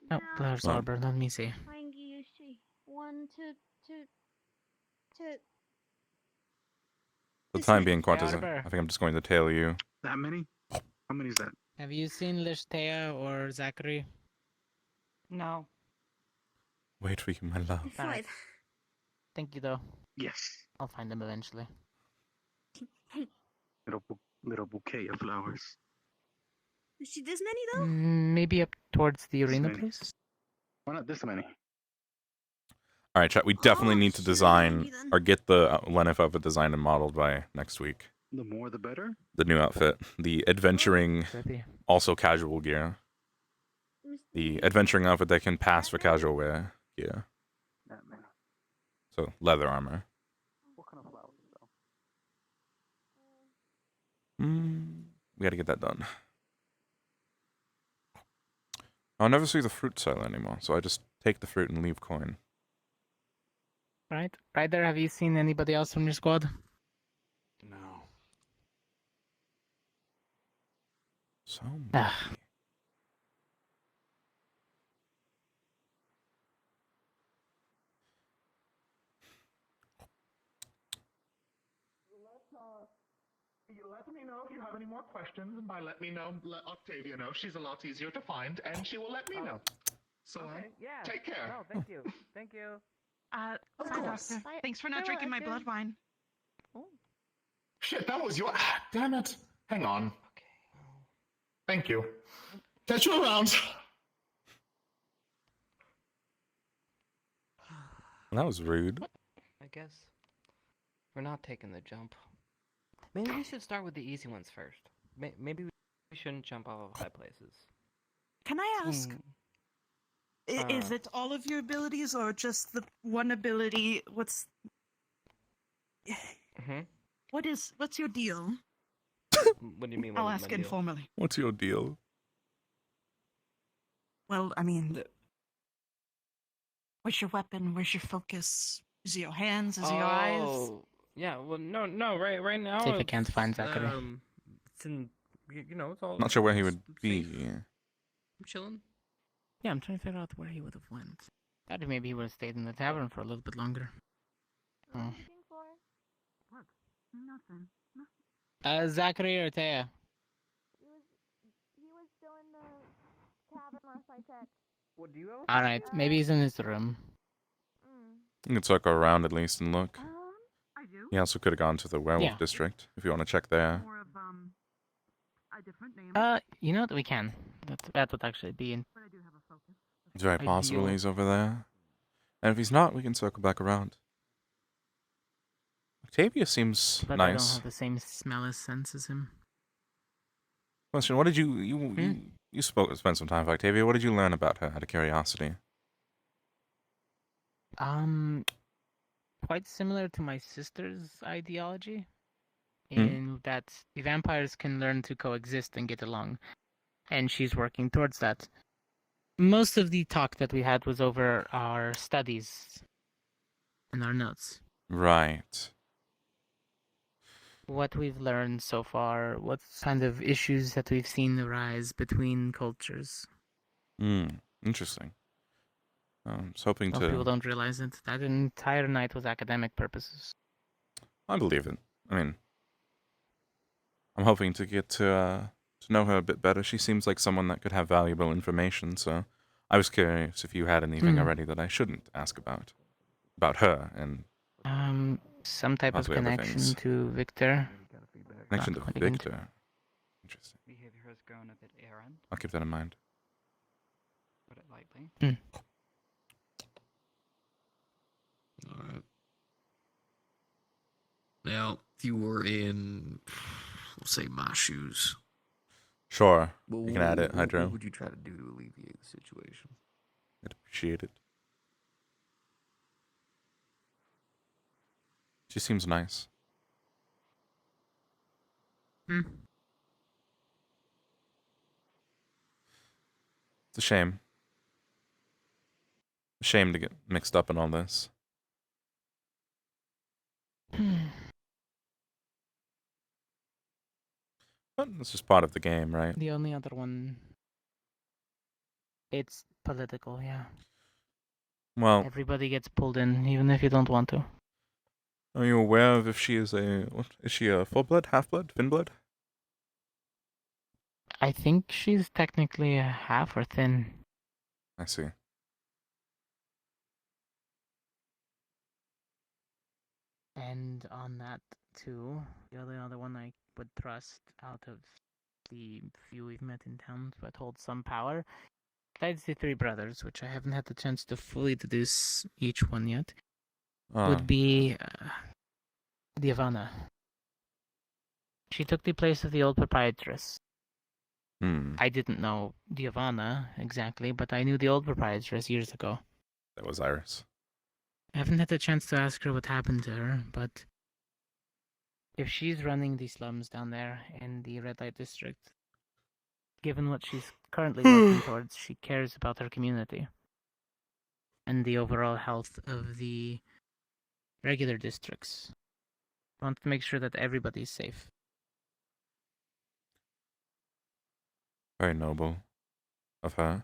No, there's Well, Arbor, let me see. One, two. For the time being, Quantas, Arbor. I think I'm just going to tail you. That many? How many is that? Have you seen Lishtea or Zachary? No. Wait for you, my love. Alright. Thank you, though. Yes. I'll find them eventually. Little bouquet of flowers. Is she this many though? Maybe up towards the arena many. place? Why not this many? All right, chat. We definitely need to shit, design maybe then. or get the Leneth outfit designed and modeled by next week. The more, the better. The new outfit, the adventuring, Ready. also casual gear. The adventuring outfit that can pass for casual wear gear. That many. So leather armor. What kind of flowers though? We gotta get that done. I'll never see the fruit seller anymore, so I just take the fruit and leave coin. Right. Ryder, have you seen anybody else from your squad? No. So many. Let me know if you have any more questions, and by let me know, let Octavia know. She's a lot easier to find, and she will let me know. So, Yeah. take care. No, thank you. Thank you. Of Bye, course. Doctor. Thanks for not drinking my blood wine. Shit, that was your. Damn it. Hang on. Okay. Thank you. Catch you around. That was rude. I guess we're not taking the jump. Maybe we should start with the easy ones first. Maybe we shouldn't jump off of high places. Can I ask? Is it all of your abilities or just the one ability? What's your deal? What do you mean? I'll ask informally. What's your deal? Well, I mean, where's your weapon? Where's your focus? Is it your hands? Is it your eyes? Oh, yeah. Well, no. Right now. See if I can't find Zachary. It's in. It's all. Not sure where he would be. I'm chilling. Yeah, I'm trying to figure out where he would have went. Thought maybe he would have stayed in the tavern for a little bit longer. Oh. What? Nothing. Zachary or Taya? He was still in the cabin last I checked. What do you have? Alright, maybe he's in his room. You can circle around at least and look. I do. He also could have gone to the werewolf district if you want to check there. More of a different name. You know what? We can. That would actually be in. But I do have a focus. It's very possible he's over there. And if he's not, we can circle back around. Octavia seems But I don't nice. have the same smell as sense as him. Question: what did you spent some time with Octavia? What did you learn about her out of curiosity? Quite similar to my sister's ideology, in that the vampires can learn to coexist and get along, and she's working towards that. Most of the talk that we had was over our studies and our notes. Right. What we've learned so far, what kind of issues that we've seen arise between cultures. Interesting. I was hoping Most people don't realize it. That entire night was academic purposes. I believe it. I mean, I'm hoping to get to know her a bit better. She seems like someone that could have valuable information, so I was curious if you had anything already that I shouldn't ask about her and some type of connection to Victor. Connection to Victor. Interesting. Behavior has grown a bit errant. I'll keep that in mind. Put it lightly. Alright. Now, if you were in, we'll say, my shoes. Sure. You can add it, Hydro. What would you try to do to alleviate the situation? I'd appreciate it. She seems nice. It's a shame. A shame to get mixed up in all this. But it's just part of the game, right? The only other one... It's political, yeah. Well... Everybody gets pulled in, even if you don't want to. Are you aware of if she is is she a full-blood, half-blood, thin-blood? I think she's technically a half or thin. I see. And on that, too, the other one I would thrust out of the few we've met in town but hold some power, besides the three brothers, which I haven't had the chance to fully deduce each one yet, would be Diavana. She took the place of the old proprietress. I didn't know Diavana exactly, but I knew the old proprietress years ago. That was Iris. I haven't had the chance to ask her what happened to her, but if she's running the slums down there in the red light district, given what she's currently working towards, she cares about her community and the overall health of the regular districts. Wants to make sure that everybody's safe. Very noble of her.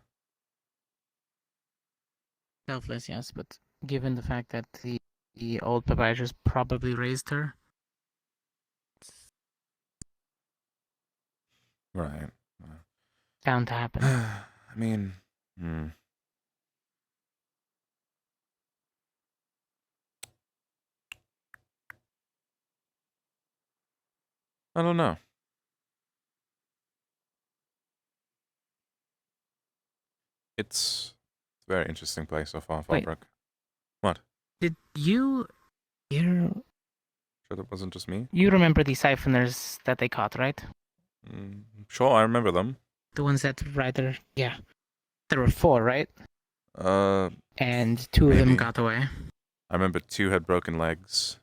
Selfless, yes, but given the fact that the old proprietors probably raised her. Right. Bound to happen. I mean, I don't know. It's a very interesting place so far, Fallbrook. What? Did you hear? Sure that wasn't just me? You remember the siphoners that they caught, right? Sure, I remember them. The ones that Ryder... Yeah. There were 4, right? And 2 of them got away. I remember 2 had broken legs.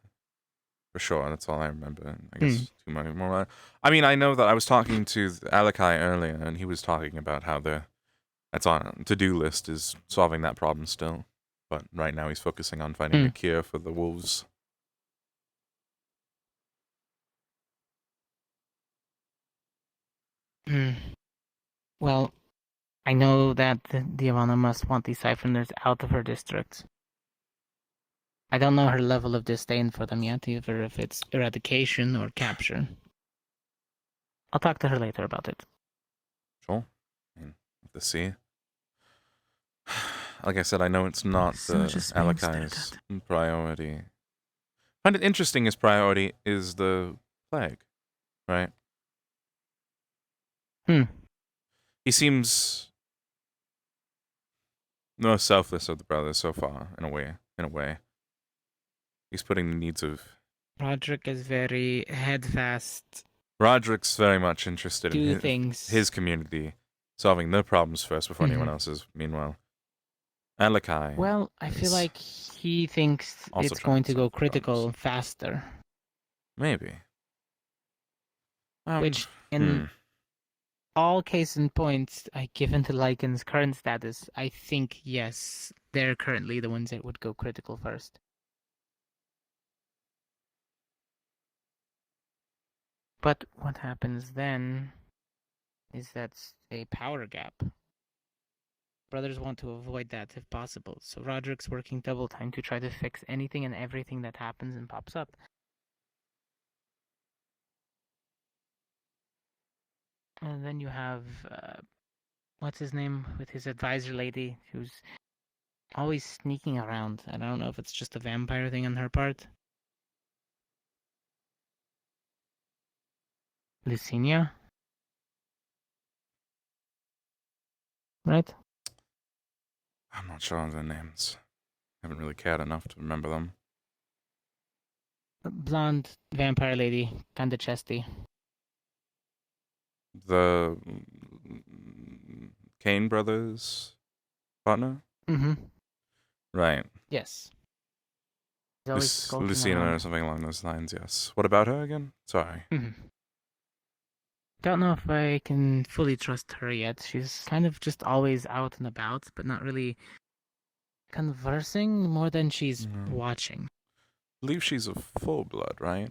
For sure, that's all I remember. I guess 2 more. I mean, I know that I was talking to Alakai earlier, and he was talking about how that's on to-do list is solving that problem still. But right now he's focusing on finding a cure for the wolves. Well, I know that the Ivana must want the siphoners out of her district. I don't know her level of disdain for them yet, either if it's eradication or capture. I'll talk to her later about it. Sure. I mean, to see. Like I said, I know it's not the Alakai's priority. I find it interesting his priority is the plague, right? He seems most selfless of the brothers so far, in a way. He's putting the needs of... Roderick is very headfast. Roderick's very much interested in his community, solving their problems first before anyone else's, meanwhile. Alakai... Well, I feel like he thinks it's going to go critical faster. Maybe. Which, in all case and points, given the Lycan's current status, I think, yes, they're currently the ones that would go critical first. But what happens then is that's a power gap. Brothers want to avoid that if possible, so Roderick's working double time to try to fix anything and everything that happens and pops up. And then you have, what's his name, with his advisor lady, who's always sneaking around. I don't know if it's just a vampire thing on her part. Lucinia? Right? I'm not sure of their names. I haven't really cared enough to remember them. Blonde vampire lady, kinda chesty. The Kane brothers' partner? Right. Yes. Lucina or something along those lines, yes. What about her again? Sorry. Don't know if I can fully trust her yet. She's kind of just always out and about, but not really conversing more than she's watching. I believe she's a full blood, right?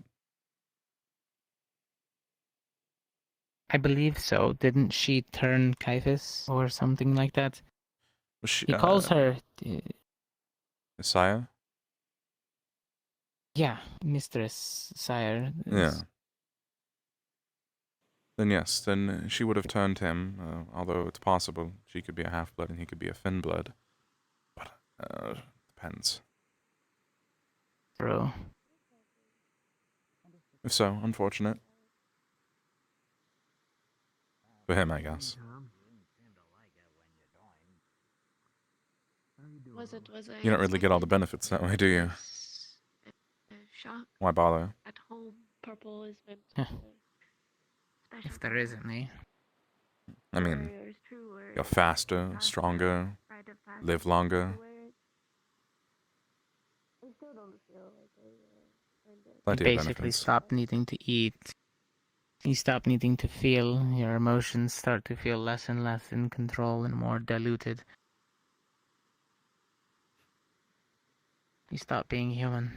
I believe so. Didn't she turn Kaifis or something like that? He calls her... Messiah? Yeah, Mistress Sire. Yeah. Then yes, then she would have turned him, although it's possible she could be a half-blood and he could be a thin-blood. But, depends. True. If so, unfortunate. For him, I guess. Was it You don't really get all the benefits that way, do you? Shock. Why bother? At home, purple is meant If there is any. I mean, you're faster, stronger, live longer. You basically stop needing to eat. You stop needing to feel. Your emotions start to feel less and less in control and more diluted. You stop being human.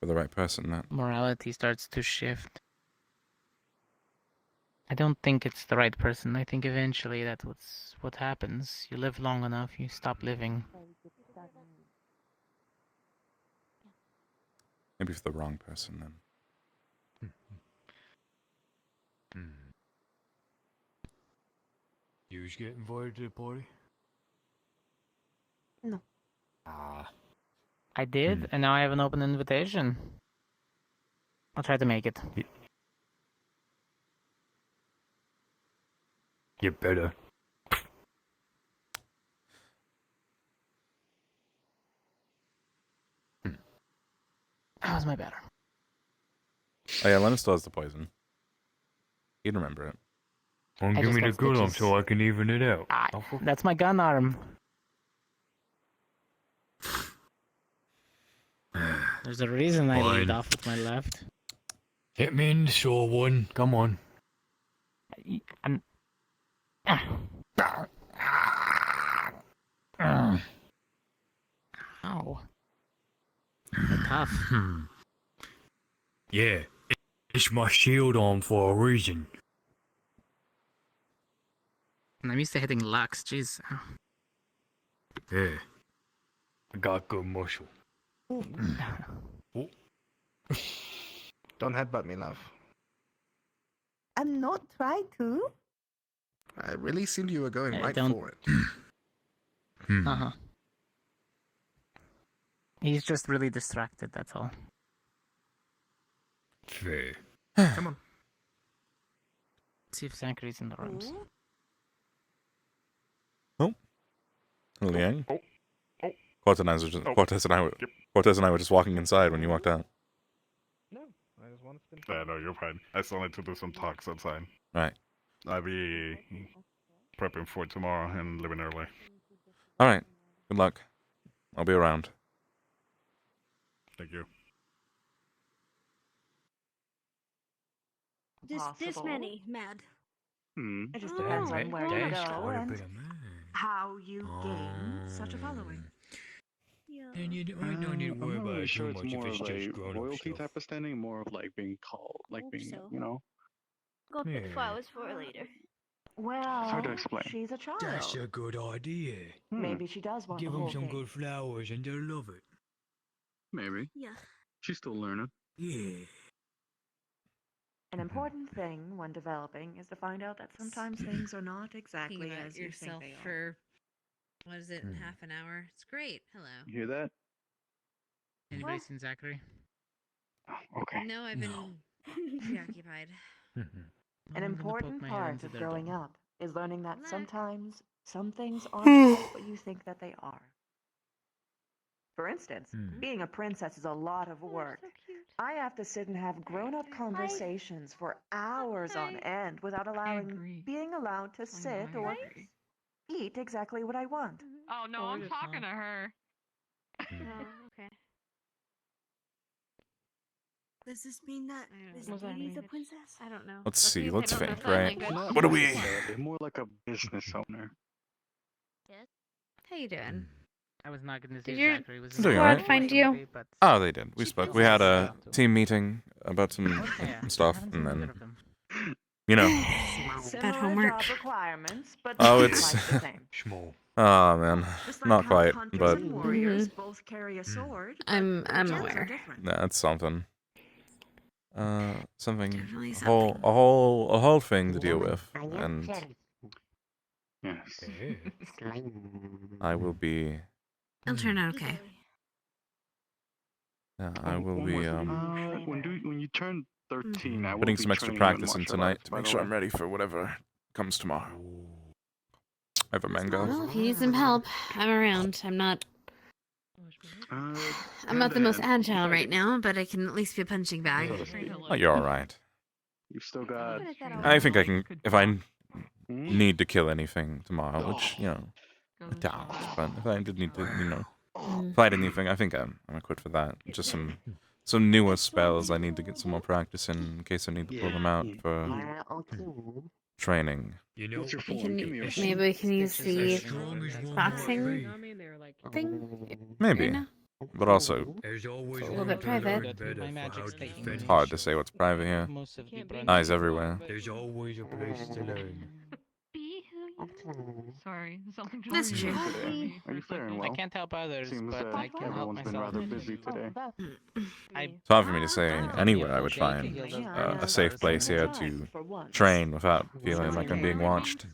For the right person, that. Morality starts to shift. I don't think it's the right person. I think eventually that's what happens. You live long enough, you stop living. Maybe for the wrong person then. You was get invited to the party? No. Ah. I did, and now I have an open invitation. I'll try to make it. You better. That was my better. Oh yeah, Leneth still has the poison. You'd remember it. Well, give me the good arm so I can even it out. That's my gun arm. There's a reason I lead off with my left. Hit me in the sore one. Come on. I'm... Ow. They're tough. Yeah, it's my shield on for a reason. I'm used to hitting Lux, jeez. Yeah. I got good muscle. Don't headbutt me, love. I'm not trying to. I really seemed you were going right don't- for it. Uh-huh. He's just really distracted, that's all. Fair. Come on. See if Zachary's in the rooms. Oh. Liang? Cortez and I were just walking inside when you walked out. No, I just want to spend. Yeah, no, you're fine. I still need to do some talks outside. Right. I'll be prepping for tomorrow and leaving early. Alright. Good luck. I'll be around. Thank you. This many, mad. It just depends on where you go and how you gain such a following. And you don't need to worry I'm not about really it sure too it's much if more it's of just a grown-up royalty stuff. type of standing, more of like being called, like Hope being, so. you know. Got the Yeah. flowers for her later. Well, It's hard to explain. she's a child. That's a good idea. Maybe she does want Give the them whole some thing. good flowers and they'll love it. Maybe. Yeah. She's still learning. Yeah. An important thing when developing is to find out that sometimes things are not exactly as you think yourself they are. for what is it, half an hour? It's great. Hello. You hear that? Anybody seen Zachary? Oh, okay. No, I've been preoccupied. An I'm gonna important poke my head part into of their growing dome. up is learning that sometimes some things aren't what you think that they are. For instance, being a princess is a lot of work. I have to sit and have grown-up conversations for hours on end without being allowed to sit or eat exactly what I want. Oh no, I'm talking to her. Oh, okay. Does this mean that this lady's a princess? I don't know. Let's see, let's I don't know think, sign right? language. Not What do we... necessarily, more like a business owner. Yes. How you doing? I was not going to Did say your Zachary was I'm doing alright. find you? But Oh, they did. We spoke. We had a team meeting about some stuff, and then, you know. Similar homework. job requirements, but Oh, not it's... quite the same. Small. Oh, man. Just like Not how quite, hunters but... and warriors both carry a sword. I'm jobs are aware. different. That's something. Something... Definitely A whole thing to deal with, and... Yes. I will be... It'll turn out okay. Yeah, I will be, when you turn 13, I will putting be some extra training you in practice in martial tonight arts, to by make the sure way. I'm ready for whatever comes tomorrow. I have a mango. Well, if you need some help, I'm around. I'm not the most agile right now, but I can at least be a punching bag. Oh, you're alright. You've still got... I think I can, if I need to kill anything tomorrow, which, you know, I doubt, but if I did need to, you know, fight anything, I think I'm equipped for that. Just some newer spells I need to get some more practice in case I need to pull them out for training. You know, Maybe we can use the boxing thing. Maybe. Right now? but also There's always a little bit private. it's hard to say what's private here. Eyes everywhere. There's always a place to learn. Sorry, something just That's true. Are you faring well? I can't help others, Seems but that I can help everyone's been myself. rather busy today. It's hard for me to say anywhere I would find a safe place here to train without feeling like I'm being watched,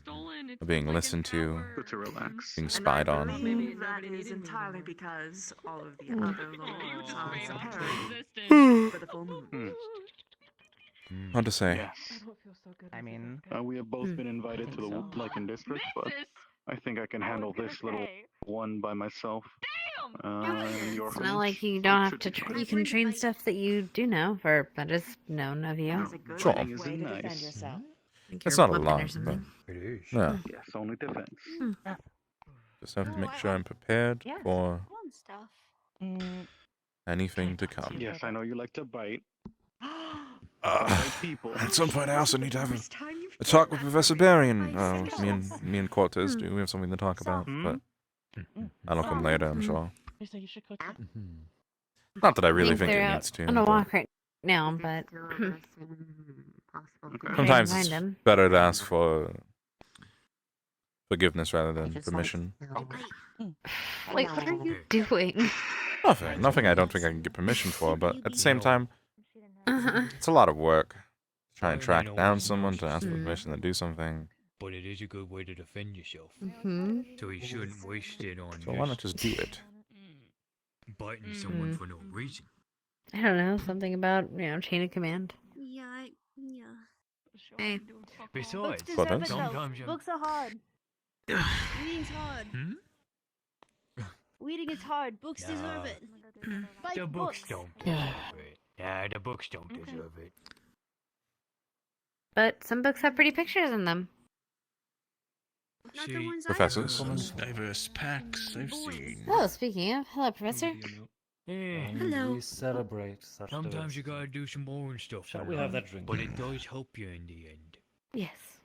or being listened to, Good to relax. being spied on. That is entirely because all of the other lords are preparing for the full moon. Hard to say. Yes. I mean, We have both been invited to the Lycan district, but I think I can handle this little one by myself. It's not like you don't have to. You can train stuff that you do know, or that is known of you. Sure. It's not a lot, but yeah. Yes, only defense. Just have to make sure I'm prepared for anything to come. Yes, I know you like to bite. At some point, I also need to have a talk with Professor Barrion. Me and Cortez do. We have something to talk about, but that'll come later, I'm sure. Not that I really think it needs to. On a walk right now, but sometimes it's better to ask for forgiveness rather than permission. Wait, what are you doing? Nothing I don't think I can get permission for, but at the same time, it's a lot of work to try and track down someone to ask for permission to do something. But it is a good way to defend yourself. So you shouldn't waste it on So why not just do it? biting someone for no reason. I don't know, something about, chain of command. Yeah, Hey. Besides, sometimes books are hard. Reading's hard. Reading is hard. Books deserve it. Fight the books don't deserve it. Yeah, the books don't deserve it. But some books have pretty pictures in them. Not the ones Professors? Most diverse packs I've seen. Oh, speaking of, hello, Professor. Yeah. Hello. We celebrate such Sometimes you gotta do some boring stuff. Shall we have that drink? But it does help you in the end. Yes.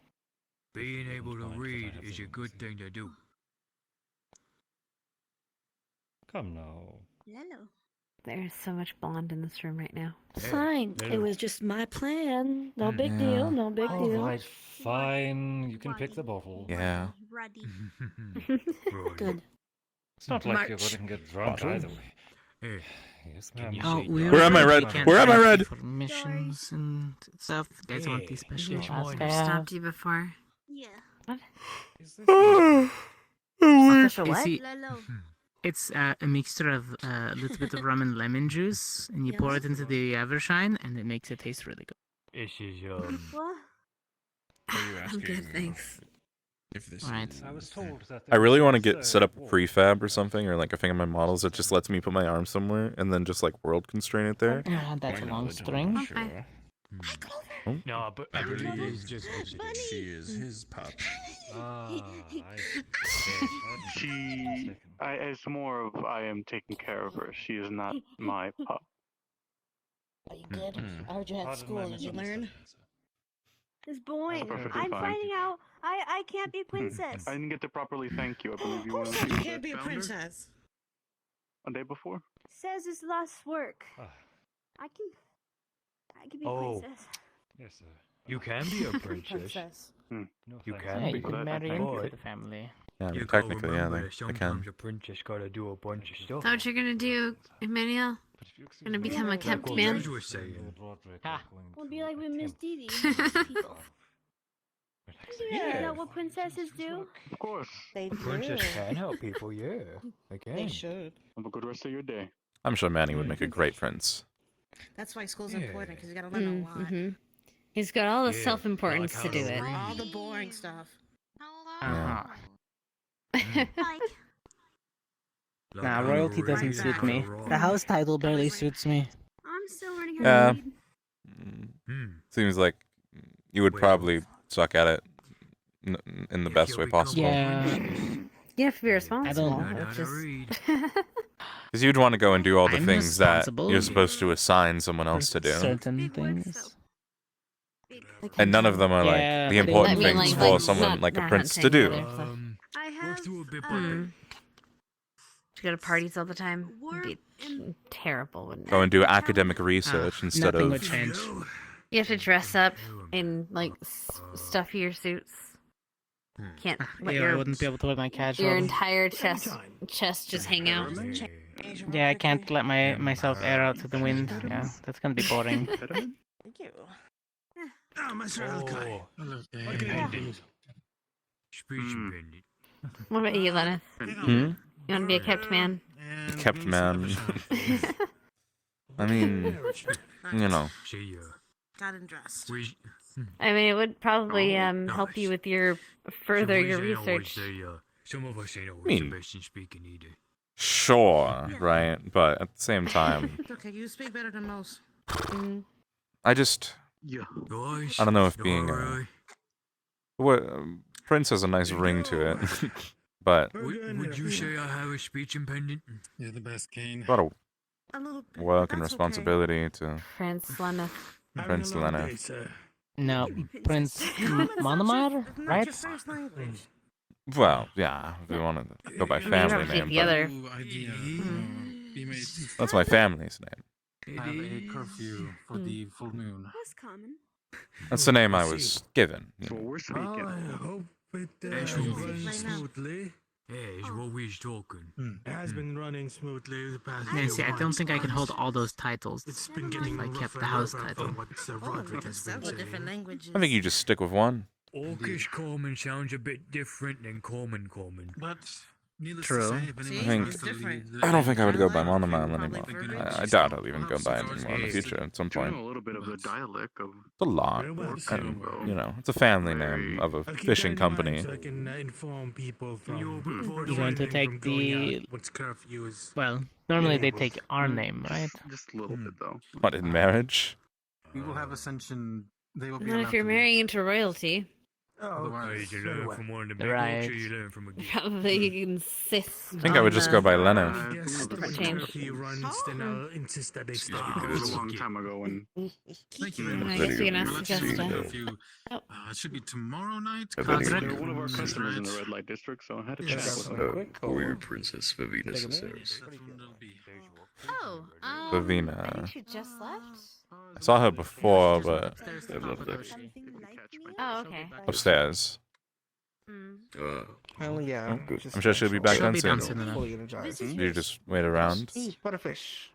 Being able to read is a good thing to do. Come now. Hello. There's so much blonde in this room right now. Fine. It was just my plan. No big deal. No big deal. All right, fine. You can pick the bottle. Yeah. Ruddy. Good. It's not like you're going to get drunk either way. Yes, ma'am. Where am I, Red? Where am I, Red? For missions and stuff. You guys want these special I've stopped you before. Yeah. What? Special what? It's a mixture of a little bit of rum and lemon juice, and you pour it into the Evershine, and it makes it taste really good. This is What? I'm good, thanks. If this Right. I was told that I really want to get set up a prefab or something, or like a thing on my models that just lets me put my arm somewhere and then just like world constrain it there. That's a long string. Sure. No, but I believe he's just she is his pup. It's more of I am taking care of her. She is not my pup. Are you good? I heard you had school. Did you learn? It's boring. Perfectly I'm fine. finding out I can't be princess. I didn't get to properly thank you. I believe you Of wanted course you to can't be a princess. a day before. Says it's last work. I can be a princess. Yes, sir. you can be a princess. No, You thanks. can Yeah, be. you can marry into But the family. Yeah, I mean, you gotta technically, remember yeah, that I sometimes can. a princess gotta do a bunch of stuff. Is that what you're gonna do, Emmanuel? Gonna become a kept Like man? what you were saying. We'll be like with Miss Dee Dee. Yeah. Is that what princesses do? Of course. They A princess can help people, yeah. They can. should. Have a good rest of your day. I'm sure Manny would make a great prince. That's why school's important, because you gotta learn a lot. Mm-hmm. He's got all the Yeah, self-importance like to how do to it. read. All the boring stuff. Yeah. Like Nah, how to royalty read doesn't and suit how me. to write. The house title barely suits me. I'm still learning how Yeah. to read. Seems like you would probably suck at it in the best way possible. Yeah. You have to be responsible. I It's just... Because you'd want to go and do all the I'm things that responsible you're supposed to assign someone else to do. Certain things. And none of them are Yeah, like the but important I mean, things like for someone not- like a not prince to hunting, do. but I have. Through a bit by bit. to go to parties all the time. It'd be terrible, wouldn't it? Go and do academic research instead nothing of. would change. You have to dress up in like stuffier suits. Can't let I wouldn't be able to wear my casual. your entire chest just hang out. Yeah, I can't let myself air out to the wind. Yeah, that's gonna be boring. Thank you. What about you, Leneth? You want to be a kept man? Kept man. I mean, you know. Got him dressed. I mean, it would probably help you with your research. I mean, sure, right? But at the same time, It's okay, you speak better than most. I just, I don't know if being Prince has a nice ring to it, but Would you say I have a speech impediment? You're the best, Kane. got a A little bit. work and That's responsibility to Prince Leneth. Prince Leneth. No, Prince Monomar, right? Your first language. Well, yeah, if we want to go by I mean, family probably name, the but other. that's my family's name. Have a curfew for the full moon. That's common. That's the name I was given. You know. We're speaking. I hope it runs smoothly. Yeah, it's what we're talking. It has been running smoothly the past. Nancy, I don't think I can hold all those titles. It's been getting if I kept rougher the and house rougher title. from what Roderick has been Several different saying. languages. I think you just stick with one. Orcish common sounds a bit different than common. But needless True. to say, if See, anyone it's wants to different. leave the- I don't think I would go by Probably Monoman probably anymore. verbiage. I doubt I'll even go by it anymore in the future at some Do you point. know a little bit of the dialect of It's a lot. Very well. And, you know, it's a family name of a I'll keep fishing that in mind company. so I can inform people from You're going to take the. what's curfew is. Well, normally they take our name, right? just a little bit though. What, in marriage? We will have Ascension. They will be Not if allowed you're to- marrying into royalty. Otherwise, You learn from one of the big Right. books or you learn from a geek. Probably insist. I think I would just go by Leneth. Yes, different the change. curfew runs, then I'll insist that they stop. It was a long time ago when. Thank you. I guess we can ask Let's see Augusta. if you- Oh. it should be tomorrow night. They're Patrick? one of our customers in the Right. red light district, so I had to Yeah. chat with them. Warrior Princess Vivina That's Cesaris. when they'll be. Oh, Lavina. I think she just left. I saw her before, but I love that. Oh, okay. upstairs. Well, yeah. I'm sure she'll be back She'll then be soon. down soon enough. Fully energized. You just wait around. Butterfish.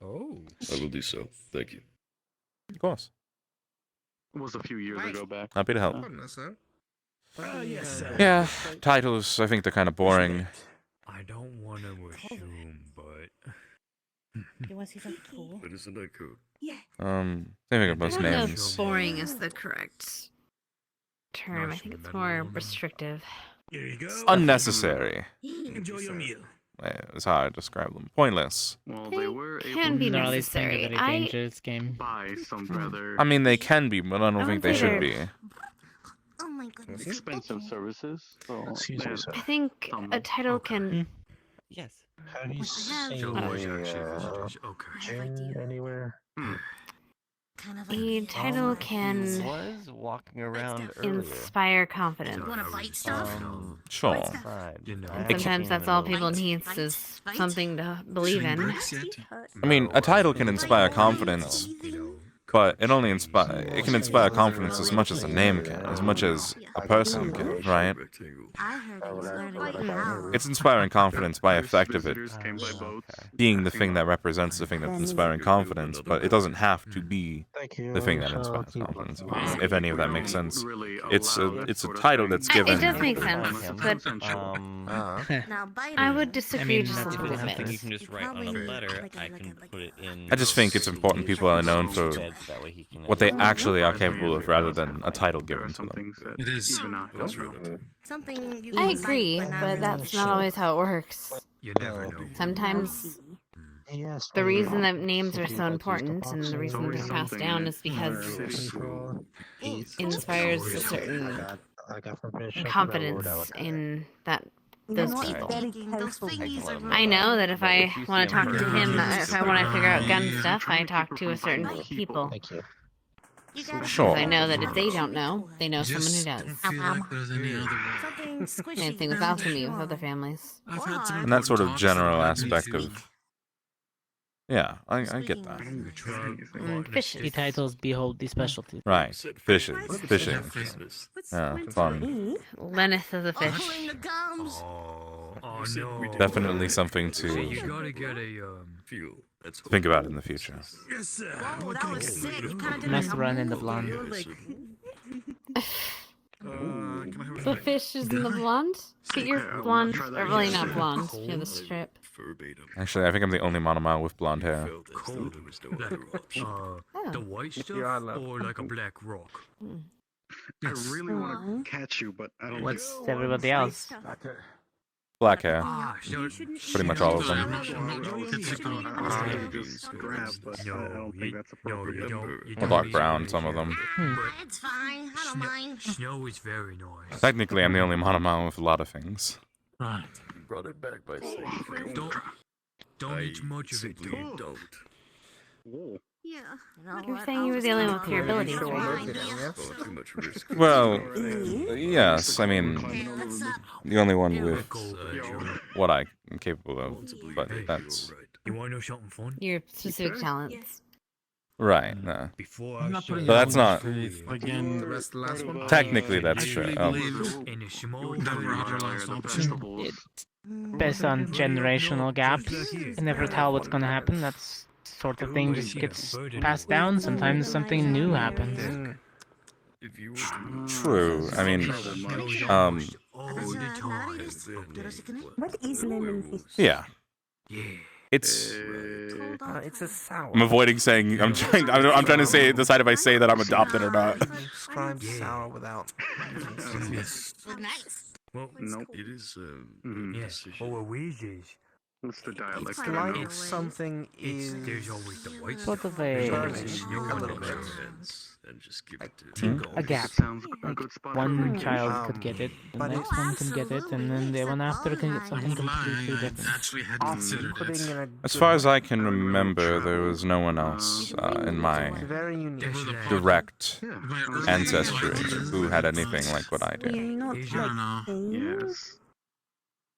Oh. I will do so. Thank you. Of course. It was a few years ago back. Happy to help. Yes, sir. Yeah, titles, I think they're kind of boring. I don't want to assume, but You want to see something cool? But isn't that cool? Yeah. Same thing with I most don't know names. if boring is the correct term. I think it's more restrictive. Here you go. Unnecessary. Enjoy your meal. It's hard to describe them. Pointless. Well, they were Can be No, these things are necessary. very I dangerous game. buy some rather I mean, they can be, but I don't think they should be. Oh my goodness. expensive services. So Excuse me, sir. I think a title can. Yes. How do you say anywhere? Kind of A title can Was walking around earlier. inspire confidence. You want to bite stuff? Sure. Sometimes that's all people need is something to believe in. I mean, a title can inspire confidence, but it only it can inspire confidence as much as a name can, as much as a person can, right? I heard he was learning how. It's inspiring confidence by effect of it visitors came by boats. being the thing that represents the thing that's inspiring confidence, but it doesn't have to be the thing that inspires confidence, if any of that makes sense. It's a title that's It given. does make sense, but Now bite I him. would disagree just a If little it's something you bit. can just write on a letter, I can put it in. I just think it's important people are known for That way he can what they actually are capable of rather than a title given to them. It is. That's right. Something you I can bite, agree, not but really that's chew. not always how it works. you never know. Sometimes the reason that names are so important and the reason they're passed down is because it inspires a certain confidence in those people. Those fingies are I know that if I want to talk to him, if I want to figure out gun stuff, I talk to a certain people. Sure. I know that if they don't know, they know someone who does. Feel like there's any other way. Something squishy. Same thing with alchemy with other families. I've had some And that sort of talks general about me aspect too. of. Yeah, I get that. Fishes. The titles behold the specialty. Right. Fishes. Fishing. Yeah, fun. Leneth of the fish. Oh no. Definitely something to You gotta get a think about in the future. Yes, sir. Whoa, that was sick. You kind of did Must like a run in the move, blonde. you know, like- The fish is in the blonde? But you're blonde, or really not blonde. You're the strip. Actually, I think I'm the only monomile with blonde hair. the white stuff or like a black rock. I really want to catch you, but I don't. What's everybody else? Black hair. No, Pretty much all of them. Or dark brown, some of them. It's fine. I don't mind. Snow is very nice. Technically, I'm the only monomile with a lot of things. You brought it back by saying Don't eat much of it, though. Don't. Yeah. You're saying you were the only one with your abilities, Oh, right? too much risk. Well, yes, I mean, the only one with what I'm capable of, but that's You wanna know something fun? Your specific talents. right. Nah. Before I'm I not show putting you But that's not. Again, The last one? Technically, that's I true. truly Oh. believe in a small that we're our last option. It's based on generational gaps. You never tell what's gonna happen. That's sort of thing just gets passed down. Sometimes something new happens. True. I mean, What is lemon fish? yeah. It's. It's a sour. I'm avoiding saying. I'm trying to say decide if I say that I'm adopted or not. Describe sour without. Nice. Well, Nope. It is yeah. Or a wheezes. What's the dialect? It's I don't like know. something is There's always the white Sort of burning a a little bit. and just give it to Tingle. a gap. Sounds a good spot. One child could get it, the but next one can get it, and then the one after can get something completely I different. actually had considered Putting it. in a As good far as I light. can remember, there was no one else in my It's very unique. direct My early ancestry life, who had anything like what I We're did. not I don't know. like Yes.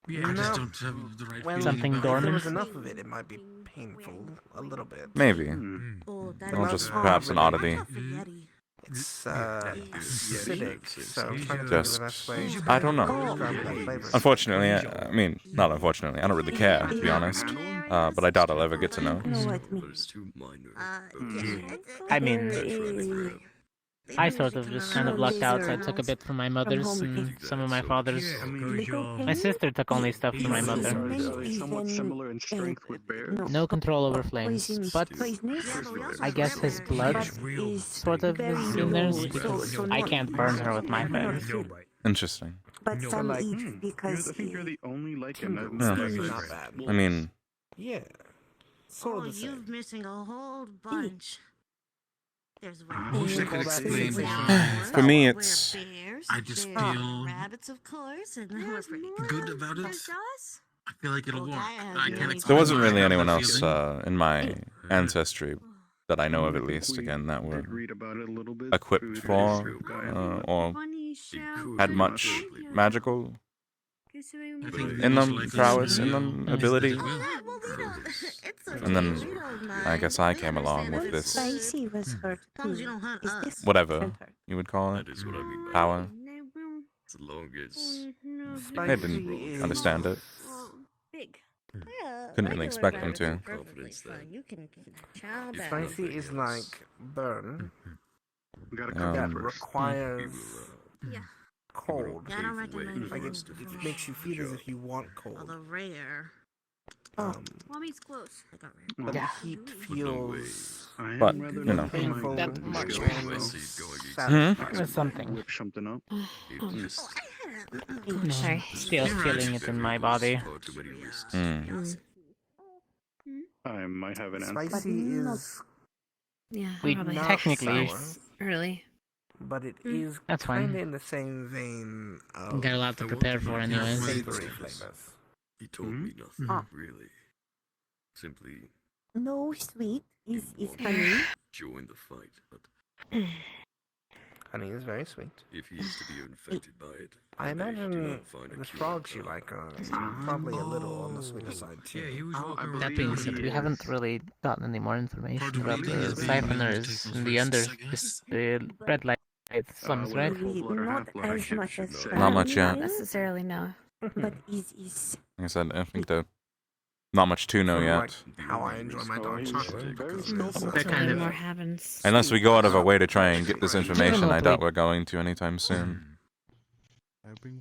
I just don't have the right When feeling Something about if there dormant. was enough of it, it might be painful a little bit. Maybe. Oh, that Or is just hard. perhaps an oddity. It's acidic, so I'm trying to think of the Just, best way. I don't know. Describe that flavor. Unfortunately, I mean, not unfortunately, I don't really care, to be honest. But I doubt I'll ever get to know. know what but it's too minor. I mean, I sort of just kind of lucked out. So I took a bit from my mother's and some of my father's. My sister took only stuff from my mother. Somewhat similar in strength with bears. No control over flames, but I guess his blood sort of is in there because I can't burn her with my fire. Interesting. But some like, eat because I think you're the only lycan I've Yeah. met. Not bad. I mean, Yeah. Sort Oh, of the same. you're missing a whole bunch. There's I wish I could Call that explain sensation. why for me, We're it's bears, I just bears, feel rabbits, of course, and we're pretty good about it. us. I feel like it'll work. I can't explain there wasn't why I really have anyone that else feeling. in my ancestry that I know of, at least. We Again, that were did read about it a little bit. equipped through for the guy. or Funny shout. had much magical I think in them, like prowess this, in them, ability. Well, we don't. It's okay. And then We don't mind. I guess I We came along understand with if it's this spicy was hurt As long as too. you don't hunt Is us. this whatever different hurt? you would call it, That is what I mean by power. as long as They didn't understand it. Big. Yeah, Couldn't really regular expect them rabbits to. are perfectly fine. You can chow down. Spicy is like burn We gotta Um, that cover first. requires Yeah. cold. Yeah, I don't recommend Like it. it makes you feel as if you want cold. Although rare. Um, Well, me's close. I got rare. but the heat feels But you know, painful That and much satisfying. That's something. Whip something up. No, still feeling it in my body. I might have an answer. Spicy is Yeah, We probably not technically sour, early. but it is That's kind of fine. in the same vein of Got a lot to prepare for anyways. savory flavors. He told me nothing, Ah. really. Simply No sweet is wanted honey. to join the fight, but Honey is very sweet. If he is to be infected by it, I then they do imagine not find a the cure. frogs you like are probably a little on the sweeter side too. Yeah, he was walking around. That being said, we haven't really gotten any more information about the siphoners and the red light slums, right? Not as much as Not much yet. Not necessarily, no. But is Like I said, I think that not much to know yet. How I enjoy my dark chocolate. That kind of more happens. Unless we go out of our way to try and get this information, I doubt we're going to anytime soon.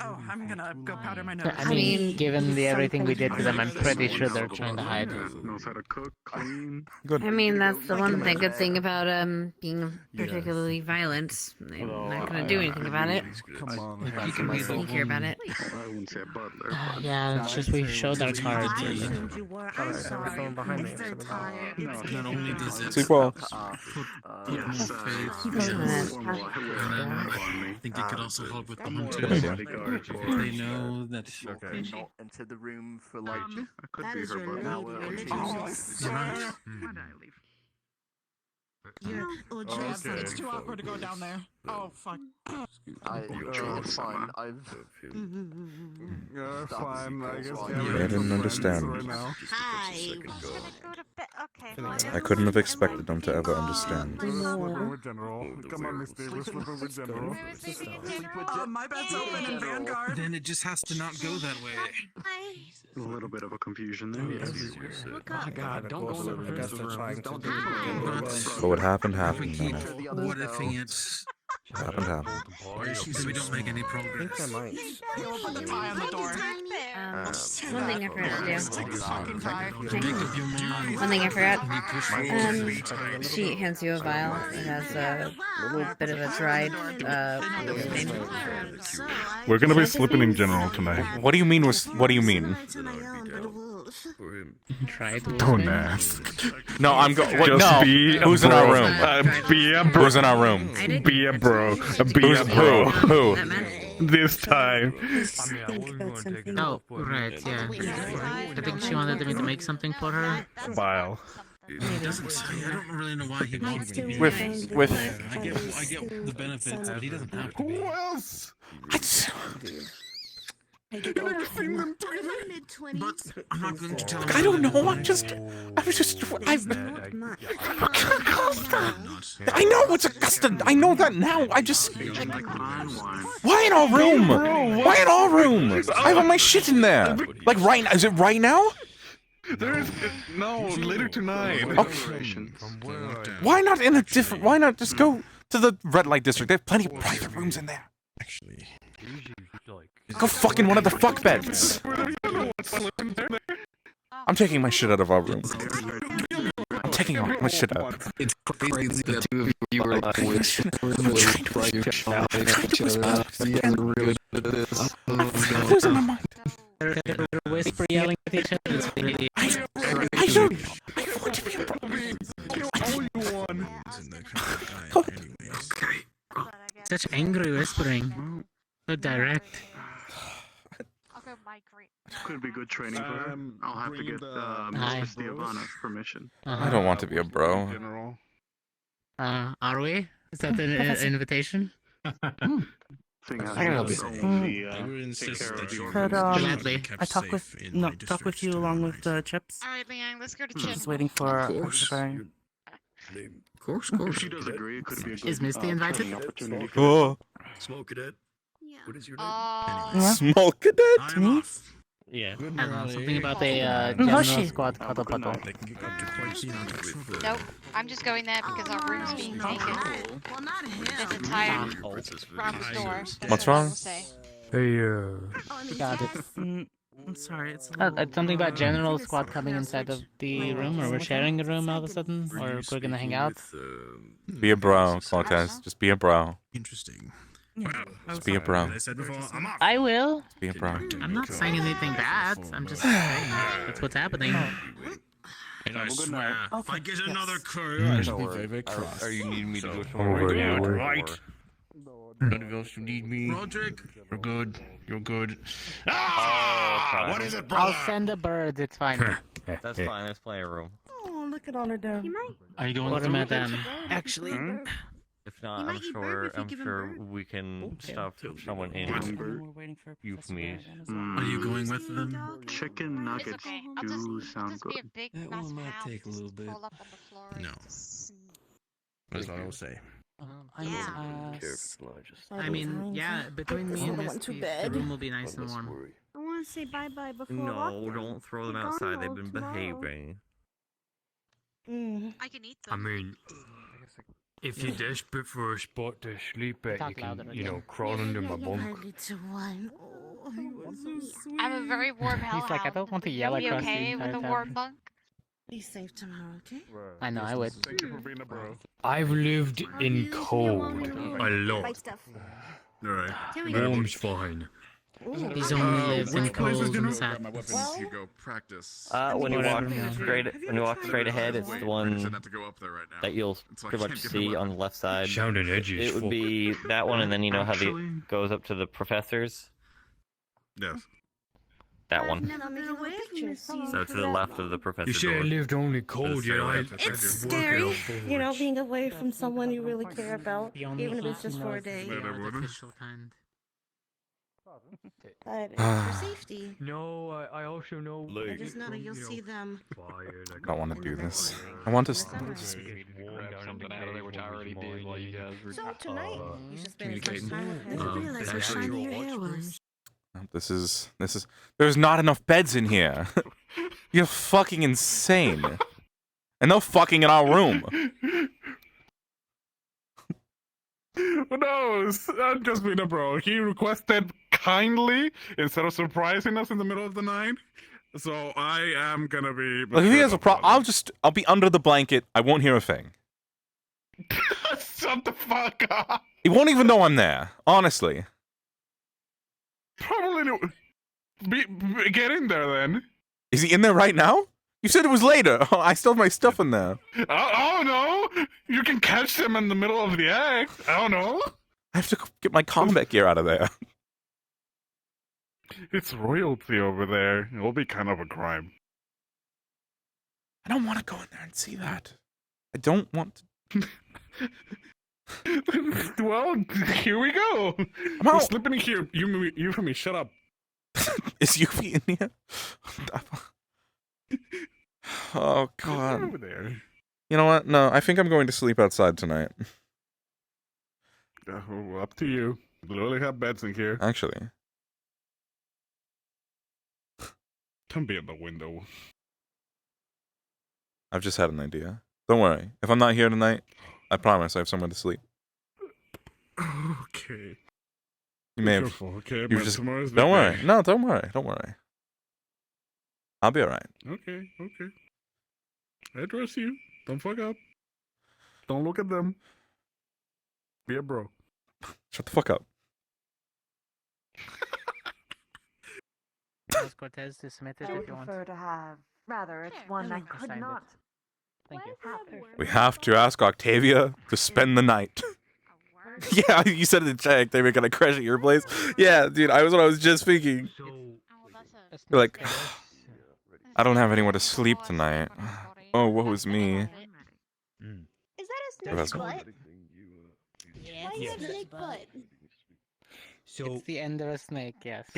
Oh, I'm gonna go powder my nose. I mean, given everything we did to them, I'm pretty sure they're trying to hide. Knows how to cook, clean. Good. I mean, that's the one thing, good thing about being particularly violent. I'm not gonna do anything about it. Come on, You can be sneakier about it. I wouldn't say butler. Yeah, it's just we showed our cards. Not only does it Sleep well. put more faith, I think it could also help with the hunters. If they know that Not into the room for like I could be her butler. an hour or two. you're right. It's too awkward to go down there. Oh, fuck. It's fine. I've. Yeah, fine. I guess. I didn't understand. I couldn't have expected them to ever understand. We're slipping with General. Come on, Misty. We're slipping with General. My bed's open in Vanguard. Then it just has to not go that way. A little bit of a confusion there. Oh God, don't go in the rest of trying to do But what happened, happened. Keep Leneth. what ifing it. What happened, happened. So we don't make any I progress. think I might. Put the tie on the door. One thing I forgot to do. Fucking tie. Make up your mind. One thing I forgot. She hands you a vial. It has a little bit of a dried name. We're gonna be slipping in General tonight. What do you mean? What do you mean? Tried. Don't ask. No, I'm going. Just No. be a Who's in our bro. room? Be a bro. Who's in our room? Be a bro. Be a bro. Who? This time. Oh, right, yeah. I think she wanted me to make something for her. Vile. He doesn't say. I don't really know why he wants to be. With I get the benefits, but he doesn't have to be. Who else? But I'm not going to tell him. I don't know. I know it's Augusta. I know that now. I just. Why in our room? Why in our room? I have all my shit in there. Like right now? Is it right now? There is no later tonight. Okay. Why not in a different? Why not just go to the red light district? They have plenty of private rooms in there. Actually, Go fuck in one of the fuck beds. I'm taking my shit out of our room. I'm taking all my shit out. It's crazy that the two of you were like Who's in my mind? They're whisper yelling at each other. It's really... I don't. I want to be a problem. Such angry whispering. So direct. Could be good training for her. I'll have to get Mistress Diavana's permission. I don't want to be a bro. General. Are we? Is that an invitation? Thing has I to will only insist take care of that you the Could Gladly. I talk with talk with you along with Chips? Alright, Leanne, let's go to Chip. Just waiting for Of course. Of course. If she does agree, it could be a good Is Misty invited? training opportunity. Oh, Small cadet. Yeah. What is your name? Yeah. small cadet. I'm off. Yeah. I don't know, something about a general squad cuddle puddle. They can get up to quite some Nope, I'm just going there because our room's being taken. Well, not him. It's a tire from the store. What's wrong? Hey, Got it. I'm sorry. It's Something about general squad coming inside of the room, or we're sharing a room all of a sudden, or we're gonna hang out. Be a bro, Cortez. Just be a bro. Interesting. Just be a bro. I said before, I'm off. I will. Be a bro. I'm not saying anything bad. I'm just saying that's what's happening. And I swear, if I get another crew, Mm. I shall be very cross. Are you needing me to go Oh, somewhere yeah, right now? we're- Right. Anybody else who need me? Roderick, We're good. You're good. Ah! What is it, brother? I'll send a bird. It's fine. That's fine. Let's play a room. Oh, look at all of them. Are you going to Madame? Actually, If not, I'm sure we can stuff someone in. Euphemy. Are you going with them? Chicken nuggets do sound good. That one might take a little bit. No. That's what I will say. I mean, yeah, between me and Misty, the room will be nice and warm. I want to say bye-bye before No, lockdown. don't throw them We're gone outside. They've all been tomorrow. behaving. I can eat I mean, if you're desperate for a spot to sleep at, you can, you know, crawl under my bunk. I'm a very warm hellhound. He's like, I don't want to yell Would you be across the okay with entire a warm town. bunk? Be safe tomorrow, okay? I know, I would. Thank you for being a bro. I've lived in cold a lot. Alright. Warm's fine. He's only lived in which places cold do you and know? sad. My weapons, you go practice. When you walk Whatever. when you walk straight ahead, it's the one not to go up there right now. that you'll So I pretty much can't give see him a- on the left side. Sounding edgy as It would fuck. be that one, and then you know how Actually- it goes up to the professors. Yes. That one. Never been away from the scene. So to the left of the You professor's say I door. lived only cold, you know, I It's scary, you know, being away from someone you really care about, even if it's just for a day. Artificial kind. But it's for safety. No, I also know. I just know that you'll see them. I don't want to do this. I want to. Something out of there, which I already did while you guys were So tonight, you should spend as much communicating. time with them. I didn't realize how actually, shiny your hair was. This is. There's not enough beds in here. You're fucking insane. And no fucking in our room. No, I'm just being a bro. He requested kindly instead of surprising us in the middle of the night. So I am gonna be. Like if he has a problem, I'll be under the blanket. I won't hear a thing. Shut the fuck up. He won't even know I'm there. Honestly. Probably get in there then. Is he in there right now? You said it was later. I still have my stuff in there. Oh no! You can catch them in the middle of the act. I don't know. I have to get my combat gear out of there. It's royalty over there. It will be kind of a crime. I don't want to go in there and see that. I don't want to. Well, here we go. We're slipping in here. You for me. Shut up. Is Yuffie in here? Oh God. Over there. You know what? No, I think I'm going to sleep outside tonight. Well, up to you. We literally have beds in here. Actually. Come be at the window. I've just had an idea. Don't worry. If I'm not here tonight, I promise I have somewhere to sleep. Okay. You may Be have. careful, okay? You But just, tomorrow's the don't worry. day. No, don't worry. Don't worry. I'll be alright. Okay. I trust you. Don't fuck up. Don't look at them. Be a bro. Shut the fuck up. Cortez to submit it I if would you want. prefer to have. Rather, it's one I could Decide it. not. Thank you. We have to ask Octavia to spend the night. Yeah, you said it in chat. Octavia, can I crash at your place? Yeah, dude, what I was just thinking. You're like, I don't have anywhere to sleep tonight. Oh, woe is me. Is that a Professor. snake butt? Yeah, Why is that snake butt? So It's the end of a snake, yes.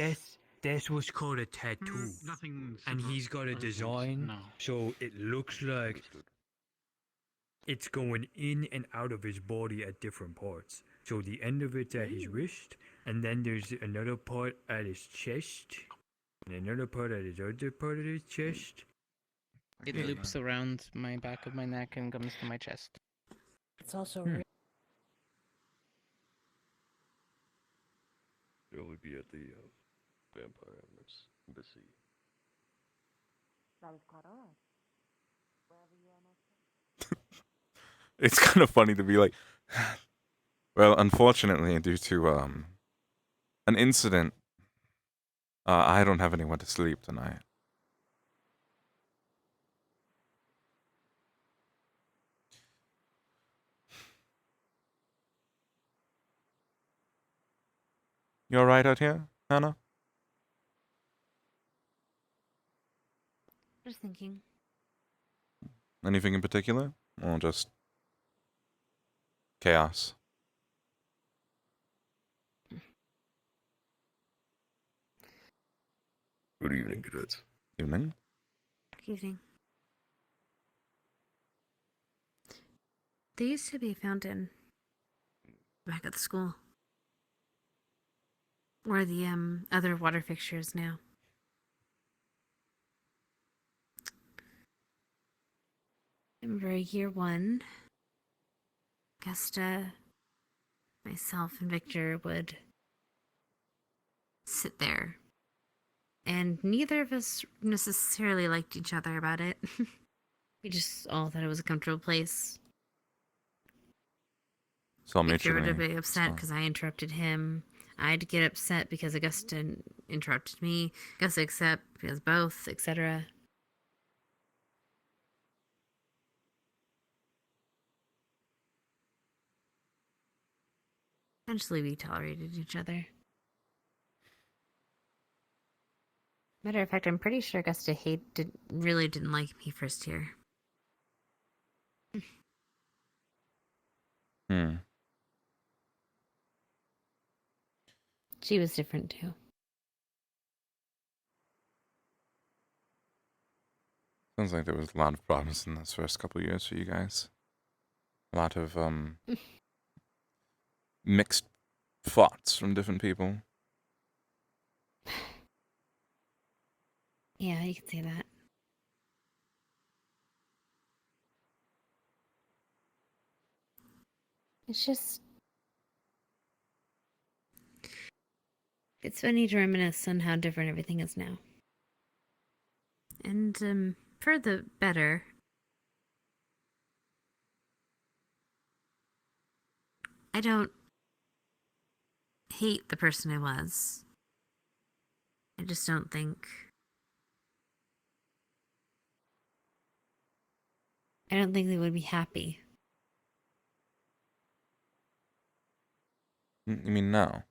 that's what's called a tattoo. Nothing. And he's got a design, No. so it looks like it's going in and out of his body at different parts. So the end of it's at his wrist, and then there's another part at his chest, and another part at his other part of his chest. It loops around my back of my neck and comes to my chest. It's also You'll only be at the vampire embassy. That is quite alright. It's kind of funny to be like, well, unfortunately, due to an incident, I don't have anywhere to sleep tonight. You alright out here, Hannah? Just thinking. Anything in particular? Or just chaos. Good evening, cadets. Evening. Good evening. There used to be a fountain back at the school. Where the other water fixtures now. I remember year 1, Augusta, myself, and Victor would sit there. And neither of us necessarily liked each other about it. We just all thought it was a comfortable place. So Victor mutually. would be upset because I interrupted him. I'd get upset because Augusta interrupted me. Augusta accept because both, etc. Eventually, we tolerated each other. Matter of fact, I'm pretty sure Augusta really didn't like me first year. She was different too. Sounds like there was a lot of problems in those first couple of years for you guys. A lot of mixed thoughts from different people. Yeah, you can say that. It's just... It's funny to reminisce on how different everything is now. And, for the better. I don't hate the person I was. I just don't think... I don't think they would be happy. You mean now?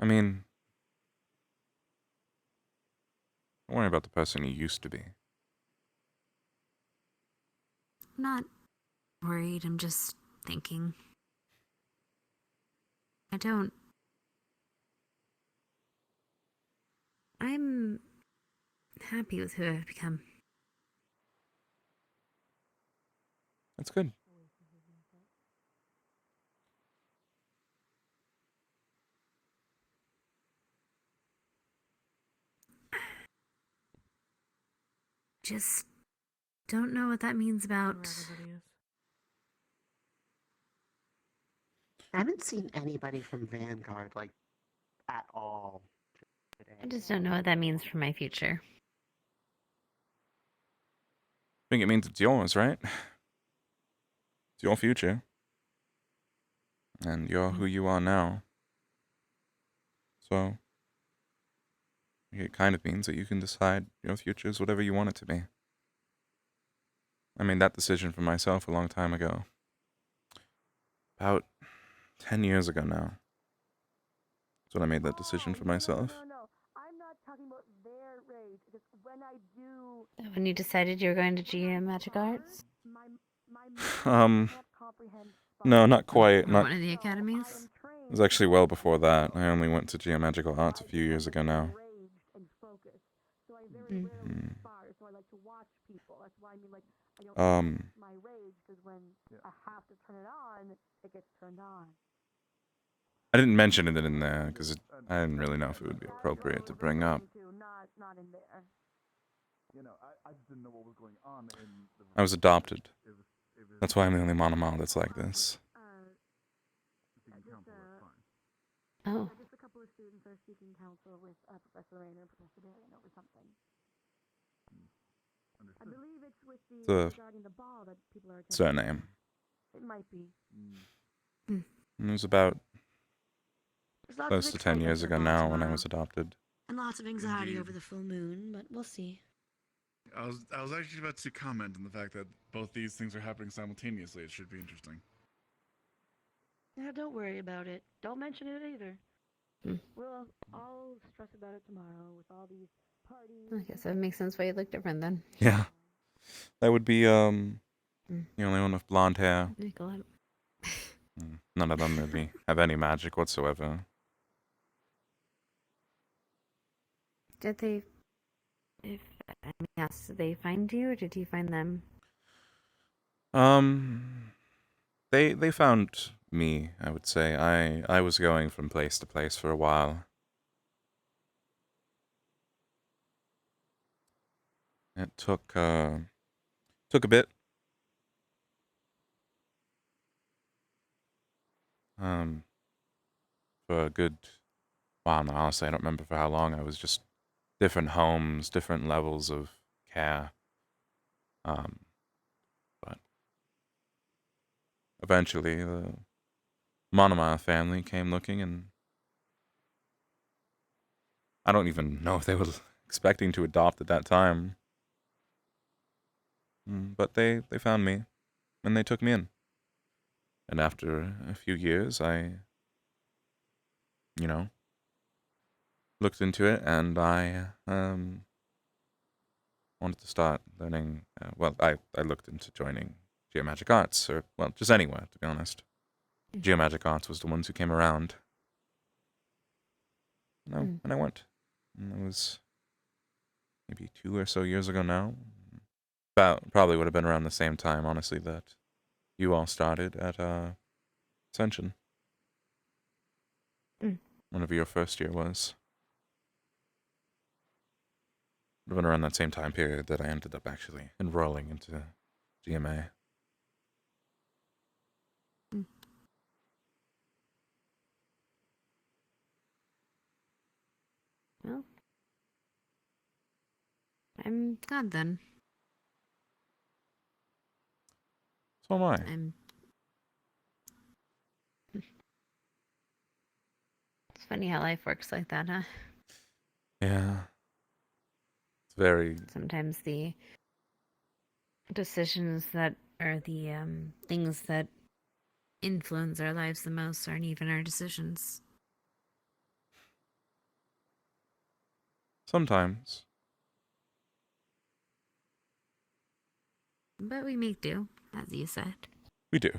I mean, don't worry about the person you used to be. I'm not worried, I'm just thinking. I'm happy with who I've become. That's good. Just don't know what that means about... I haven't seen anybody from Vanguard, like, at all today. I just don't know what that means for my future. I think it means it's yours, right? It's your future. And you're who you are now. So, it kind of means that you can decide your future is whatever you want it to be. I made that decision for myself a long time ago. About 10 years ago now. That's when I made that decision for myself. No. I'm not talking about their rage. Because when I do... When you decided you were going to GM Magic Arts? No, not quite. One of the academies? It was actually well before that. I only went to Geomagical Arts a few years ago now. So I very rarely inspire, so I like to watch people. That's why I mean, like, I don't my rage, because when I have to turn it on, it gets turned on. I didn't mention it in there, because I didn't really know if it would be appropriate to bring up. Not in there. You know, I just didn't know what was going on in the... I was adopted. That's why I'm the only monomall that's like this. Oh. Just a couple of students are seeking counsel with Professor Rayner and Professor Darian over something. I believe it's with the regarding the ball that people are attending. Surname. It might be. It was about close to 10 years ago now when I was adopted. And lots of anxiety over the full moon, but we'll see. I was actually about to comment on the fact that both these things are happening simultaneously. It should be interesting. Yeah, don't worry about it. Don't mention it either. I'll stress about it tomorrow with all these I guess that makes sense why you look different then. Yeah. That would be, the only one with blonde hair. None of them really have any magic whatsoever. Did they, if I mean, yes, did they find you or did you find them? They found me, I would say. I was going from place to place for a while. It took a bit. For a good while now, honestly, I don't remember for how long. I was just different homes, different levels of care. But eventually, the Monomile family came looking, and I don't even know if they were expecting to adopt at that time. But they found me, and they took me in. And after a few years, I, looked into it, and I wanted to start learning. I looked into joining Geomagic Arts, or, well, just anywhere, to be honest. Geomagic Arts was the ones who came around. And I went. And it was maybe 2 or so years ago now. Probably would have been around the same time, honestly, that you all started at Ascension. Whenever your first year was. Would have been around that same time period that I ended up actually enrolling into GMA. Well, I'm glad then. So am I. It's funny how life works like that, huh? Yeah. It's very... Sometimes the decisions that are the things that influence our lives the most aren't even our decisions. Sometimes. But we make do, as you said. We do.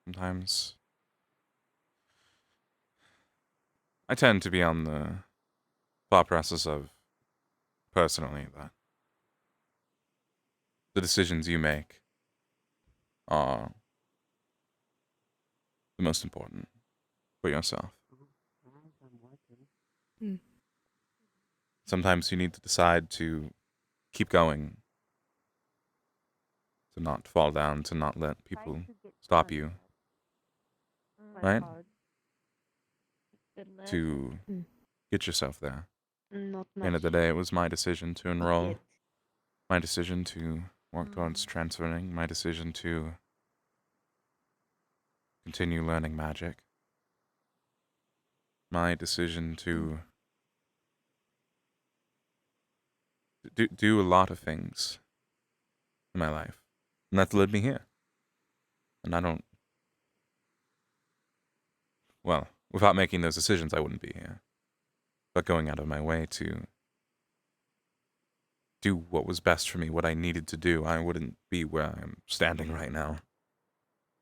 Sometimes I tend to be on the thought process of, personally, that the decisions you make are the most important for yourself. Sometimes you need to decide to keep going, to not fall down, to not let people stop you, right? To get yourself there. At the end of the day, it was my decision to enroll, my decision to work towards transferring, my decision to continue learning magic, my decision to do a lot of things in my life, and that's led me here. And I don't, well, without making those decisions, I wouldn't be here. But going out of my way to do what was best for me, what I needed to do, I wouldn't be where I'm standing right now,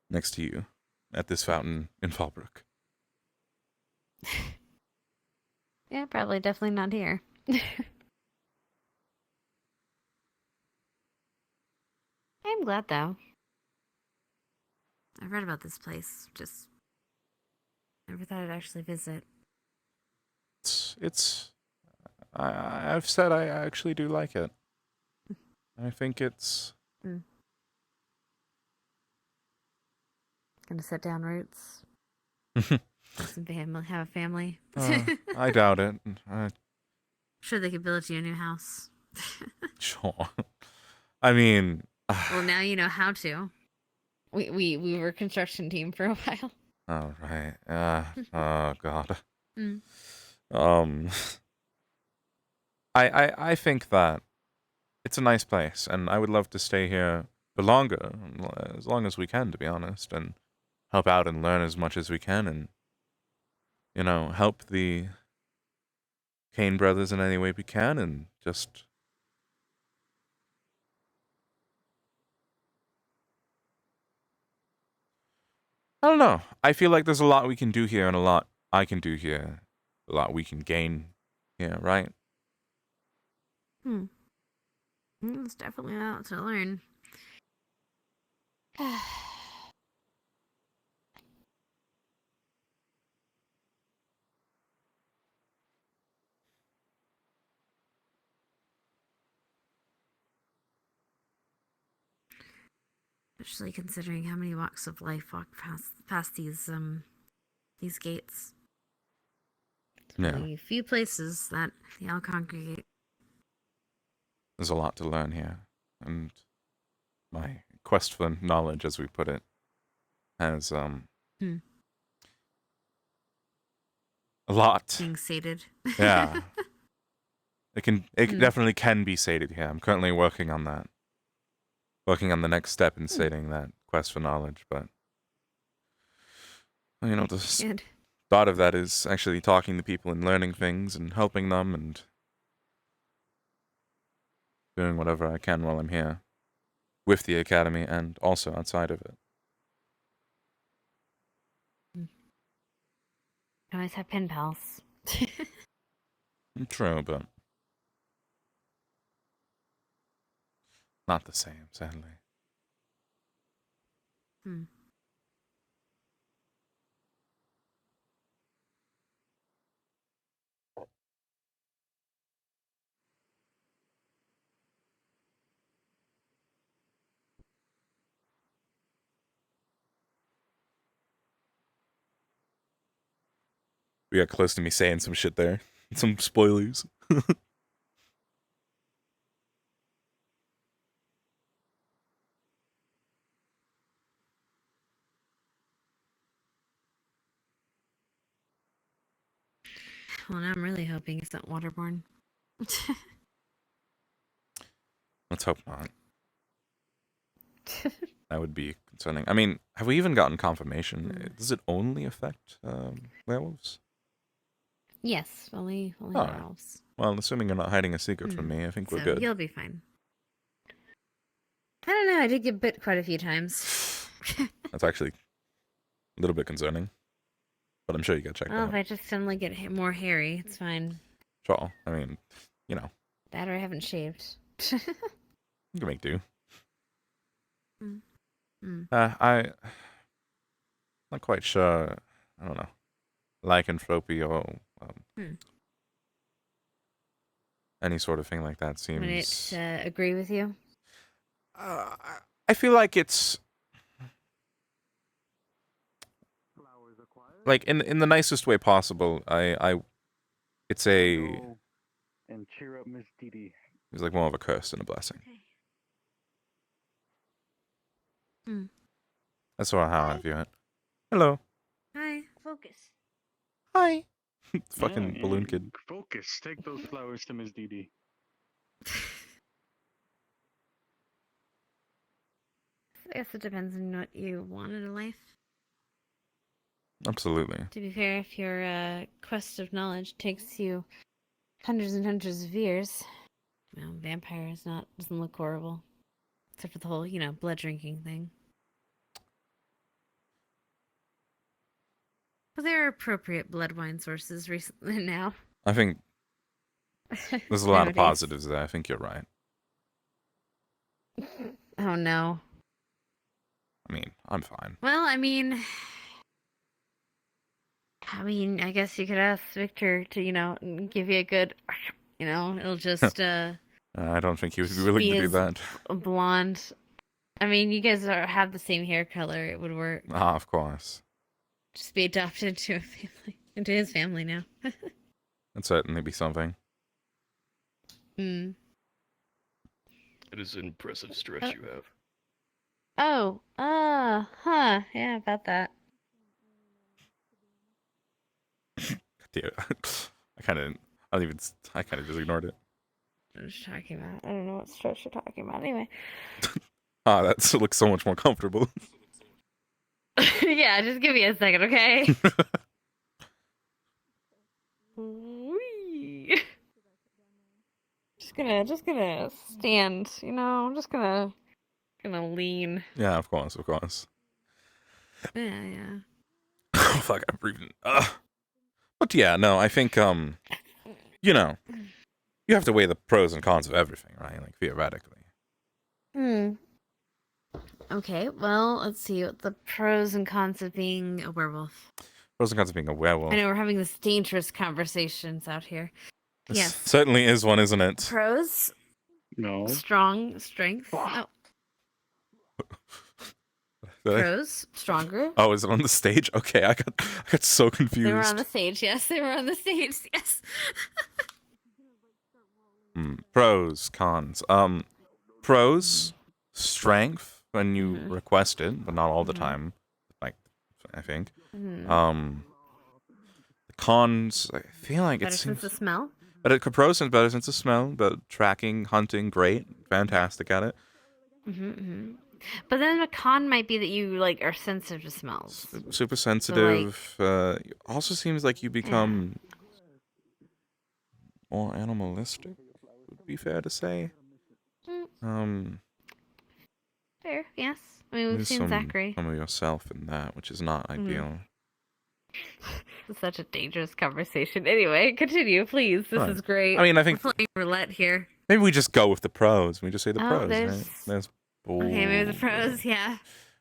next to you, at this fountain in Fallbrook. Yeah, probably definitely not here. I'm glad, though. I've read about this place, just never thought I'd actually visit. I've said I actually do like it. I think it's... Gonna set down roots. Have a family. I doubt it. Sure, they could build you a new house. Sure. I mean... Well, now you know how to. We were a construction team for a while. Oh, right. Oh, God. I think that it's a nice place, and I would love to stay here for longer, as long as we can, to be honest, and help out and learn as much as we can, and, help the Kane brothers in any way we can, and just I don't know. I feel like there's a lot we can do here, and a lot I can do here, a lot we can gain here, right? There's definitely a lot to learn. Especially considering how many walks of life walk past these gates. Yeah. Only a few places that they all congregate. There's a lot to learn here, and my quest for knowledge, as we put it, has a lot. Being sated. Yeah. It definitely can be sated here. I'm currently working on that. Working on the next step in sating that quest for knowledge, but you know, the thought of that is actually talking to people and learning things and helping them and doing whatever I can while I'm here with the academy and also outside of it. Always have pen pals. True, but not the same, sadly. We got close to me saying some shit there. Some spoilers. Well, now I'm really hoping it's not waterborne. Let's hope not. That would be concerning. I mean, have we even gotten confirmation? Does it only affect werewolves? Yes, only werewolves. Well, assuming you're not hiding a secret from me, I think we're good. You'll be fine. I don't know, I did get bit quite a few times. That's actually a little bit concerning. But I'm sure you got checked out. If I just suddenly get more hairy, it's fine. Sure. I mean, you know. That or I haven't shaved. You can make do. I'm not quite sure. I don't know. Lycanthropy or any sort of thing like that seems. Would it agree with you? I feel like it's like in the nicest way possible. It's a. And cheer up, Miss Dee. It's like more of a curse than a blessing. That's sort of how I view it. Hello. Hi. Focus. Hi. Fucking balloon kid. Focus. Take those flowers to Miss Dee. I guess it depends on what you want in life. Absolutely. To be fair, if your quest of knowledge takes you hundreds and hundreds of years, well, vampire doesn't look horrible, except for the whole blood drinking thing. But there are appropriate blood wine sources recently now. I think there's a lot of positives there. I think you're right. Oh no. I mean, I'm fine. Well, I mean, I guess you could ask Victor to, give you a good, it'll just, I don't think he would be willing to do that. Blonde. I mean, you guys have the same hair color. It would work. Ah, of course. Just be adopted into his family now. That'd certainly be something. It is an impressive stretch you have. Yeah, about that. Yeah, I kind of just ignored it. What was you talking about? I don't know what stretch you're talking about. Anyway. That looks so much more comfortable. Yeah, just give me a second, okay? Wee. just gonna stand, I'm just gonna lean. Yeah, of course, of course. Yeah. Oh, fuck, I'm breathing. But yeah, no, I think, you have to weigh the pros and cons of everything, right? Like, theoretically. Okay, well, let's see what the pros and cons of being a werewolf. Pros and cons of being a werewolf. I know we're having this dangerous conversations out here. This Yes. certainly is one, isn't it? Pros? No. Strong strength. Oh. Pros, stronger. Oh, is it on the stage? Okay, I got so confused. They were on the stage, yes. They were on the stage, yes. Pros, cons. Pros, strength when you request it, but not all the time. Like, I think. The cons, I feel like Better it sense seems. of smell. But pros and better sense of smell, but tracking, hunting, great, fantastic at it. But then a con might be that you are sensitive to smells. Super sensitive. Also seems like you become more animalistic. Would be fair to say. Fair, yes. I mean, we've seen Zachary. Some of yourself in that, which is not ideal. It's such a dangerous conversation. Anyway, continue, please. This is great. I mean, I think we're playing roulette here. Maybe we just go with the pros. We just say the pros, right? There's okay, maybe the pros, yeah.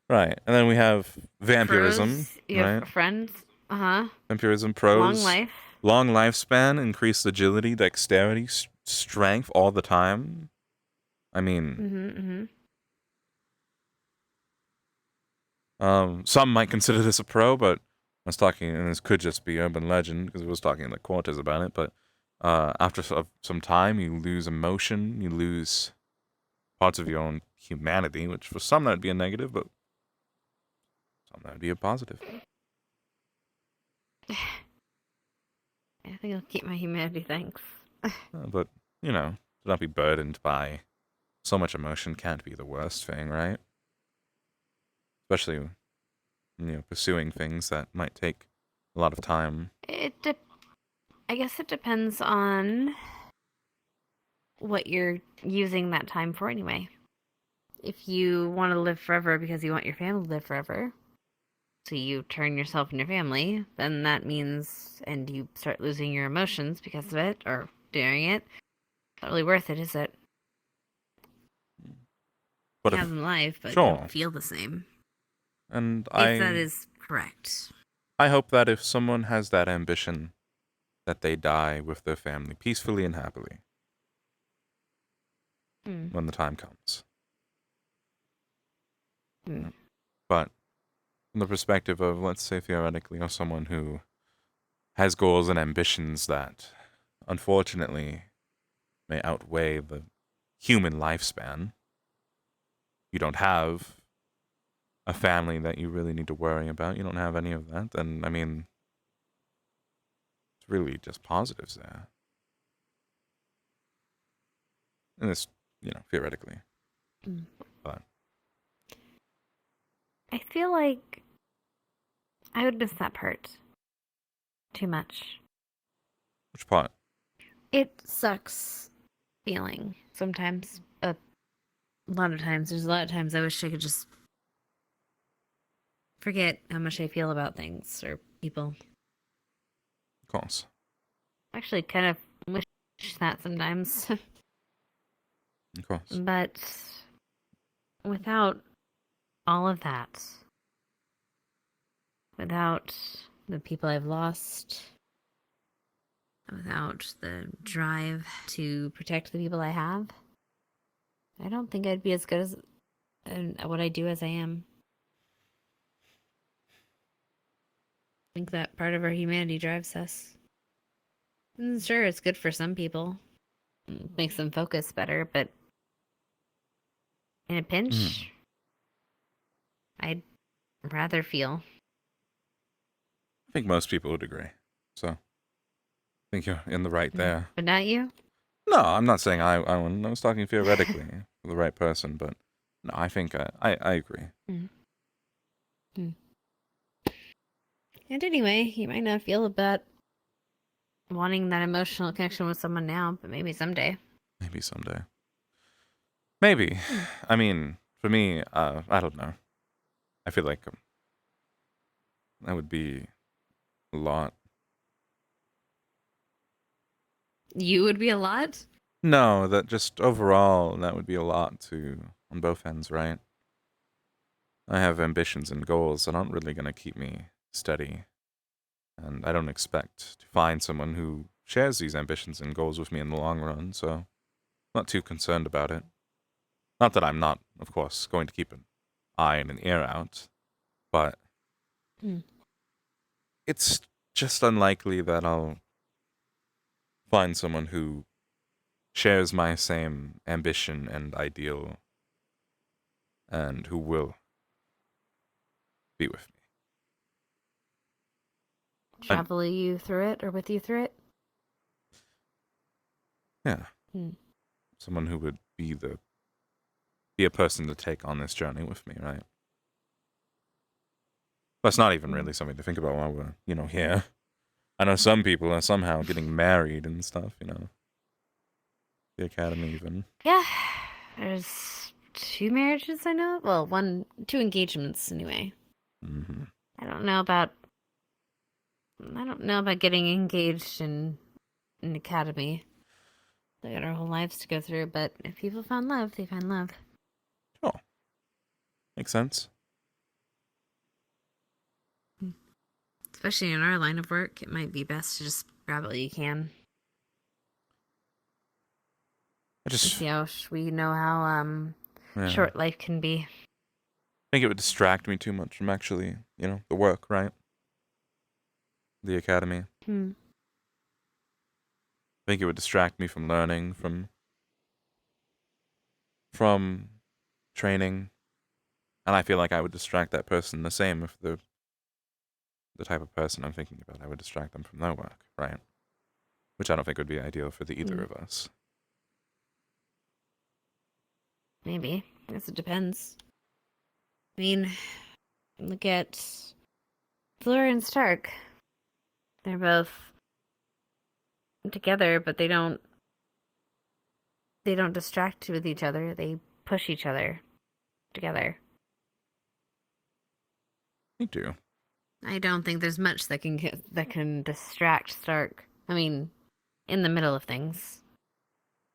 Right, and then we have vampirism, pros, you have friends, Vampirism, pros. Long life. Long lifespan, increased agility, dexterity, strength all the time. I mean... some might consider this a pro, but I was talking, and this could just be urban legend, because it was talking in the quarters about it, but after some time, you lose emotion, you lose parts of your own humanity, which for some that would be a negative, but some that would be a positive. I think I'll keep my humanity, thanks. But, to not be burdened by so much emotion can't be the worst thing, right? Especially, pursuing things that might take a lot of time. I guess it depends on what you're using that time for anyway. If you want to live forever because you want your family to live forever, so you turn yourself and your family, then that means, and you start losing your emotions because of it, or doing it, not really worth it, is it? But you have them live, but sure. you don't feel the same. And if that is correct. I hope that if someone has that ambition, that they die with their family peacefully and happily when the time comes. But from the perspective of, let's say theoretically, of someone who has goals and ambitions that unfortunately may outweigh the human lifespan, you don't have a family that you really need to worry about, you don't have any of that, then, I mean, it's really just positives there. And it's, theoretically. But I feel like I would miss that part too much. Which part? It sucks feeling sometimes. A lot of times. There's a lot of times I wish I could just forget how much I feel about things or people. Of course. Actually, kind of wish that sometimes. Of course. But without all of that, without the people I've lost, without the drive to protect the people I have, I don't think I'd be as good as at what I do as I am. I think that part of our humanity drives us. And sure, it's good for some people. It makes them focus better, but in a pinch, I'd rather feel. I think most people would agree. So, I think you're in the right there. But not you? No, I'm not saying I was talking theoretically for the right person, but no, I think I agree. And anyway, you might not feel about wanting that emotional connection with someone now, but maybe someday. Maybe someday. Maybe. I mean, for me, I don't know. I feel like that would be a lot. You would be a lot? No, that just overall, that would be a lot on both ends, right? I have ambitions and goals that aren't really going to keep me steady. And I don't expect to find someone who shares these ambitions and goals with me in the long run, so I'm not too concerned about it. Not that I'm not, of course, going to keep an eye and an ear out, but it's just unlikely that I'll find someone who shares my same ambition and ideal and who will be with me. Travel you through it or with you through it? Yeah. Someone who would be a person to take on this journey with me, right? That's not even really something to think about while we're, here. I know some people are somehow getting married and stuff, The academy even. Yeah. There's 2 marriages I know. Well, 2 engagements anyway. Mm-hmm. I don't know about getting engaged in an academy. They got our whole lives to go through, but if people find love, they find love. Oh. Makes sense. Especially in our line of work, it might be best to just grab what you can. See how we know how short life can be. I think it would distract me too much from actually, the work, right? The academy. I think it would distract me from learning, from training, and I feel like I would distract that person the same if the type of person I'm thinking about, I would distract them from their work, right? Which I don't think would be ideal for either of us. Maybe. I guess it depends. I mean, look at Fleur and Stark. They're both together, but they don't distract with each other. They push each other together. Me too. I don't think there's much that can distract Stark. I mean, in the middle of things.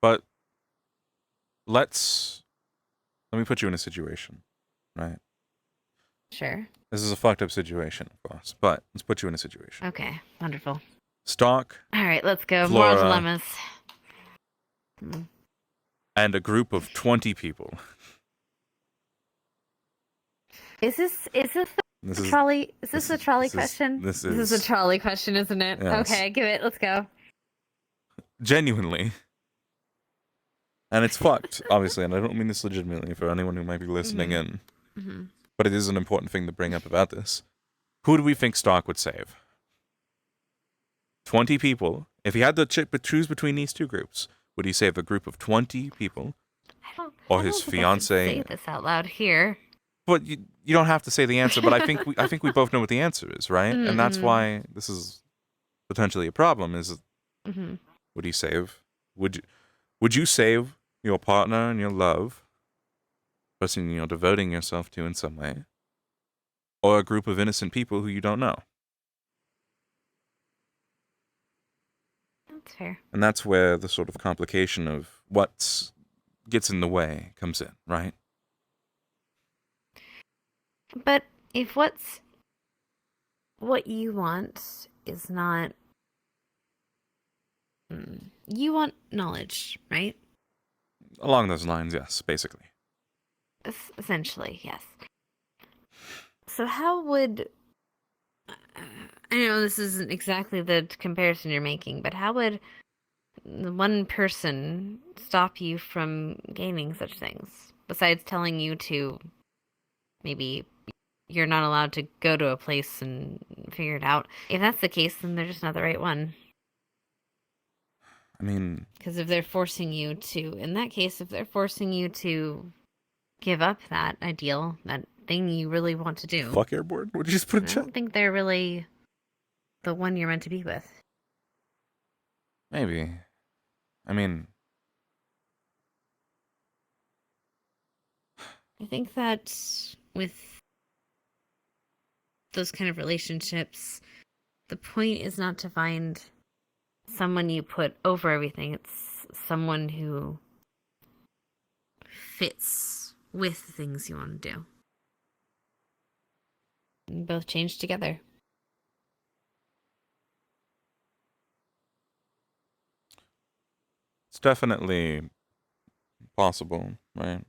But let me put you in a situation, right? Sure. This is a fucked up situation, of course, but let's put you in a situation. Okay, wonderful. Stark. All right, let's go. Flora, Moral dilemmas. And a group of 20 people. Is this the trolley? Is this the trolley question? This is a trolley question, isn't it? Yes. Okay, give it. Let's go. Genuinely. And it's fucked, obviously, and I don't mean this legitimately for anyone who might be listening in. Mm-hmm. But it is an important thing to bring up about this. Who do we think Stark would save? 20 people. If he had to choose between these two groups, would he save a group of 20 people? Or his fiance? Say this out loud here. But you don't have to say the answer, but I think we both know what the answer is, right? Mm-hmm. And that's why this is potentially a problem, is would he save? Would you save your partner and your love, person you're devoting yourself to in some way, or a group of innocent people who you don't know? That's fair. And that's where the sort of complication of what gets in the way comes in, right? But if what you want is not... You want knowledge, right? Along those lines, yes, basically. Essentially, yes. So how would... I know this isn't exactly the comparison you're making, but how would one person stop you from gaining such things? Besides telling you to maybe you're not allowed to go to a place and figure it out. If that's the case, then they're just not the right one. I mean... Because if they're forcing you to... In that case, if they're forcing you to give up that ideal, that thing you really want to do... Fuck airborne? Would you just put in chat? I don't think they're really the one you're meant to be with. Maybe. I mean... I think that with those kind of relationships, the point is not to find someone you put over everything. It's someone who fits with the things you want to do. And both change together. It's definitely possible, right?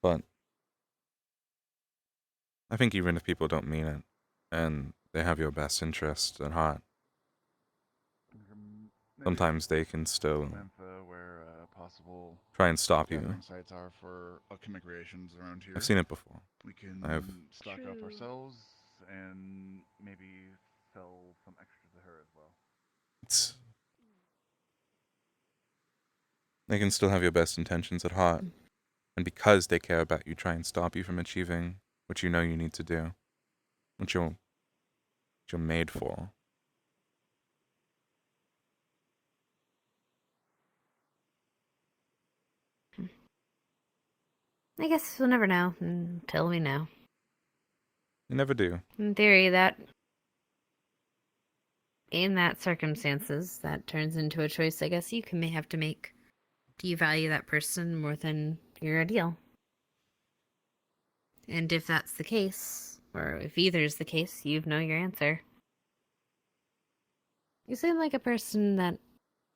But I think even if people don't mean it, and they have your best interest at heart, sometimes they can still try and stop you. Sites are for upcoming creations around here. I've seen it before. We can stock up ourselves and maybe sell some extra to her as well. They can still have your best intentions at heart, and because they care about you, try and stop you from achieving what you know you need to do, what you're made for. I guess we'll never know until we know. You never do. In theory, in that circumstances, that turns into a choice I guess you may have to make. Do you value that person more than your ideal? And if that's the case, or if either is the case, you know your answer. You seem like a person that,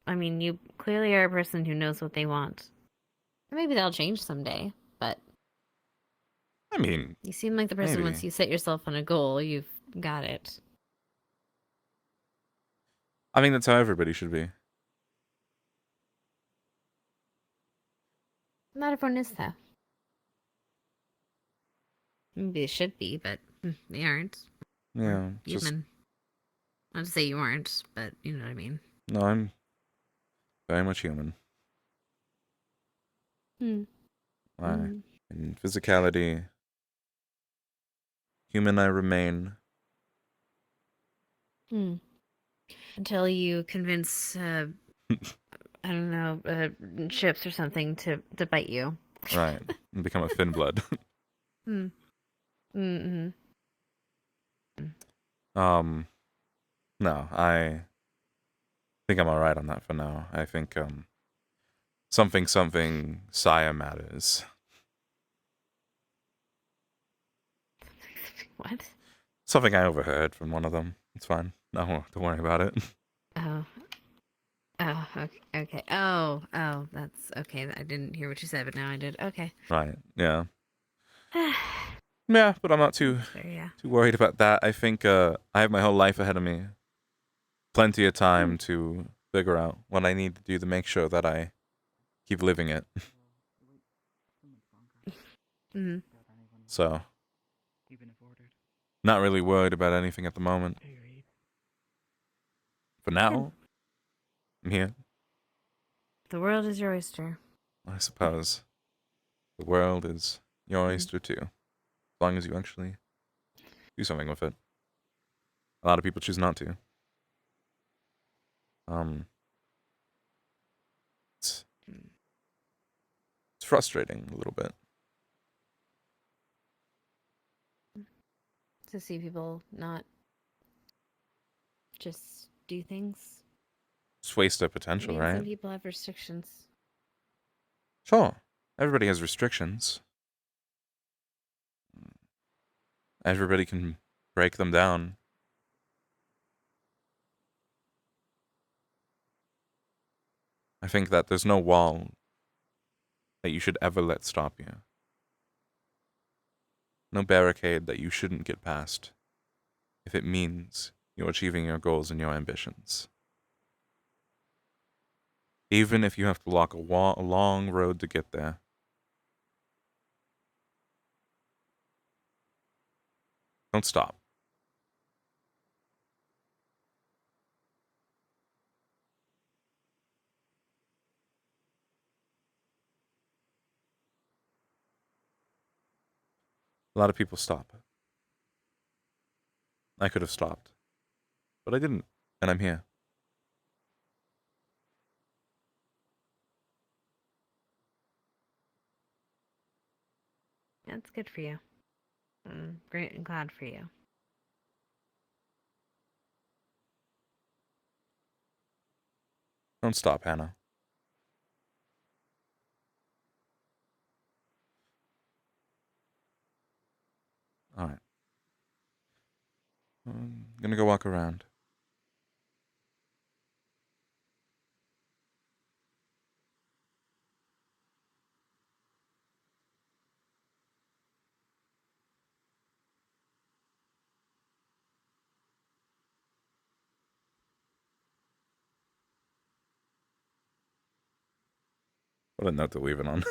you clearly are a person who knows what they want. Maybe that'll change someday, but you seem like the person maybe. once you set yourself on a goal, you've got it. I think that's how everybody should be. Not everyone is, though. Maybe they should be, but they aren't. Yeah, Human. Not to say you aren't, but you know what I mean. No, I'm very much human. In physicality, human I remain. Until you convince, I don't know, Chips or something to bite you. Right, and become a Finblood. No, I think I'm alright on that for now. I think, something Saya matters. What? Something I overheard from one of them. It's fine. No, don't worry about it. Oh, okay. Oh, that's okay. I didn't hear what you said, but now I did. Okay. Right, yeah. Yeah, but I'm not too worried about that. I think I have my whole life ahead of me. Plenty of time to figure out what I need to do to make sure that I keep living it. So, not really worried about anything at the moment. For now, I'm here. The world is your oyster. I suppose. The world is your oyster too. As long as you actually do something with it. A lot of people choose not to. It's frustrating a little bit. To see people not just do things. Just waste their potential, right? Some people have restrictions. Sure. Everybody has restrictions. Everybody can break them down. I think that there's no wall that you should ever let stop you. No barricade that you shouldn't get past if it means you're achieving your goals and your ambitions. Even if you have to walk a long road to get there. Don't stop. A lot of people stop. I could have stopped, but I didn't, and I'm here. That's good for you. Great and glad for you. Don't stop, Hannah. Alright. I'm gonna go walk around. What a note to leave it on.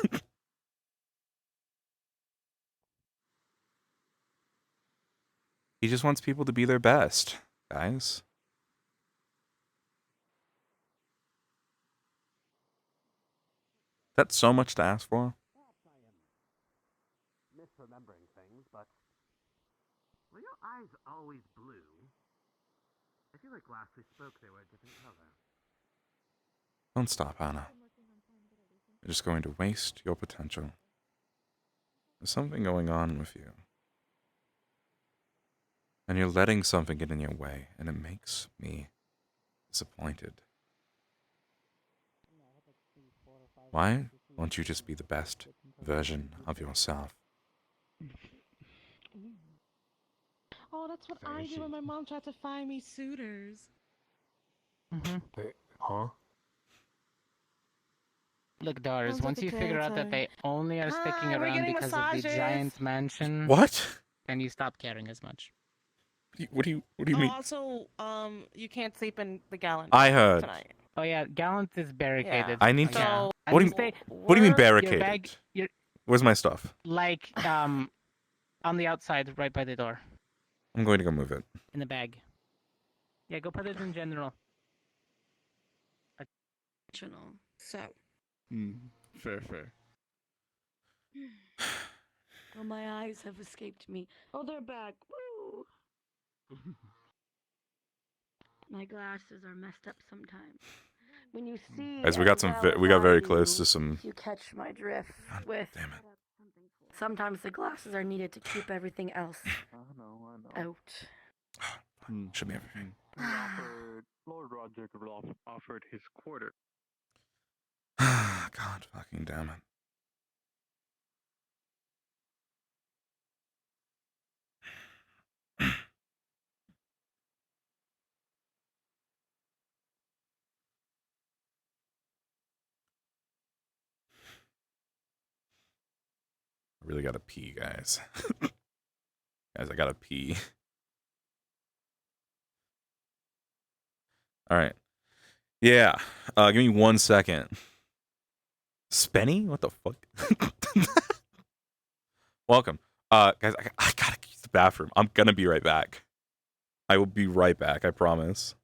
He just wants people to be their best, guys. That's so much to ask for. Misremembering things, but were your eyes always blue? I feel like last we spoke they were a different color. Don't stop, Hannah. You're just going to waste your potential. There's something going on with you. And you're letting something get in your way, and it makes me disappointed. Why won't you just be the best version of yourself? Oh, that's what I do when my mom tried to find me suitors. Huh? Look, Doris, Sounds like once a you figure out that great they only are sticking Hi, we're around getting because of the massages. giant mansion, What? then you stop caring as much. What do you mean? Also, you can't sleep in the Gallant I heard. tonight. Oh yeah, Gallant is barricaded. I need to. Yeah. What do you, Stay, what do you mean your barricaded? bag, Where's my stuff? like on the outside, right by the door, I'm going to go move it. in the bag. Yeah, go put it in general. So. Fair. Oh, my eyes have escaped me. Oh, they're back. Woo! My glasses are messed up sometimes. When you see, Guys, we got we got very close to some. you catch my drift with. Damn it. Sometimes the glasses are needed to keep everything else out. Should be everything. Lord Roger offered his quarter. God fucking damn it. I really gotta pee, guys. Guys, I gotta pee. Alright. Yeah. Give me 1 second. Spenny? What the fuck? Welcome. Guys, I gotta use the bathroom. I'm gonna be right back. I will be right back, I promise.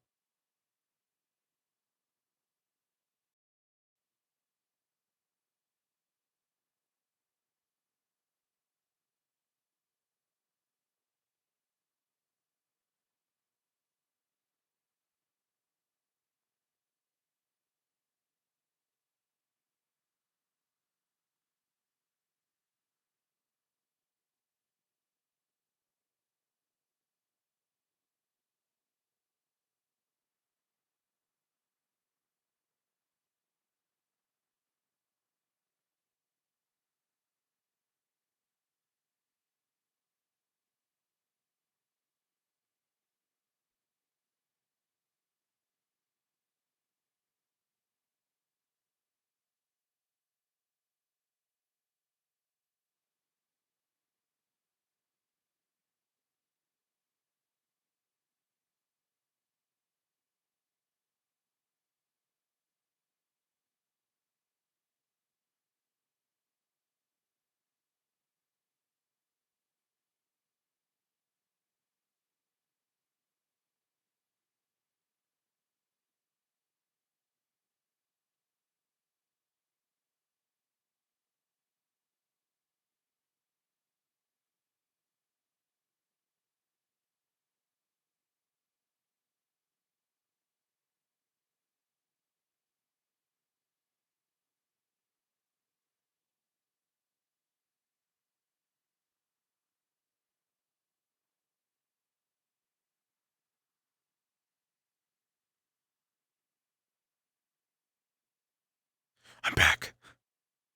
I'm back.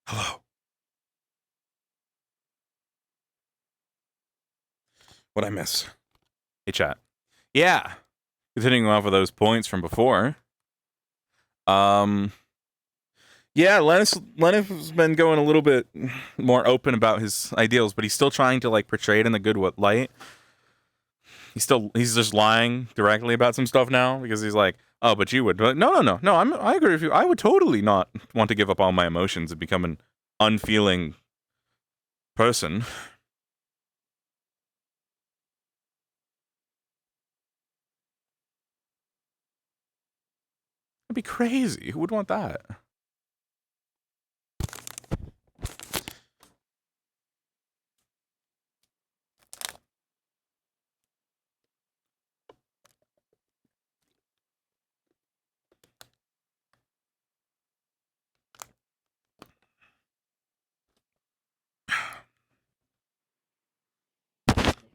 Hello. What'd I miss? Hey, chat. Yeah. Continuing off of those points from before. Yeah, Leneth has been going a little bit more open about his ideals, but he's still trying to like portray it in the good light. He's just lying directly about some stuff now because he's like, oh, but you would. But no. I agree with you. I would totally not want to give up all my emotions and become an unfeeling person. That'd be crazy. Who would want that?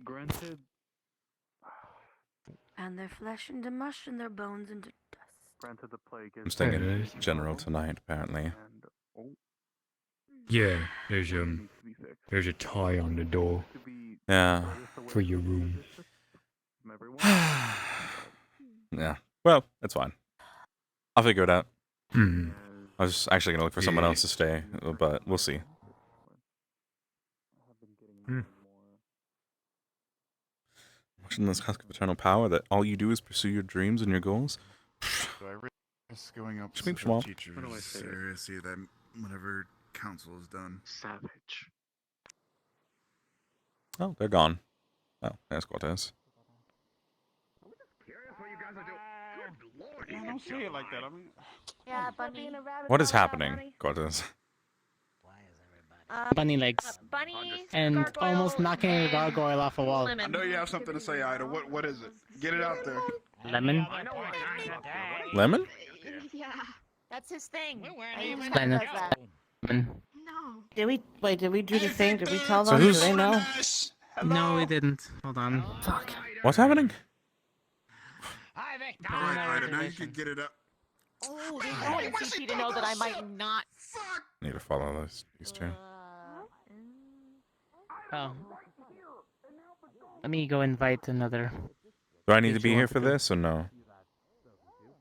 Granted. And their flesh into mush and their bones into dust. Granted, the plague is. I'm staying in general tonight, apparently. Yeah, there's a tie on the door. Yeah. For your room. Yeah. Well, that's fine. I'll figure it out. Hmm. I was actually gonna look for someone else to stay, but we'll see. Watching this husk of eternal power that all you do is pursue your dreams and your goals. Do I risk going up to Schmeep the schmop. teachers or see them whenever council is done? Savage. Oh, they're gone. Oh, there's Cortez. Man, don't say it like that. I mean, Yeah, Bunny. What is happening, Cortez? Bunny legs. Bunny. And gargoyle, almost knocking a gargoyle off a wall. I know you have something to say, Ida. What is it? Get it out there. Lemon? Lemon? Yeah, that's his thing. Leneth. Lemon. No. Did we do the thing? Did we tell So them? who's- Do they know? No, we didn't. Hold on. Fuck. What's happening? Alright, Ida, now you can get it up. Oh, they know in CP to know that I might not. Need to follow these two. Oh. Let me go invite another. Do I need to be here for this or no?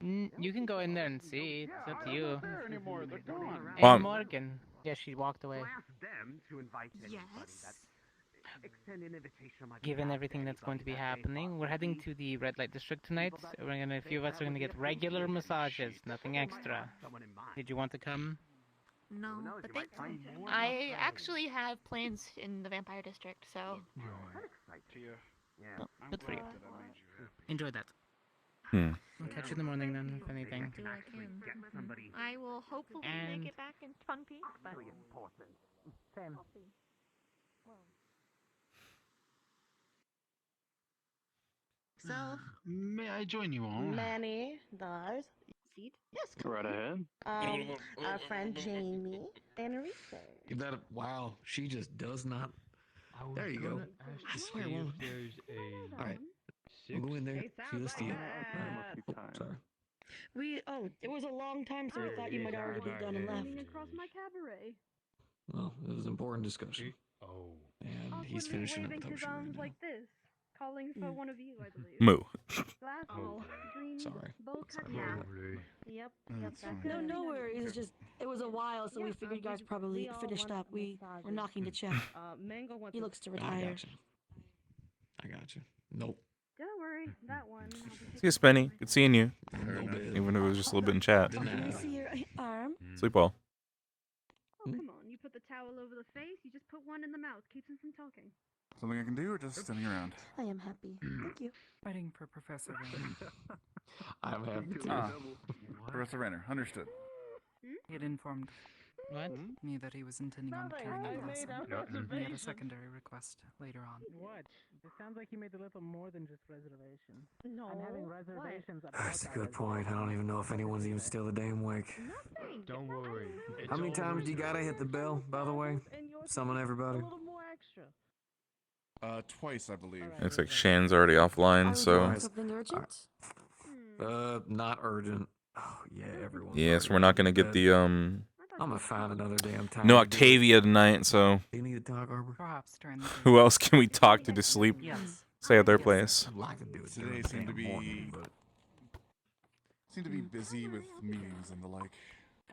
You can go in there and see. It's up to you. Well, Amy Morgan. Yeah, she walked away. Yes. Extend an invitation on my Given everything that's going to be happening, we're heading to the red light district tonight. A few of us are gonna get regular massages, nothing extra. Did you want to come? No, but I actually have plans in the Vampire District, so. Well, good for you. Enjoy that. I'll catch you in the morning then, if anything. I will hopefully And- make it back in one piece, but. Same. So. May I join you all? Manny, Lars, Seed. Yes. Go right ahead. Our friend Jamie and Enrique. Give that a, wow, she just does not. There you go. I swear, well, alright. We'll go in there, see the steel. Sorry. It was a long time, so we thought you might already be done and left. Across my cabaret. Well, it was an important discussion. Oh. And he's finishing it without his shooting arms now. like this, calling for one of you, I believe. Moo. Glass, green, Sorry. bow cut Sorry. down. Yep. That's fine. No worries. It's just it was a while, so we figured you guys probably finished up. We were knocking to check. Mango wants He looks to I retire. gotcha. I gotcha. Nope. Don't worry, that one. See you, Spenny. Good seeing you. Fair enough. Even if it was just a little bit in chat. Didn't Let me have. see your arm. Sleep well. Oh, come on. You put the towel over the face, you just put one in the mouth. Keeps him from talking. Something I can do, or just standing around? I am happy. Thank you. Waiting for Professor Rain. I'm happy too. Professor Rainer, understood. He had informed What? me that he was intending on carrying the lesson. He had a secondary request later on. What? This sounds like you made a little more than just reservations. No. I'm having reservations That's a good point. I don't even know if anyone's even still a damn awake. Don't worry. How many times do you gotta hit the bell, by the way? Summon everybody. Twice, I believe. Looks like Shan's already offline, so. Something urgent? Not urgent. Oh, yeah, everyone. Yes, we're not gonna get the I'm gonna find another damn time. No to do it. Octavia tonight, so Do you need to talk, Arbor? Perhaps during the who else can we talk to sleep? Yes. Stay at their place. I'd like to do it Today during the seemed to damn be morning, but busy with meetings and the like.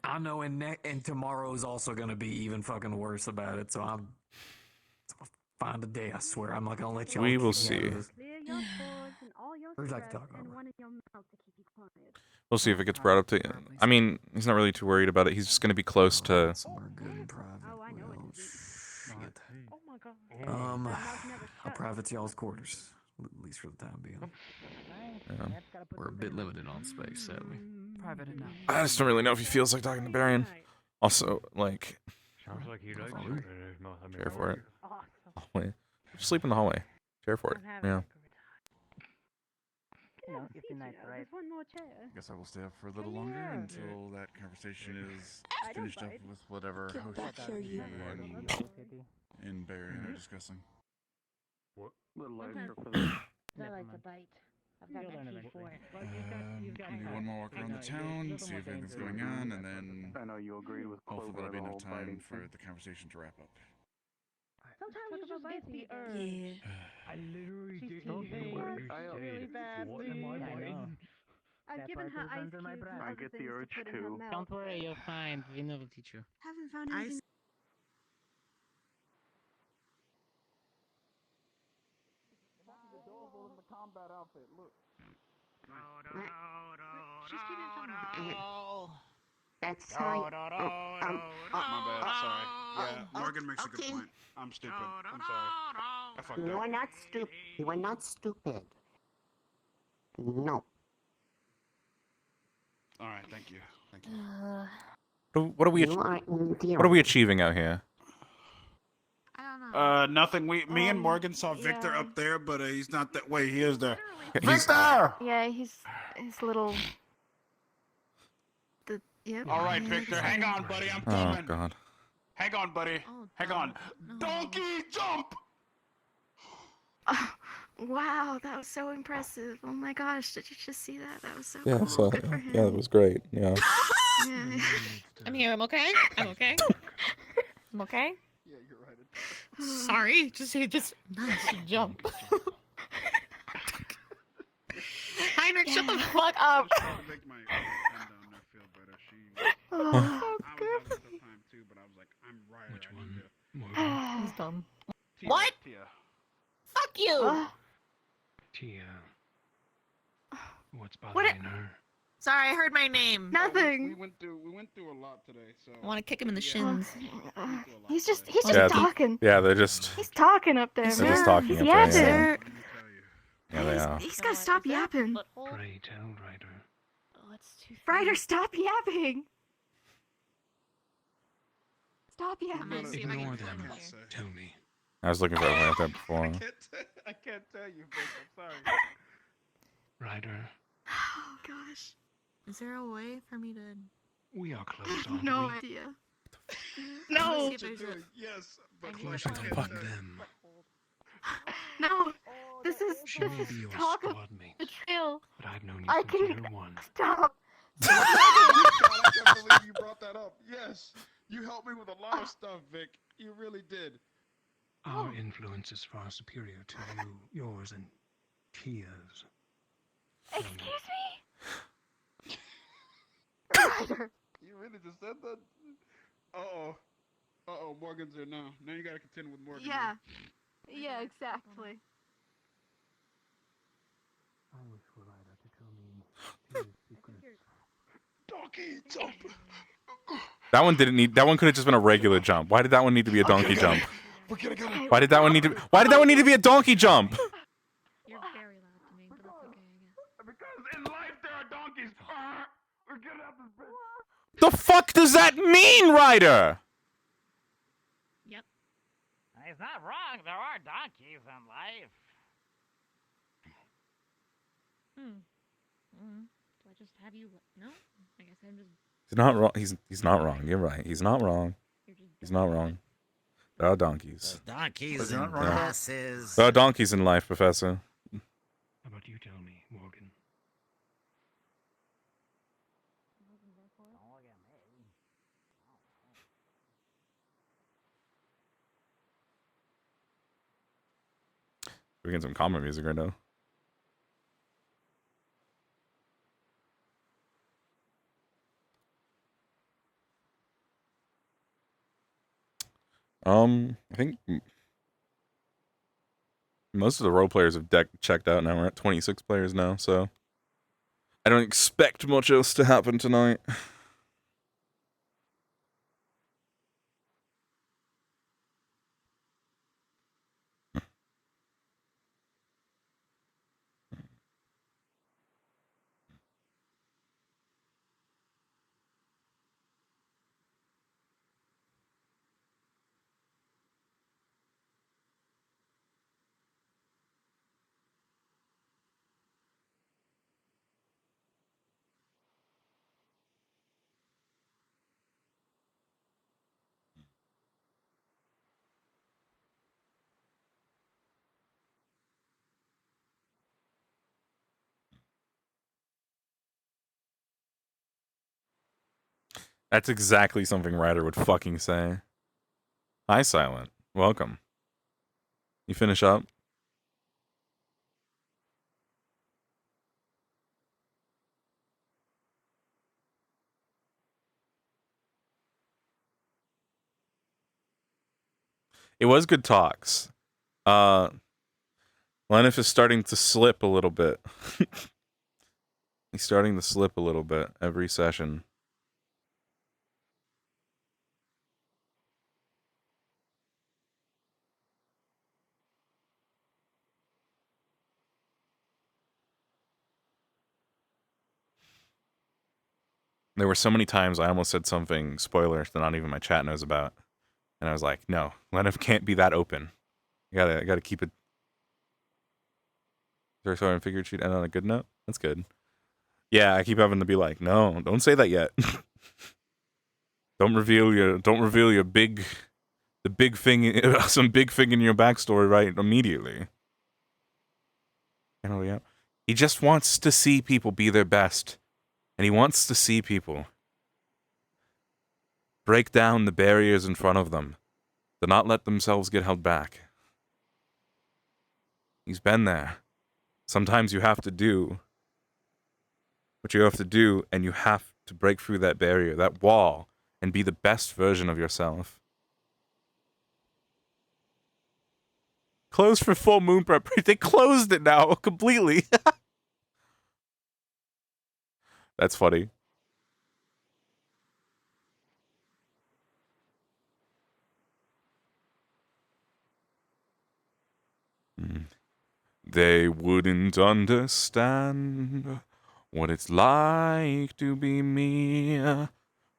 I know, and tomorrow's also gonna be even fucking worse about it. So I'll find a day. I swear, I'm not gonna let you. We will see. Who'd like to talk, Arbor? We'll see if it gets brought up to. I mean, he's not really too worried about it. He's just going to be close to. Somewhere good and private. Well, shit. Oh my god. I'll private y'all's quarters, at least for the time being. Yeah. We're a bit limited on space, sadly. Private enough. I just don't really know if he feels like talking to Barian. Also, like. Sounds like he likes it. Chair for it. Hallway. Just sleep in the hallway. Chair for it. Yeah. You know, if you're nice, right? There's one more chair. I guess I will stay up for a little longer until that conversation is finished up with whatever Hoshi and Barian are discussing. What? Little Sometimes- extra for this. I like to bite. I've got that key for it. Maybe one more walk around the town, see if anything's going on, and then I know you agreed with hopefully Clover that'll be the enough whole time biting for thing. the conversation to wrap up. Sometimes you just get the urge. I literally She's didn't hear teasing what us you really said. badly. What am I biting? I've given her ice cubes and I other get the things urge to put in her too. mouth. Don't worry, you're fine. Vina will teach you. Haven't found anything. She's keeping something. That's how my bad, sorry. Yeah, Morgan makes a good point. I'm stupid. I'm sorry. I fucked up. You are not stupid. You are not stupid. No. Alright, thank you. Thank you. What are we? You are What are we achieving out here? Nothing. Me and Morgan saw Victor yeah. up there, but he's not that way. He is there. He's- Victor! Yeah, he's little. Yep. All right, Victor, hang on, buddy. I'm Oh coming. God. Hang on, buddy. Hang on. Donkey jump! Wow, that was so impressive. Oh my gosh, did you just see that? That was so Yeah. cool. So Good for him. yeah, that was great. Yeah. Yeah. I'm here. I'm okay. I'm okay. I'm okay. Yeah, you're right. Sorry. Just nice jump. Heinrich, shut the fuck up. Make my friend down there feel better. Oh, I was having a tough time too, but I was like, I'm right. Which one? He's dumb. Tia, What? Tia. Fuck you. Tia. What's What bothering her? Sorry, I heard my name. Nothing. We went through a lot today, so. I want to kick him in the shins. He's just Yeah, talking. Yeah, they're just. He's talking up there, They're man. just talking He's up there, yapping. Yeah, they are. He's gotta stop yapping. Pray tell, Ryder. Oh, it's too Ryder, stop yapping. Stop I'm gonna yapping. see if I Ignore can them. find him here. Tell me. I was looking for it like that before. I can't tell you, Vic. I'm sorry. Ryder, Oh gosh. Is there a way for me to? we are close, aren't No we? idea. No. See if there's a- Yes, but Closer than fuck them. No. This is She may be your talk of squad mate, betrayal. but I've known you I since can year one. stop. God, I can't believe you brought that up. Yes, you helped me with a lot of stuff, Vic. You really did. Our influence is far superior to yours and Tia's. Excuse me. Ryder. You really just said that? Uh-oh, Morgan's there now. Now you gotta contend with Morgan. Yeah. Yeah, exactly. I wish for Ryder to tell me Tia's secret. Donkey jump! That one didn't need. That one could have just been a regular jump. Why did that one need to be a donkey jump? We're gonna go. Why did that one need to? Why did that one need to be a donkey jump? You're very loud to me, but it's okay, I guess. Because in life there are donkeys. We're getting out this bitch. The fuck does that mean, Ryder? Yep. He's not wrong. There are donkeys in life. Do I just have you? No. I guess I'm just. He's not wrong. He's not wrong. You're right. He's not wrong. He's not wrong. There are donkeys. Donkeys Yeah. and grasses. There are donkeys in life, Professor. How about you tell me, Morgan? We're getting some comedy music right now. I think most of the role players have checked out now. We're at 26 players now, so I don't expect much else to happen tonight. That's exactly something Ryder would fucking say. Hi, Silent. Welcome. You finish up? It was good talks. Leneth is starting to slip a little bit. He's starting to slip a little bit every session. There were so many times I almost said something spoilers that not even my chat knows about. And I was like, no, Leneth can't be that open. I gotta keep it. So I figured she'd end on a good note. That's good. Yeah, I keep having to be like, no, don't say that yet. Don't reveal your big thing, some big thing in your backstory right immediately. Yeah. He just wants to see people be their best. And he wants to see people break down the barriers in front of them, to not let themselves get held back. He's been there. Sometimes you have to do what you have to do, and you have to break through that barrier, that wall, and be the best version of yourself. Closed for full moon prep. They closed it now completely. That's funny. They wouldn't understand what it's like to be me,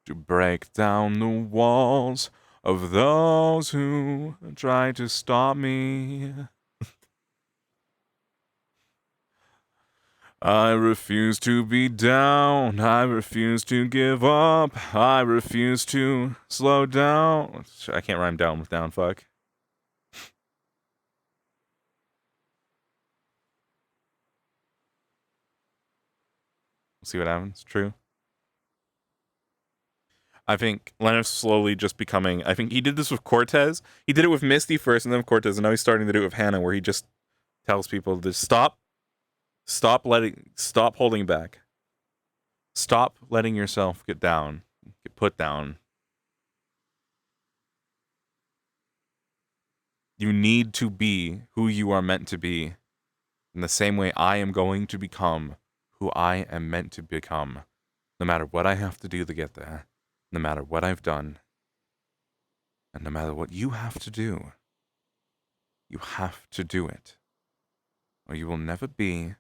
to break down the walls of those who try to stop me. I refuse to be down, I refuse to give up, I refuse to slow down. I can't rhyme down with down, fuck. See what happens. True. I think Leneth's slowly just becoming. I think he did this with Cortez. He did it with Misty first, and then with Cortez, and now he's starting to do it with Hannah, where he just tells people to stop holding back, stop letting yourself get down, get put down. You need to be who you are meant to be, in the same way I am going to become who I am meant to become, no matter what I have to do to get there. No matter what I've done, and no matter what you have to do, you have to do it, or you will never be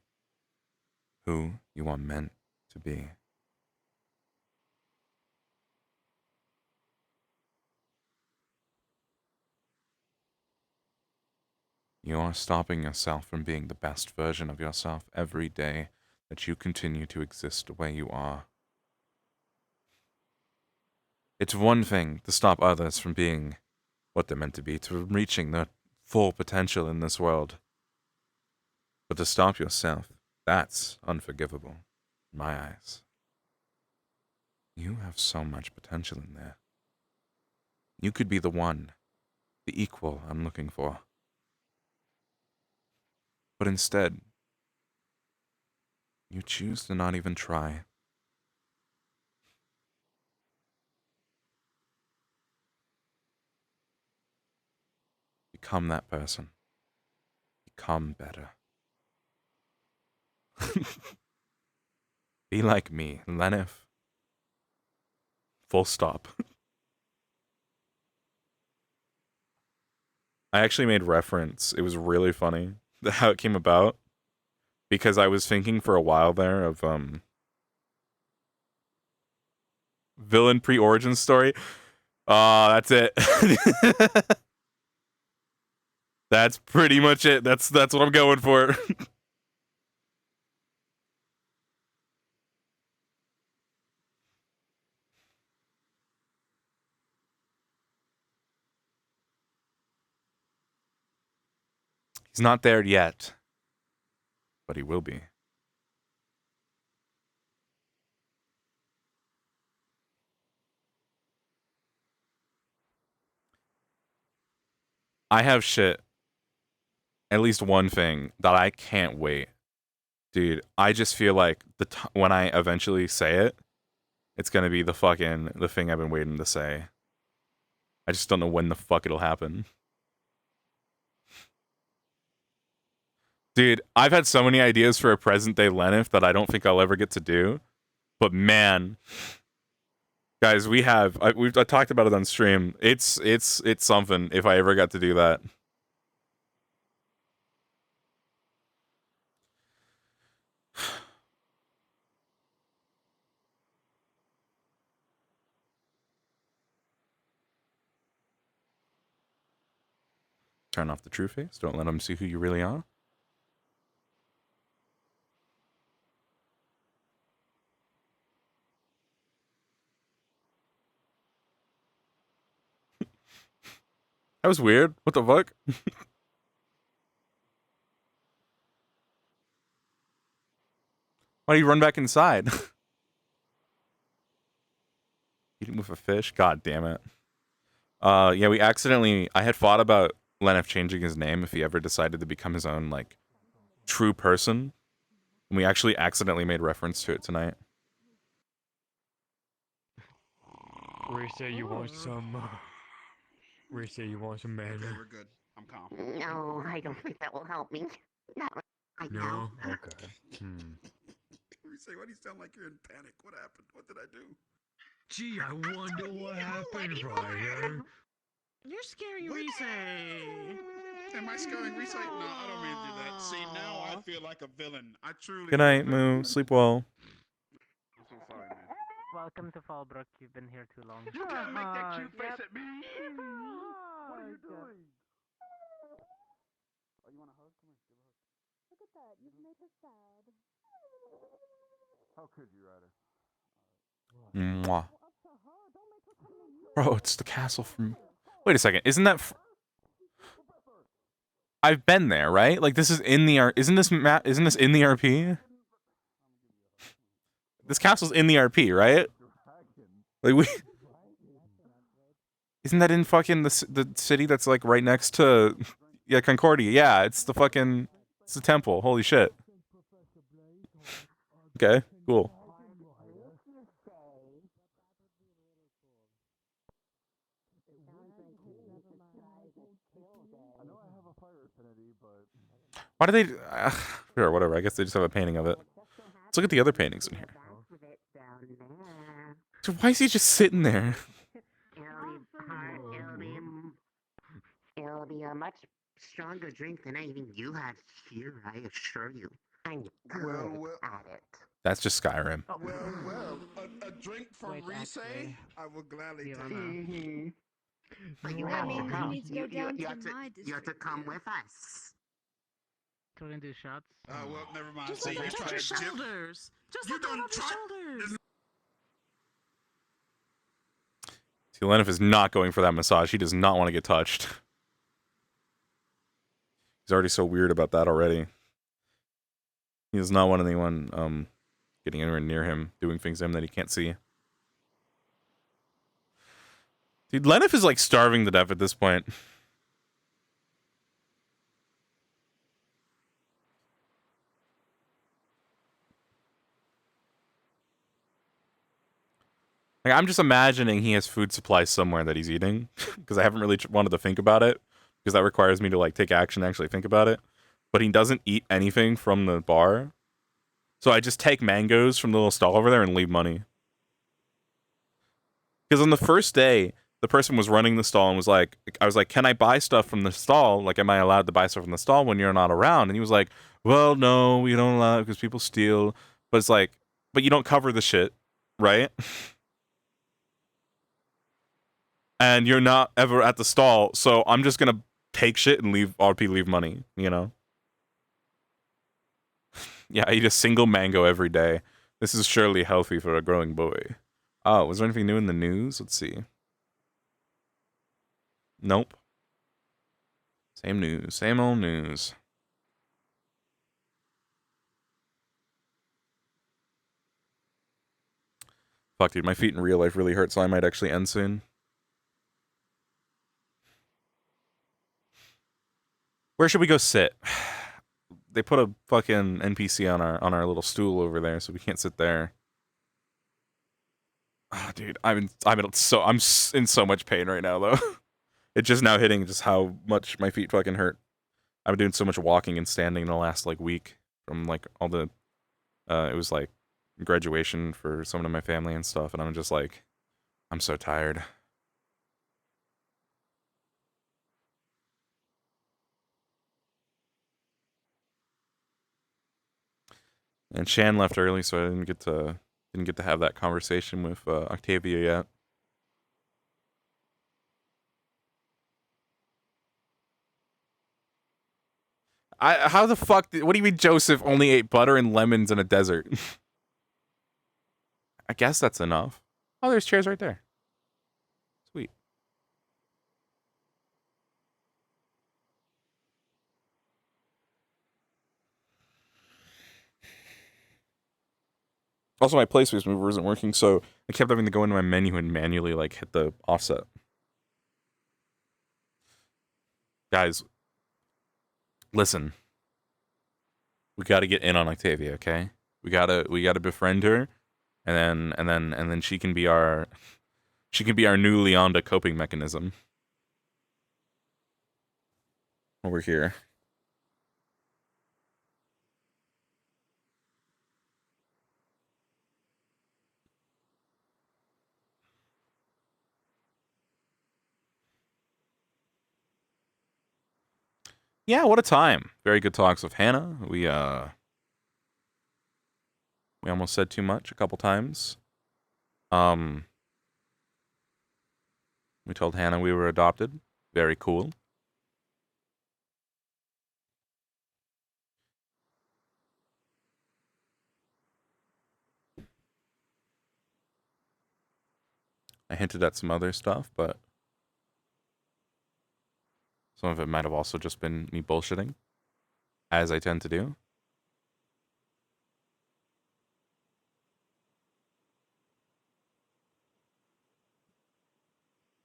who you are meant to be. You are stopping yourself from being the best version of yourself every day that you continue to exist the way you are. It's one thing to stop others from being what they're meant to be, to reaching their full potential in this world. But to stop yourself, that's unforgivable, in my eyes. You have so much potential in there. You could be the one, the equal I'm looking for. But instead, you choose to not even try. Become that person. Become better. Be like me, Leneth. Full stop. I actually made reference. It was really funny how it came about. Because I was thinking for a while there of villain pre-origin story. That's it. That's pretty much it. That's what I'm going for. He's not there yet, but he will be. I have shit. At least one thing that I can't wait. Dude, I just feel like when I eventually say it, it's gonna be the thing I've been waiting to say. I just don't know when the fuck it'll happen. Dude, I've had so many ideas for a present-day Leneth that I don't think I'll ever get to do. But man, guys, I talked about it on stream. It's something if I ever got to do that. Turn off the true face. Don't let them see who you really are. That was weird. What the fuck? Why do you run back inside? Eating with a fish? God damn it. Yeah, I had thought about Leneth changing his name if he ever decided to become his own, like, true person. And we actually accidentally made reference to it tonight. Risa, you want some? Risa, you want some mana? Okay, we're good. I'm calm. No, I don't think that will help me. Not right No? now. Okay. Risa, why do you sound like you're in panic? What happened? What did I do? Gee, I wonder what happened, Ryder. You're scaring Reese. Am I scaring Risa? No, I don't mean to do that. See, now I feel like a villain. I truly. Good night, Moo. Sleep well. I'm so sorry, man. Welcome to Fallbrook. You've been here too long. You can't make that cute face at me. What are you doing? Oh, you want a hug? Come here, give a hug. Look at that. You've made her sad. How could you, Ryder? Mwah. Bro, it's the castle from... Wait a second. Isn't that... I've been there, right? Like, this is in the... Isn't this in the RP? This castle's in the RP, right? Like, we... Isn't that in fucking the city that's, like, right next to... Yeah, Concordia. Yeah, it's the fucking... It's the temple. Holy shit. Okay, cool. Why do they... sure, whatever. I guess they just have a painting of it. Let's look at the other paintings in here. Dude, why is he just sitting there? It'll be a much stronger drink than anything you had here, I assure you. I'm good at it. That's just Skyrim. Well, a drink from Reese, I will gladly take. But you have to come. You have to come with us. We're gonna do shots. Well, never mind. Just See, let you them tried touch your to shoulders. Just you let them done rub your tried. shoulders. See, Leneth is not going for that massage. He does not want to get touched. He's already so weird about that already. He does not want anyone getting anywhere near him, doing things to him that he can't see. Dude, Leneth is like starving to death at this point. Like, I'm just imagining he has food supplies somewhere that he's eating, because I haven't really wanted to think about it, because that requires me to, like, take action and actually think about it. But he doesn't eat anything from the bar. So I just take mangoes from the little stall over there and leave money. Because on the first day, the person was running the stall and was like, I was like, can I buy stuff from the stall? Like, am I allowed to buy stuff from the stall when you're not around? And he was like, well, no, we don't allow it because people steal. But it's like, but you don't cover the shit, right? And you're not ever at the stall, so I'm just gonna take shit and leave RP leave money, you know? Yeah, I eat a single mango every day. This is surely healthy for a growing boy. Oh, was there anything new in the news? Let's see. Nope. Same news, same old news. Fuck, dude, my feet in real life really hurt, so I might actually end soon. Where should we go sit? They put a fucking NPC on our little stool over there, so we can't sit there. Oh, dude, I'm in so much pain right now, though. It's just now hitting just how much my feet fucking hurt. I've been doing so much walking and standing in the last, like, week from, like, all the, it was, like, graduation for someone in my family and stuff, and I'm just, like, I'm so tired. And Shan left early, so I didn't get to have that conversation with Octavia yet. How the fuck what do you mean Joseph only ate butter and lemons in a desert? I guess that's enough. Oh, there's chairs right there. Sweet. Also, my PlaySpace mover isn't working, so I kept having to go into my menu and manually, like, hit the offset. Guys, listen. We gotta get in on Octavia, okay? We gotta befriend her, and then she can be our new Leonda coping mechanism. Over here. Yeah, what a time. Very good talks with Hannah. We almost said too much a couple times. We told Hannah we were adopted. Very cool. I hinted at some other stuff, but some of it might have also just been me bullshitting, as I tend to do.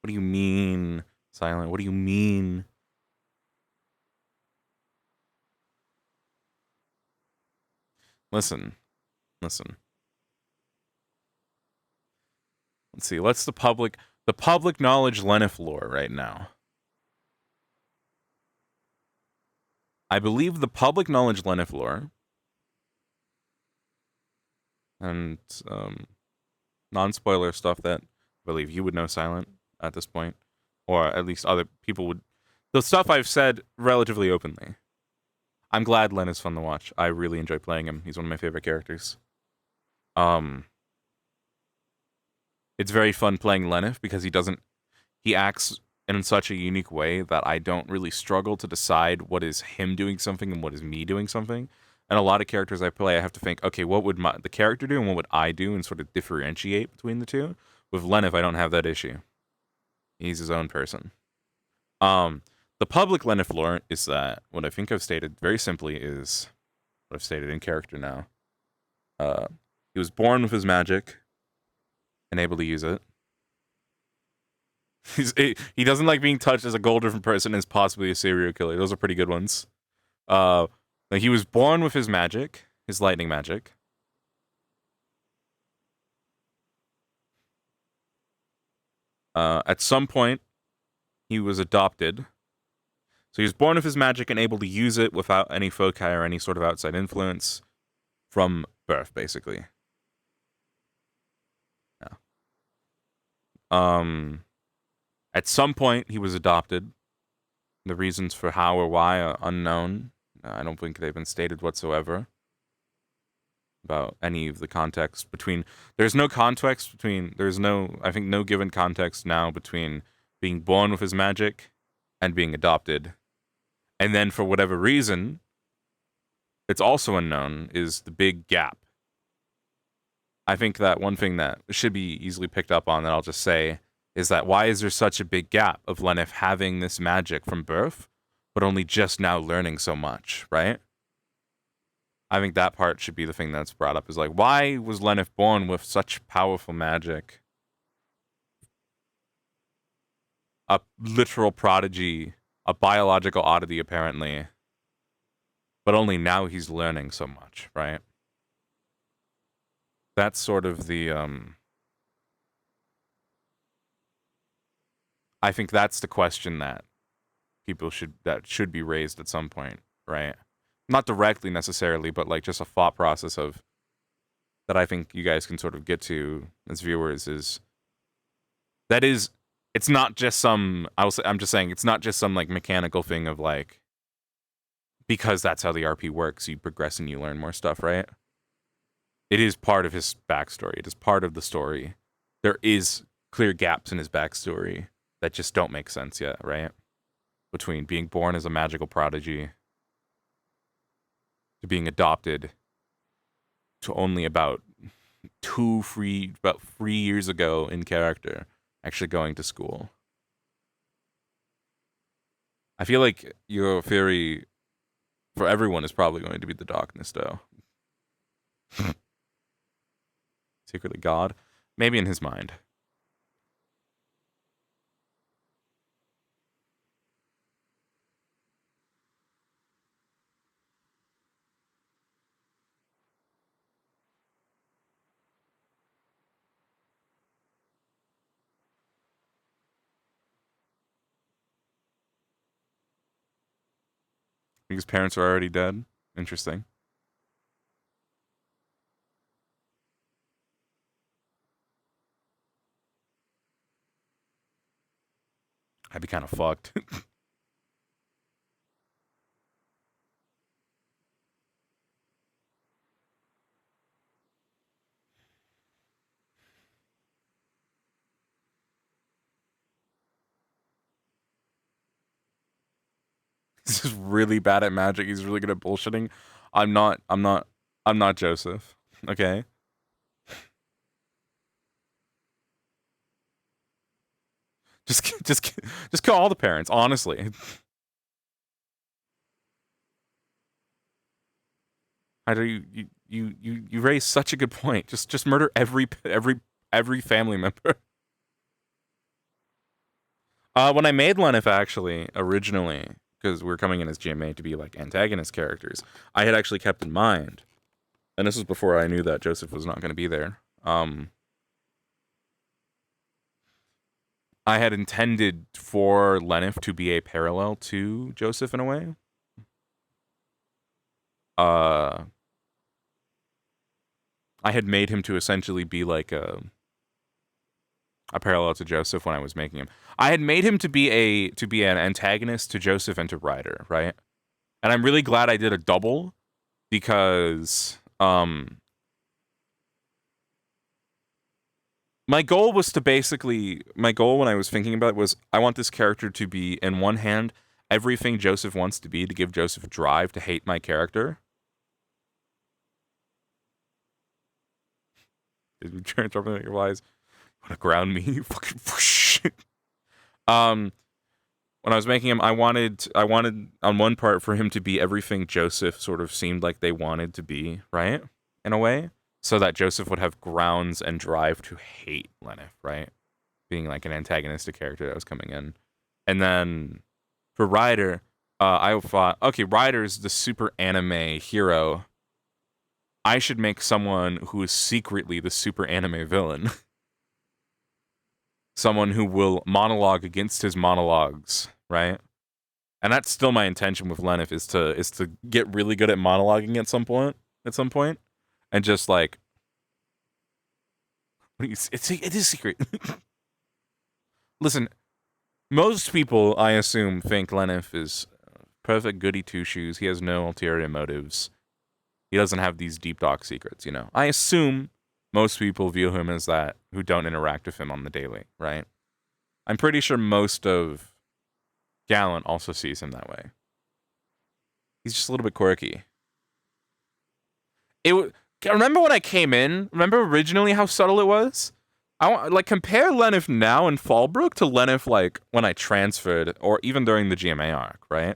What do you mean, Silent? What do you mean? Listen. Let's see. Let's the public knowledge Leneth lore right now. I believe the public knowledge Leneth lore and non-spoiler stuff that I believe you would know, Silent, at this point, or at least other people would. The stuff I've said relatively openly. I'm glad Len is fun to watch. I really enjoy playing him. He's one of my favorite characters. It's very fun playing Leneth because he acts in such a unique way that I don't really struggle to decide what is him doing something and what is me doing something. And a lot of characters I play, I have to think, okay, what would the character do and what would I do, and sort of differentiate between the two. With Leneth, I don't have that issue. He's his own person. The public Leneth lore is that what I think I've stated very simply is what I've stated in character now. He was born with his magic and able to use it. He doesn't like being touched as a gold different person as possibly a serial killer. Those are pretty good ones. He was born with his magic, his lightning magic. At some point, he was adopted. So he was born with his magic and able to use it without any foci or any sort of outside influence from birth, basically. Yeah. At some point, he was adopted. The reasons for how or why are unknown. I don't think they've been stated whatsoever about any of the context between. There's no context between. There's no, I think, no given context now between being born with his magic and being adopted. And then for whatever reason, it's also unknown is the big gap. I think that one thing that should be easily picked up on that I'll just say is that why is there such a big gap of Leneth having this magic from birth, but only just now learning so much, right? I think that part should be the thing that's brought up is like, why was Leneth born with such powerful magic? A literal prodigy, a biological oddity apparently, but only now he's learning so much, right? That's sort of the, I think that's the question that that should be raised at some point, right? Not directly necessarily, but like just a thought process of, that I think you guys can sort of get to as viewers is, that is, it's not just some, I'm just saying, it's not just some like mechanical thing of like, because that's how the RP works, you progress and you learn more stuff, right? It is part of his backstory. It is part of the story. There is clear gaps in his backstory that just don't make sense yet, right? Between being born as a magical prodigy to being adopted to only about 3 years ago in character actually going to school. I feel like your theory for everyone is probably going to be the darkness, though. Secretly God? Maybe in his mind. His parents are already dead. Interesting. I'd be kind of fucked. He's just really bad at magic. He's really good at bullshitting. I'm not Joseph. Okay? Just kill all the parents, honestly. I do you raise such a good point. Just murder every family member. When I made Leneth actually originally, because we were coming in as GMA to be like antagonist characters, I had actually kept in mind, and this was before I knew that Joseph was not going to be there. I had intended for Leneth to be a parallel to Joseph in a way. I had made him to essentially be like a parallel to Joseph when I was making him. I had made him to be an antagonist to Joseph and to Ryder, right? And I'm really glad I did a double because my goal was to basically, my goal when I was thinking about it was, I want this character to be, in one hand, everything Joseph wants to be, to give Joseph drive to hate my character. Did we turn something like your wise? Want to ground me? You fucking shit. When I was making him, I wanted on one part for him to be everything Joseph sort of seemed like they wanted to be, right? In a way. So that Joseph would have grounds and drive to hate Leneth, right? Being like an antagonistic character that was coming in. And then for Ryder, I thought, okay, Ryder's the super anime hero. I should make someone who is secretly the super anime villain. someone who will monologue against his monologues, right? And that's still my intention with Leneth is to get really good at monologuing at some point, and just like it is secret. Listen, most people, I assume, think Leneth is perfect goody two shoes. He has no ulterior motives. He doesn't have these deep dark secrets, you know. I assume most people view him as that who don't interact with him on the daily, right? I'm pretty sure most of Gallant also sees him that way. He's just a little bit quirky. Remember when I came in? Remember originally how subtle it was? I want like compare Leneth now in Fallbrook to Leneth like when I transferred, or even during the GMA arc, right?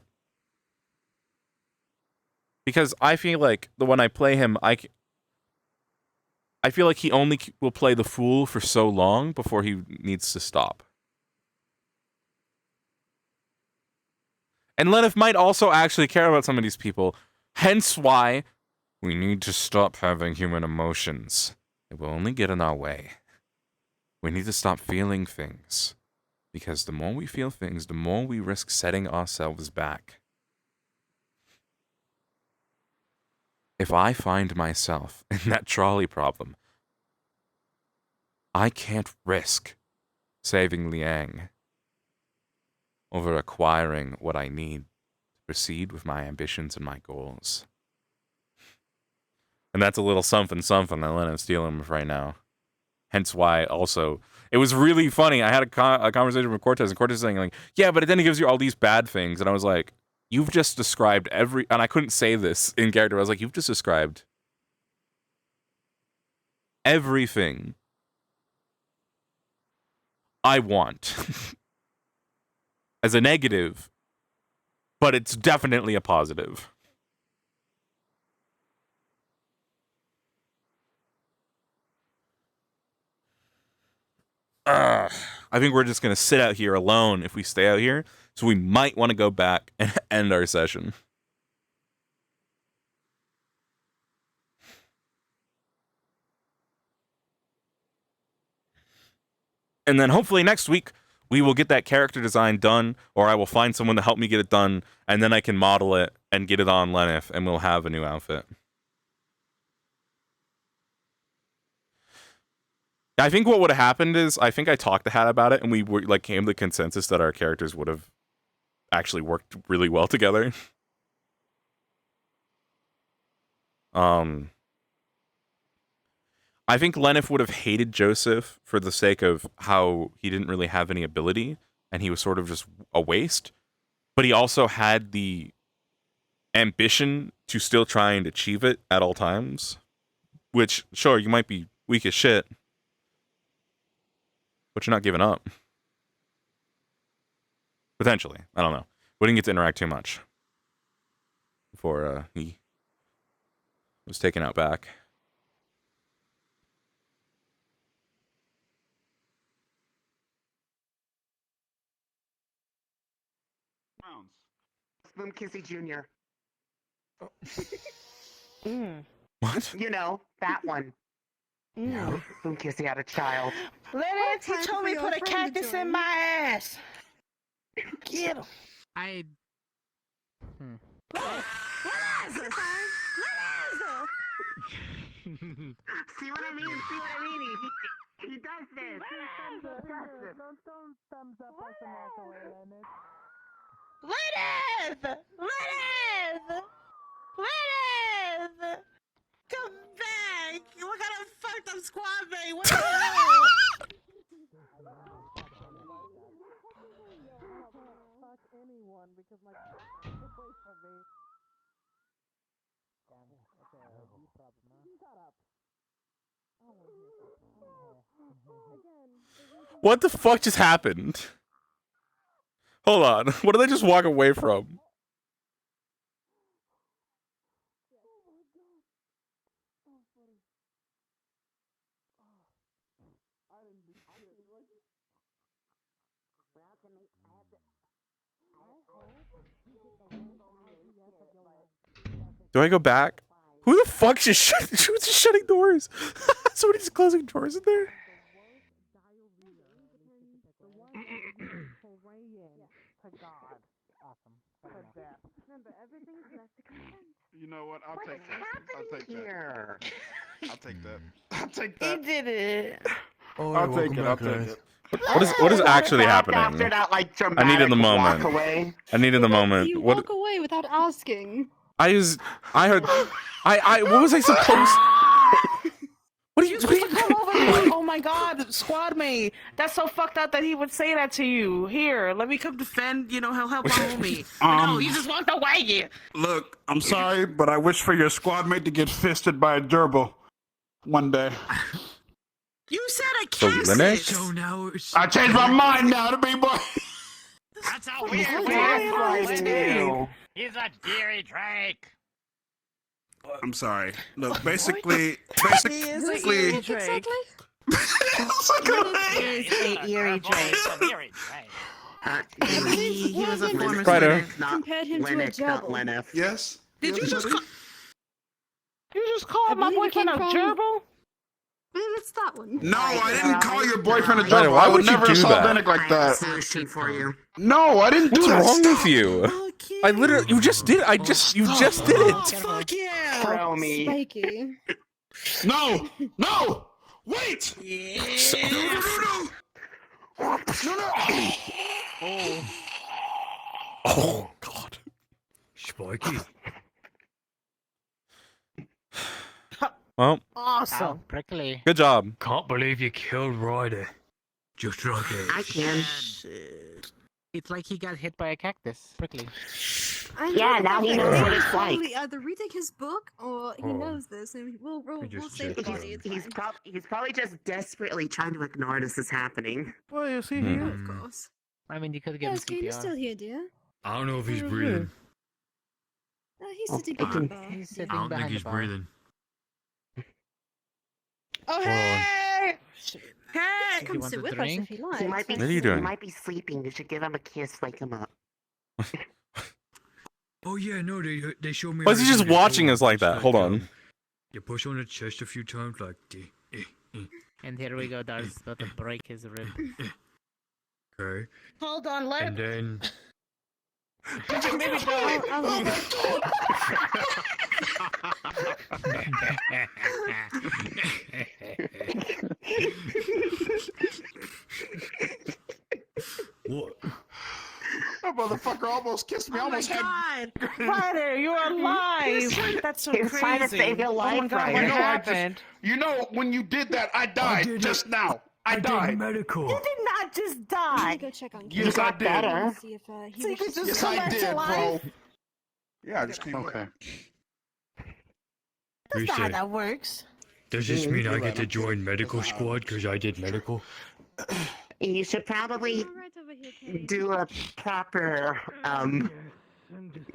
Because I feel like when I play him, I feel like he only will play the fool for so long before he needs to stop. And Leneth might also actually care about some of these people, hence why we need to stop having human emotions. It will only get in our way. We need to stop feeling things, because the more we feel things, the more we risk setting ourselves back. If I find myself in that trolley problem, I can't risk saving Liang over acquiring what I need to proceed with my ambitions and my goals. And that's a little something that Leneth's dealing with right now. Hence why also, it was really funny. I had a conversation with Cortez, and Cortez saying like, yeah, but then it gives you all these bad things. And I was like, you've just described and I couldn't say this in character. I was like, you've just described everything I want as a negative, but it's definitely a positive. I think we're just going to sit out here alone if we stay out here. So we might want to go back and end our session. And then hopefully next week, we will get that character design done, or I will find someone to help me get it done, and then I can model it and get it on Leneth, and we'll have a new outfit. I think what would have happened is, I think I talked to Hat about it, and we came to the consensus that our characters would have actually worked really well together. I think Leneth would have hated Joseph for the sake of how he didn't really have any ability, and he was sort of just a waste. But he also had the ambition to still try and achieve it at all times. Which, sure, you might be weak as shit, but you're not giving up. Potentially. I don't know. We didn't get to interact too much before he was taken out back. Spoon Kissy Jr. What? You know, that one. No. Spoon Kissy had a child. Leneth, he told me to put a cactus in my ass. Get him. See what I mean? He does this. Don't thumbs up us and walk away, Leneth! Come back! What kind of fucked up squad mate? What the hell? Fuck anyone because like away from me. Shut up. What the fuck just happened? Hold on. What did they just walk away from? Do I go back? Who the fuck just shutting doors? Somebody's closing doors in there? You know what? I'll take that. I'll take that. Here. I'll take that. I'll take that. He did it. I'll take it. I'll take it. What is actually After happening? that, like, I needed the dramatic walk moment. away. I needed the moment. You What? walk away without asking. I heard. What was I supposed? What are you supposed to come over here? Oh my god, squad mate. That's so fucked up that he would say that to you. Here, let me come defend, he'll help my homie. No, he just walked away. Look, I'm sorry, but I wish for your squad mate to get fisted by a gerbil one day. You said a So Leneth? So now I changed my mind now to be boy. That's a He's weird gaslighting you. He's a Deary Drake. I'm sorry. Look, basically, He is an eerie Drake. He is an eerie Drake. He was a former Spider. student, not Compared him to a Leneth, not gerbil. Leneth. Yes. Did you Yes, just buddy. call? You just called my believe he boyfriend a came from- gerbil? It's that one. No, I didn't call your boyfriend a Spider, gerbil. why I would would you never do assault that? Leneth like I have a that. solution for you. No, I didn't do What's that. wrong Stop. with you? I literally, you just did. You just did it. Fuck yeah! Throw me. Spiky. No, no, wait. Oh God. Spiky. Well, Awesome. Prickly. good job. Can't believe you killed Ryder. Just like it. I can. It's like he got hit by a cactus. Prickly. Yeah, now he knows what it's like. Probably either reading his book or he knows this, and we'll save the body. It's He's, fine. he's probably just desperately trying to ignore this is happening. Well, is he Hmm. here? Of course. I mean, you could give him Yes, Kane, you're CPR. still here, dear. I don't know if he's breathing. He's Oh, sitting I behind the can- bar. He's I sitting don't think behind he's the bar. breathing. Oh, Hold on. hey! Hey! Come want sit a with us drink? if you like. He might be, What are you he doing? might be sleeping. You should give him a kiss, wake him up. Oh yeah, no, they showed me. Why is he how to just do this watching before. us like It's that? Hold on. You push on the chest a few times, like And here we go, Dar's about to break his rib. okay, Hold on, let and him. then Maybe go. what? That motherfucker almost kissed me. Oh my Almost had. god! Ryder, you're alive! That's so He's crazy. trying to save your Oh my life, god, Ryder. what You know, happened? You know, when you did that, I died did just now. I did died. medical. You did not just I'm die. gonna go check on Yes, Kane. I did. better. See if he So you could wishes just to Yes, come I back to did, life? bro. Yeah, I just came. Okay. That's not how Reset. that works. Does this mean I get to join medical squad because I did medical? You should probably All right over here, Kane. do a proper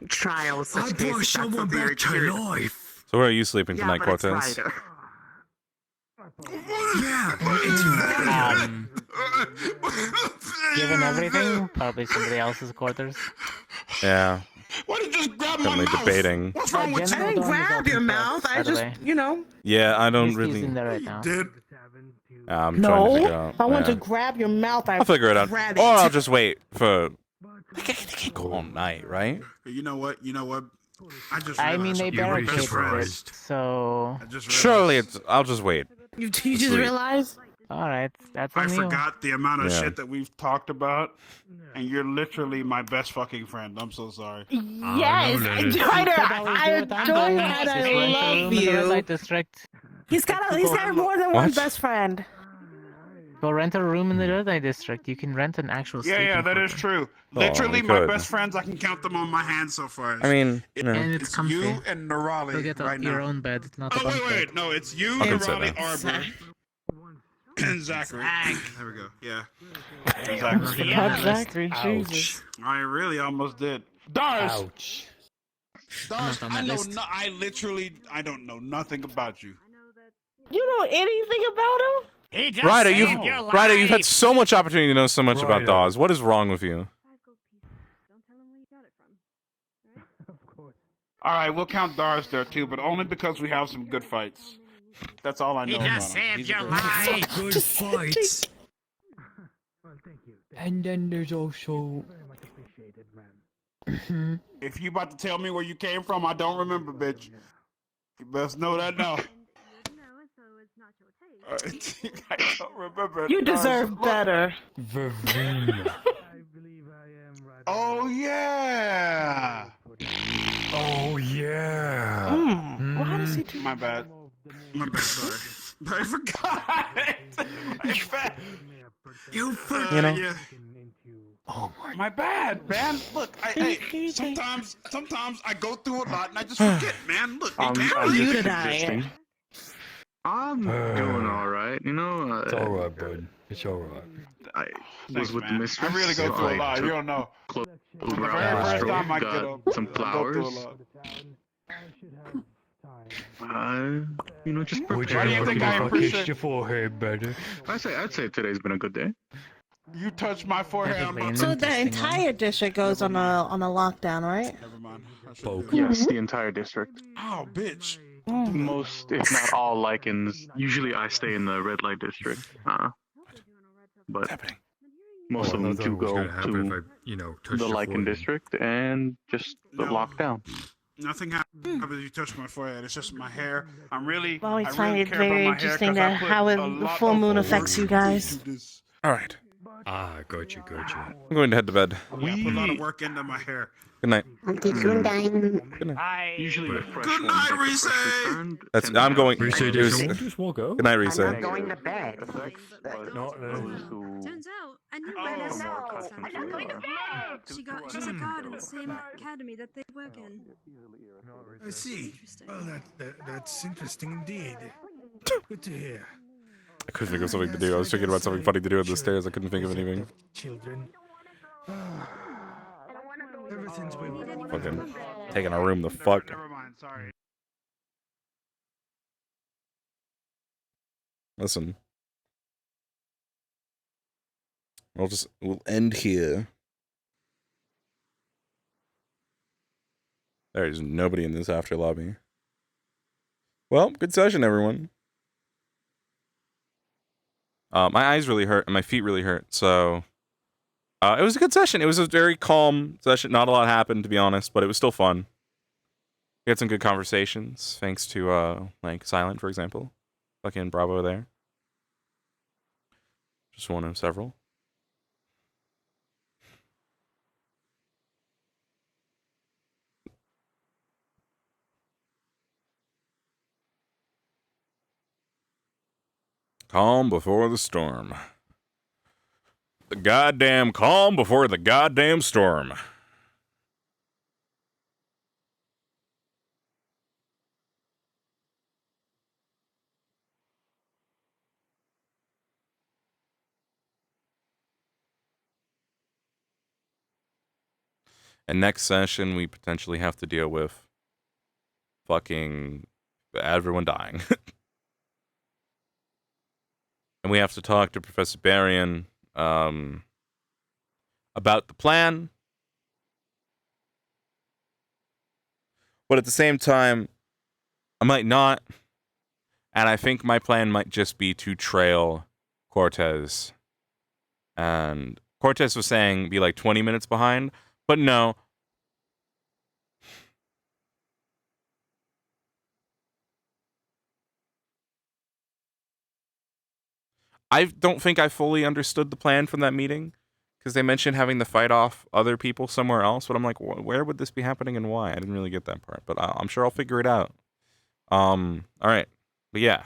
trial. I Such brought case that's someone something you're back to curious- life. So where are you sleeping Yeah, tonight, but it's Cortez? Ryder. Yeah, it's Ryder. Given everything, probably somebody else's quarters. Yeah, Why did you just grab my definitely mouth? debating. What's wrong with I you? General didn't Dawn is grab open your to us, mouth. by I the just, way. Yeah, I don't Whiskey's really. in there right You now. did. I'm trying to figure No, out. if I want to yeah. grab your mouth, I'll figure it out. grab Or it. I'll just wait for. They can't go all night, right? You know what? You know what? I just. I mean, realized they something. You're my best barricaded friend. it, so... I just Surely realized- it's. I'll just wait. You just Sweet. realized? Alright, that's I on you. forgot the amount of Yeah. shit that we've talked about, and you're literally my best fucking friend. I'm so sorry. Yes, Leneth. Ryder, You could always I do what I'm adore doing. you and Just I rent a room love in the red you. light district. He's got more than one What? best friend. Go rent a room in the red light district. You can rent an actual Yeah, sleeping that is quarter. true. Oh, Literally, we my could. best friends, I can count them on my hands so far. I mean, you know. And it's comfy. you and Nerali You'll get right your now. own bed, not a Oh, bunk wait, bed. wait. No, it's you, I'll consider. Nerali, Arbor, and Zachary. There we go. Yeah. Zachary. God, Zachary, Ouch. Jesus. I really almost did. Dars! Ouch. Dars, I'm not I on know. that list. I don't know nothing about you. You know anything about him? He just Ryder, saved your life. Ryder, you've had so much opportunity to know so much about Ryder. Dawes. What is wrong with you? Don't tell him where you got it from. All right, we'll count Dars there too, but only because we have some good fights. That's all I know He about just him. saved He's a your good- life. Good fights. And then there's also. If you about to tell me where you came from, I don't remember, bitch. You best know that now. I don't remember. You deserve better. Oh yeah. Oh yeah. Why does he do? My bad. My bad. Sorry. I forgot. You You know? Yeah. Oh my bad, man. Look, sometimes I go through a lot and I just forget, man. Look, you can't How really- you did I? I'm doing all right. You know, It's alright, bud. It's alright. I Thanks, was with man. the mistress. I really go so through a I lot. You took don't know. clothes The over very out first the time I got get up, some I go through a flowers. lot. You know, just Would you Why do like you think it I if I appreciate- kissed your forehead better? I'd say today's been a good day. You touch my forehead. I'm about So the entire district goes on a lockdown, right? Never mind. Yes, the entire district. Oh, bitch. Most, if not all, lichens. Usually, I stay in the red light district. But most of them do go to the lichen district and just the lockdown. Nothing happens if you touch my forehead. It's just my hair. I Always really find it care about very my hair interesting 'cause I to put how a the lot full of moon work affects you guys. into this. All right. Ah, gotcha. I'm going to head to bed. I put a lot of work into my hair. Good night. Okay, good night. Good night. Usually the fresh Good ones night, that get Reese. freshly turned That's. tend to I'm have going. Reese, It did was- someone just walk out? Good night, I'm Reese. not going to bed. Not those who Turns out, I knew are Leneth. more accustomed to She's a guard in the same academy that they work in. I see. Well, that's interesting indeed. Good to hear. I couldn't think of something to do. I was thinking about something funny to do on the stairs. I couldn't think of anything. Children. Everything's well. Fucking taking a room the fuck. Never mind. Sorry. Listen. We'll end here. There is nobody in this after lobby. Well, good session, everyone. My eyes really hurt and my feet really hurt, so it was a good session. It was a very calm session. Not a lot happened, to be honest, but it was still fun. We had some good conversations, thanks to like Silent, for example. Fucking bravo there. Just one of several. Calm before the storm. The goddamn calm before the goddamn storm. And next session, we potentially have to deal with fucking everyone dying. And we have to talk to Professor Barian about the plan. But at the same time, I might not. And I think my plan might just be to trail Cortez. And Cortez was saying be like 20 minutes behind. But no. I don't think I fully understood the plan from that meeting. Because they mentioned having to fight off other people somewhere else. But I'm like, where would this be happening and why? I didn't really get that part. But I'm sure I'll figure it out. All right. But yeah.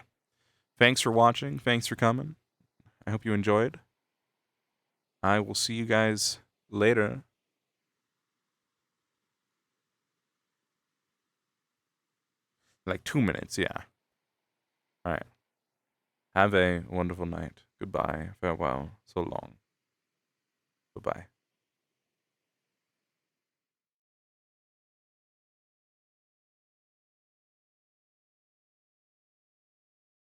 Thanks for watching. Thanks for coming. I hope you enjoyed. I will see you guys later. Like 2 minutes, yeah. All right. Have a wonderful night. Goodbye. Farewell. So long. Goodbye.